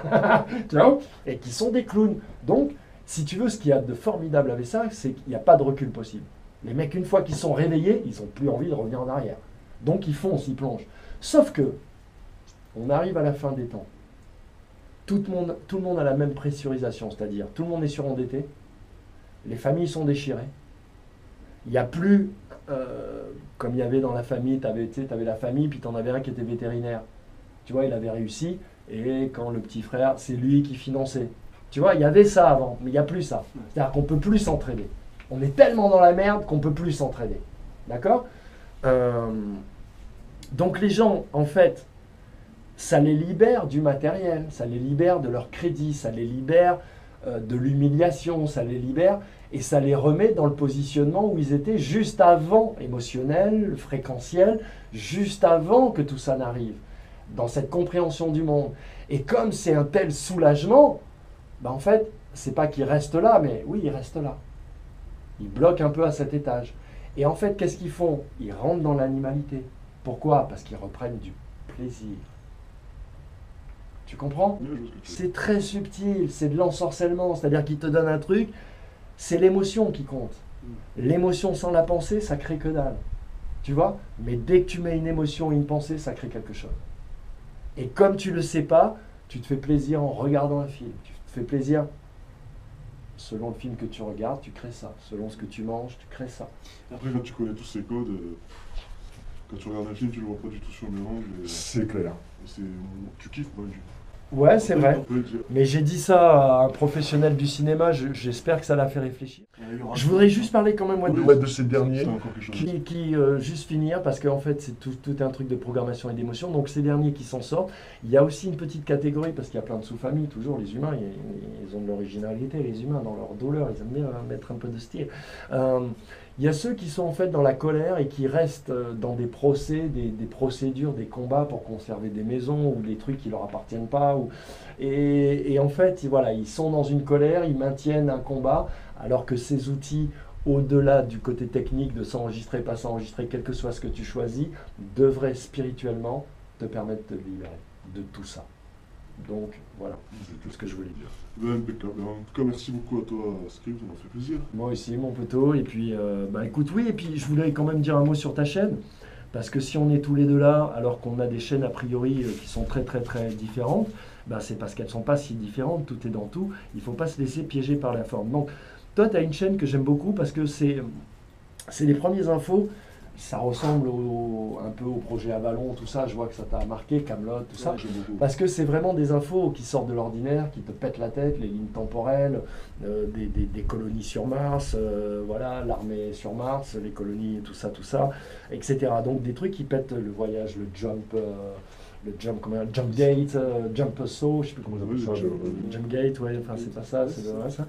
[SPEAKER 1] tu vois, et qui sont des clowns. Donc, si tu veux, ce qu'il y a de formidable avec ça, c'est qu'il n'y a pas de recul possible. Les mecs, une fois qu'ils sont réveillés, ils n'ont plus envie de revenir en arrière. Donc, ils foncent, ils plongent. Sauf que, on arrive à la fin des temps. Tout le monde a la même pressurisation, c'est-à-dire tout le monde est surendetté, les familles sont déchirées, il n'y a plus, comme il y avait dans la famille, tu avais la famille, puis tu en avais un qui était vétérinaire. Tu vois, il avait réussi, et quand le petit frère, c'est lui qui finançait. Tu vois, il y avait ça avant, mais il n'y a plus ça. C'est-à-dire qu'on ne peut plus s'entraider. On est tellement dans la merde qu'on ne peut plus s'entraider. D'accord? Donc les gens, en fait, ça les libère du matériel, ça les libère de leur crédit, ça les libère de l'humiliation, ça les libère et ça les remet dans le positionnement où ils étaient juste avant, émotionnel, fréquentiel, juste avant que tout ça n'arrive, dans cette compréhension du monde. Et comme c'est un tel soulagement, ben en fait, c'est pas qu'ils restent là, mais oui, ils restent là. Ils bloquent un peu à cet étage. Et en fait, qu'est-ce qu'ils font? Ils rentrent dans l'animalité. Pourquoi? Parce qu'ils reprennent du plaisir. Tu comprends? C'est très subtil, c'est de l'ensorcellement, c'est-à-dire qu'il te donne un truc, c'est l'émotion qui compte. L'émotion sans la pensée, ça crée que dalle. Tu vois? Mais dès que tu mets une émotion et une pensée, ça crée quelque chose. Et comme tu ne le sais pas, tu te fais plaisir en regardant un film. Tu te fais plaisir selon le film que tu regardes, tu crées ça. Selon ce que tu manges, tu crées ça.
[SPEAKER 2] Après, quand tu connais tous ces codes, quand tu regardes un film, tu ne le vois pas du tout sur le angle.
[SPEAKER 4] C'est clair.
[SPEAKER 2] Tu kiffes, moi,
[SPEAKER 1] Ouais, c'est vrai.
[SPEAKER 2] on peut le dire.
[SPEAKER 1] Mais j'ai dit ça à un professionnel du cinéma, j'espère que ça l'a fait réfléchir. Je voudrais juste parler quand même moi,
[SPEAKER 4] De ces derniers.
[SPEAKER 2] C'est encore quelque chose.
[SPEAKER 1] juste finir, parce qu'en fait c'est tout un truc de programmation et d'émotion, donc ces derniers qui s'en sortent, il y a aussi une petite catégorie, parce qu'il y a plein de sous-familles, toujours les humains, ils ont de l'originalité, les humains dans leur douleur, ils aiment bien mettre un peu de style. Il y a ceux qui sont en fait dans la colère et qui restent dans des procès, des procédures, des combats pour conserver des maisons ou des trucs qui leur appartiennent pas. Et en fait, voilà, ils sont dans une colère, ils maintiennent un combat, alors que ces outils, au-delà du côté technique de s'enregistrer, pas s'enregistrer, quel que soit ce que tu choisis, devraient spirituellement te permettre de te libérer de tout ça. Donc voilà, c'est tout ce que je voulais dire.
[SPEAKER 2] Ben, impeccable. En tout cas, merci beaucoup à toi, Script, ça m'a fait plaisir.
[SPEAKER 1] Moi aussi, mon poteau. Et puis, écoute, oui, et puis je voulais quand même dire un mot sur ta chaîne, parce que si on est tous les deux là, alors qu'on a des chaînes a priori qui sont très très très différentes, c'est parce qu'elles ne sont pas si différentes, tout est dans tout, il ne faut pas se laisser piéger par la forme. Donc, toi, tu as une chaîne que j'aime beaucoup, parce que c'est les premières infos, ça ressemble un peu au projet Avalon, tout ça, je vois que ça t'a marqué, Camelot, tout ça, parce que c'est vraiment des infos qui sortent de l'ordinaire, qui te pètent la tête, les lignes temporelles, des colonies sur Mars, voilà, l'armée sur Mars, les colonies, tout ça, etc. Donc des trucs qui pètent le voyage, le jump gate, jump saut, je sais plus comment ça s'appelle, jump gate, ouais, enfin c'est pas ça, c'est vrai ça,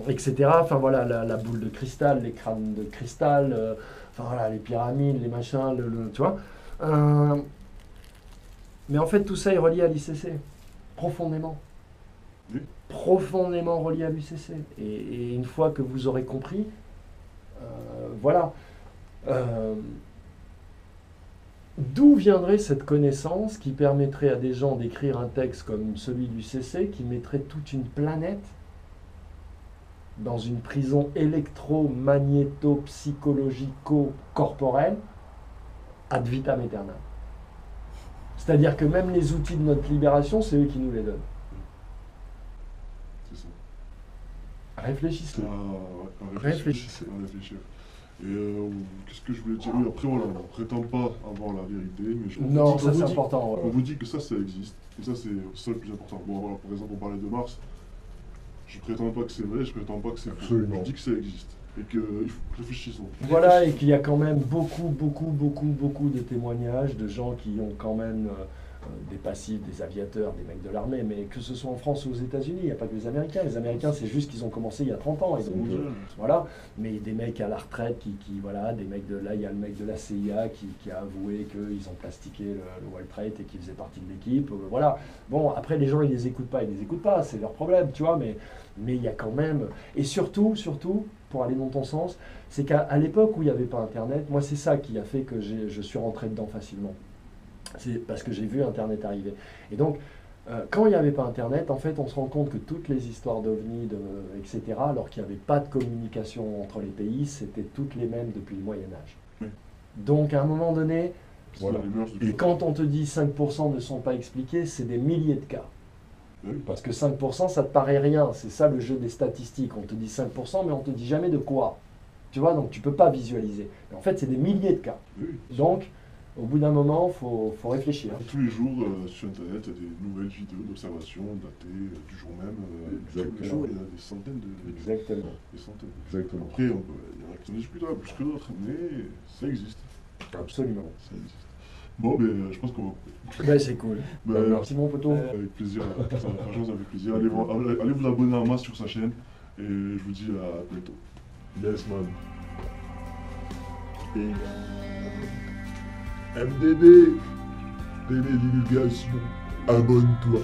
[SPEAKER 1] etc. Enfin voilà, la boule de cristal, les crânes de cristal, enfin voilà, les pyramides, les machins, tu vois. Mais en fait tout ça est relié à l'ICC, profondément.
[SPEAKER 2] Oui.
[SPEAKER 1] Profondément relié à l'UCC. Et une fois que vous aurez compris, voilà. D'où viendrait cette connaissance qui permettrait à des gens d'écrire un texte comme celui du CC, qui mettrait toute une planète dans une prison électro-magnéto-psychologico-corporelle ad vitam aeternam. C'est-à-dire que même les outils de notre libération, c'est eux qui nous les donnent.
[SPEAKER 2] C'est ça.
[SPEAKER 1] Réfléchissez.
[SPEAKER 2] Ouais,
[SPEAKER 1] Réfléchissez.
[SPEAKER 2] à réfléchir. Et qu'est-ce que je voulais dire? Oui, après, voilà, on ne prétend pas avoir la vérité, mais
[SPEAKER 1] Non, ça c'est important.
[SPEAKER 2] on vous dit que ça existe. Et ça, c'est ça le plus important. Bon, voilà, par exemple, on parlait de Mars. Je prétends pas que c'est vrai, je prétends pas que c'est faux.
[SPEAKER 4] Absolument.
[SPEAKER 2] Je dis que ça existe. Et que réfléchissons.
[SPEAKER 1] Voilà, et qu'il y a quand même beaucoup de témoignages de gens qui ont quand même des passifs, des aviateurs, des mecs de l'armée, mais que ce soit en France ou aux États-Unis, il n'y a pas que les Américains. Les Américains, c'est juste qu'ils ont commencé il y a 30 ans. Et donc, voilà. Mais des mecs à la retraite voilà, des mecs de là, il y a le mec de la CIA qui a avoué qu'ils ont plastiqué le World Trade et qu'il faisait partie de l'équipe. Voilà. Bon, après, les gens, ils les écoutent pas, c'est leur problème, tu vois, mais il y a quand même. Et surtout, pour aller dans ton sens, c'est qu'à l'époque où il n'y avait pas Internet, moi, c'est ça qui a fait que je suis rentré dedans facilement. C'est parce que j'ai vu Internet arriver. Et donc, quand il n'y avait pas Internet, en fait, on se rend compte que toutes les histoires d'OVNI, etc., alors qu'il n'y avait pas de communication entre les pays, c'était toutes les mêmes depuis le Moyen-Âge.
[SPEAKER 2] Oui.
[SPEAKER 1] Donc, à un moment donné,
[SPEAKER 4] Voilà.
[SPEAKER 1] et quand on te dit 5% ne sont pas expliqués, c'est des milliers de cas.
[SPEAKER 2] Oui.
[SPEAKER 1] Parce que 5%, ça te paraît rien. C'est ça le jeu des statistiques. On te dit 5%, mais on ne te dit jamais de quoi. Tu vois, donc tu ne peux pas visualiser. Mais en fait, c'est des milliers de cas.
[SPEAKER 2] Oui.
[SPEAKER 1] Donc, au bout d'un moment, faut réfléchir.
[SPEAKER 2] Tous les jours, sur Internet, il y a des nouvelles vidéos d'observation datées du jour même. Tous
[SPEAKER 4] Exactement.
[SPEAKER 2] les jours, il y a des centaines de...
[SPEAKER 1] Exactement.
[SPEAKER 2] Des centaines.
[SPEAKER 4] Exactement.
[SPEAKER 2] Après, il y en a qui en disent plus que d'autres, mais ça existe.
[SPEAKER 1] Absolument.
[SPEAKER 2] Ça existe. Bon, mais je pense qu'on va...
[SPEAKER 1] Ben, c'est cool.
[SPEAKER 2] Ben,
[SPEAKER 1] Merci mon poteau.
[SPEAKER 2] Avec plaisir, franchement, ça fait plaisir. Allez vous abonner à Mas sur sa chaîne, et je vous dis à bientôt.
[SPEAKER 4] Yes, man. Et MDD, télédivulgation, abonne-toi.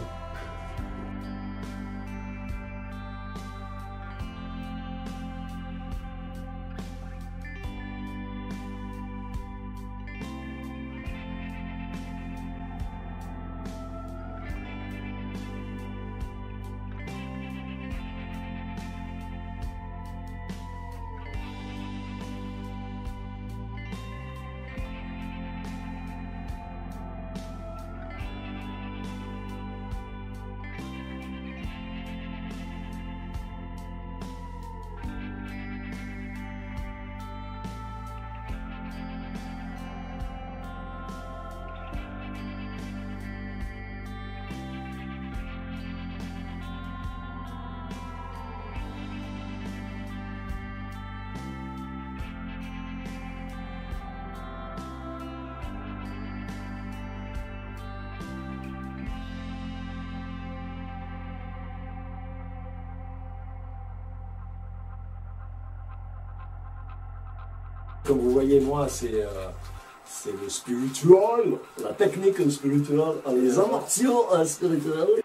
[SPEAKER 1] Comme vous voyez, moi, c'est le spirituel, la technique spirituelle, les arts spirituels.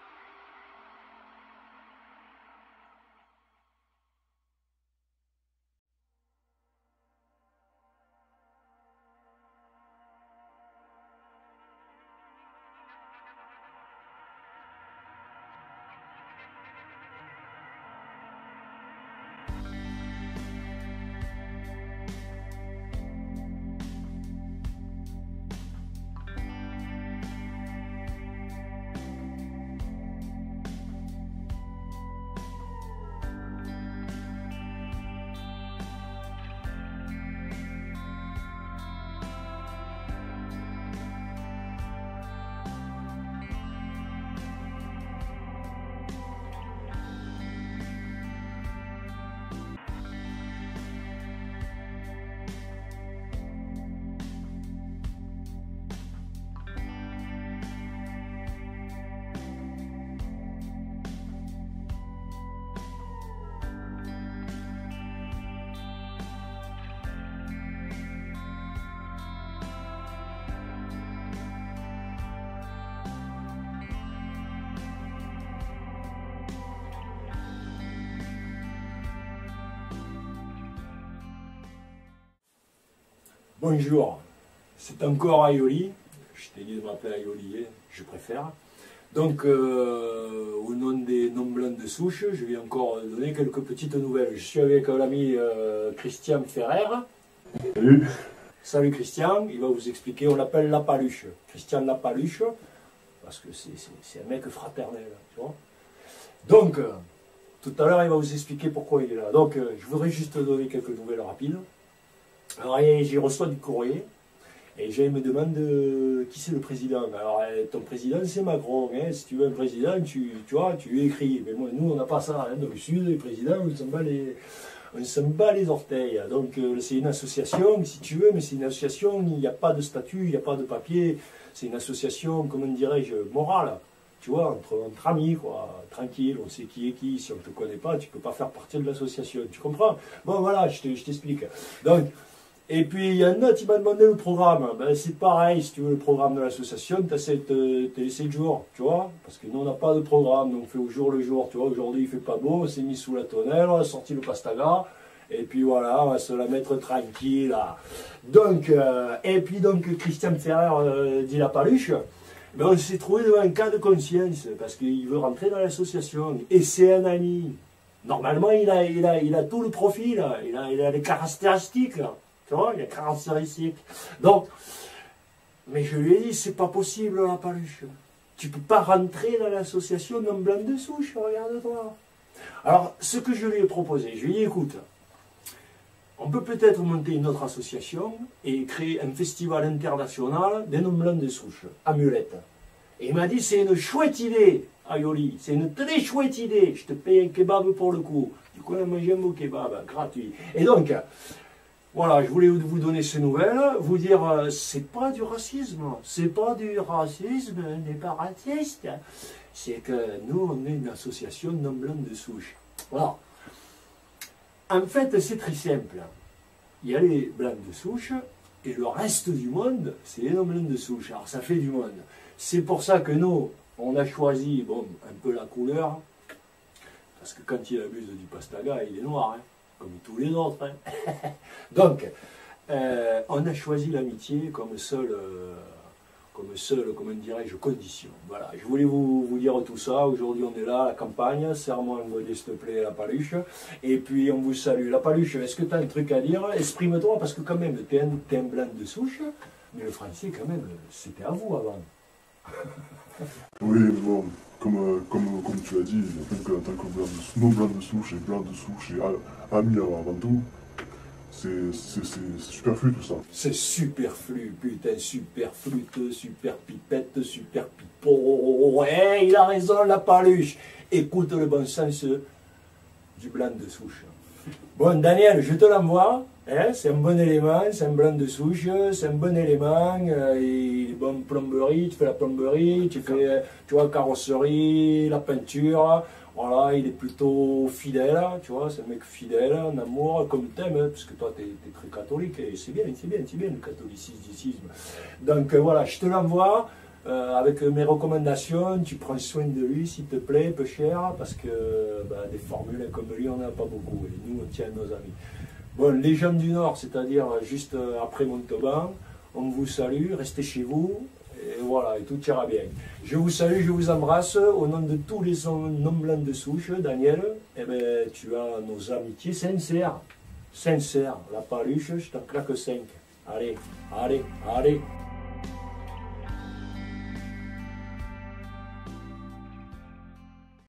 [SPEAKER 1] Bonjour, c'est encore Aioli. Je t'ai dit de m'appeler Aioli, je préfère. Donc, au nom des noms blancs de souche, je vais encore donner quelques petites nouvelles. Je suis avec l'ami Christian Ferrer.
[SPEAKER 4] Salut.
[SPEAKER 1] Salut Christian, il va vous expliquer, on l'appelle La Paluche. Christian La Paluche, parce que c'est un mec fraternel, tu vois. Donc, Tout à l'heure, il va vous expliquer pourquoi il est là. Donc, je voudrais juste donner quelques nouvelles rapides. Alors, j'y reçois du courrier. Et je me demande qui c'est le président. Alors, ton président, c'est Macron. Hein. Si tu veux un président, tu vois, tu lui écris. Mais moi, nous, on n'a pas ça. Hein. Dans le Sud, les présidents, on s'en bat les orteils. Donc, c'est une association, si tu veux, mais c'est une association, il n'y a pas de statut, il n'y a pas de papier. C'est une association, comment dirais-je, morale. Tu vois, entre amis, quoi. Tranquille, on sait qui est qui. Si on ne te connaît pas, tu ne peux pas faire partie de l'association. Tu comprends? Bon, voilà, je t'explique. Donc, et puis, il y a un autre, il m'a demandé le programme. Ben, c'est pareil, si tu veux le programme de l'association, tu as 7 jours, tu vois, parce que nous, on n'a pas de programme, donc on fait au jour le jour, tu vois. Aujourd'hui, il fait pas beau, on s'est mis sous la tonnelle, on a sorti le pastaga, et puis voilà, on va se la mettre tranquille, là. Donc, et puis donc, Christian Ferrer dit la paluche, ben, on s'est trouvé devant un cas de conscience, parce qu'il veut rentrer dans l'association, et c'est un ami. Normalement, il a tout le profil, il a les caractéristiques, là. Tu vois, il y a caractéristiques. Donc, mais je lui ai dit, c'est pas possible la paluche. Tu peux pas rentrer dans l'association non blanc de souche, regarde-toi. Alors, ce que je lui ai proposé, je lui ai dit, écoute, on peut peut-être monter une autre association et créer un festival international des non blancs de souche, à Muelette. Et il m'a dit, c'est une chouette idée, Ayoli, c'est une très chouette idée. Je te paye un kebab pour le coup. Du coup, on a mangé un beau kebab, gratuit. Et donc, voilà, je voulais vous donner ces nouvelles, vous dire, c'est pas du racisme, on n'est pas raciste, c'est que nous, on est une association non blanc de souche. Voilà. En fait, c'est très simple. Il y a les blancs de souche, et le reste du monde, c'est les non blancs de souche. Alors, ça fait du monde. C'est pour ça que nous, on a choisi, bon, un peu la couleur, parce que quand il abuse du pastaga, il est noir, hein, comme tous les autres. Hein. Donc, on a choisi l'amitié comme seule, comment dirais-je, condition. Voilà, je voulais vous dire tout ça. Aujourd'hui, on est là, à la campagne. Serre-moi un godet, s'il te plaît, la paluche. Et puis, on vous salue. La paluche, est-ce que tu as un truc à dire? Exprime-toi, parce que quand même, tu es un blanc de souche, mais le français, quand même, c'était à vous avant.
[SPEAKER 4] Oui, mais bon, comme tu l'as dit, en tant que non blanc de souche et ami avant tout, c'est superflu tout ça.
[SPEAKER 1] C'est superflu, putain, super flûte, super pipette, super pipeau. Ouais, il a raison, la paluche. Écoute le bon sens du blanc de souche. Bon, Daniel, je te l'envoie. Hein, c'est un bon élément, c'est un blanc de souche, c'est un bon élément. Il est bon plomberie, tu fais la plomberie, tu vois, carrosserie, la peinture. Voilà, il est plutôt fidèle, tu vois, c'est un mec fidèle, en amour, comme t'aimes, hein, parce que toi, t'es très catholique, et c'est bien, le catholicisme. Donc voilà, je te l'envoie, avec mes recommandations, tu prends soin de lui, s'il te plaît, peu cher, parce que des formules comme lui, on n'en a pas beaucoup, et nous, on tient à nos amis. Bon, les gens du Nord, c'est-à-dire juste après Montauban, on vous salue, restez chez vous, et voilà, et tout ira bien. Je vous salue, je vous embrasse, au nom de tous les non blancs de souche, Daniel, eh ben, tu as nos amitiés sincères, la paluche, je t'en claque 5. Allez, allez, allez.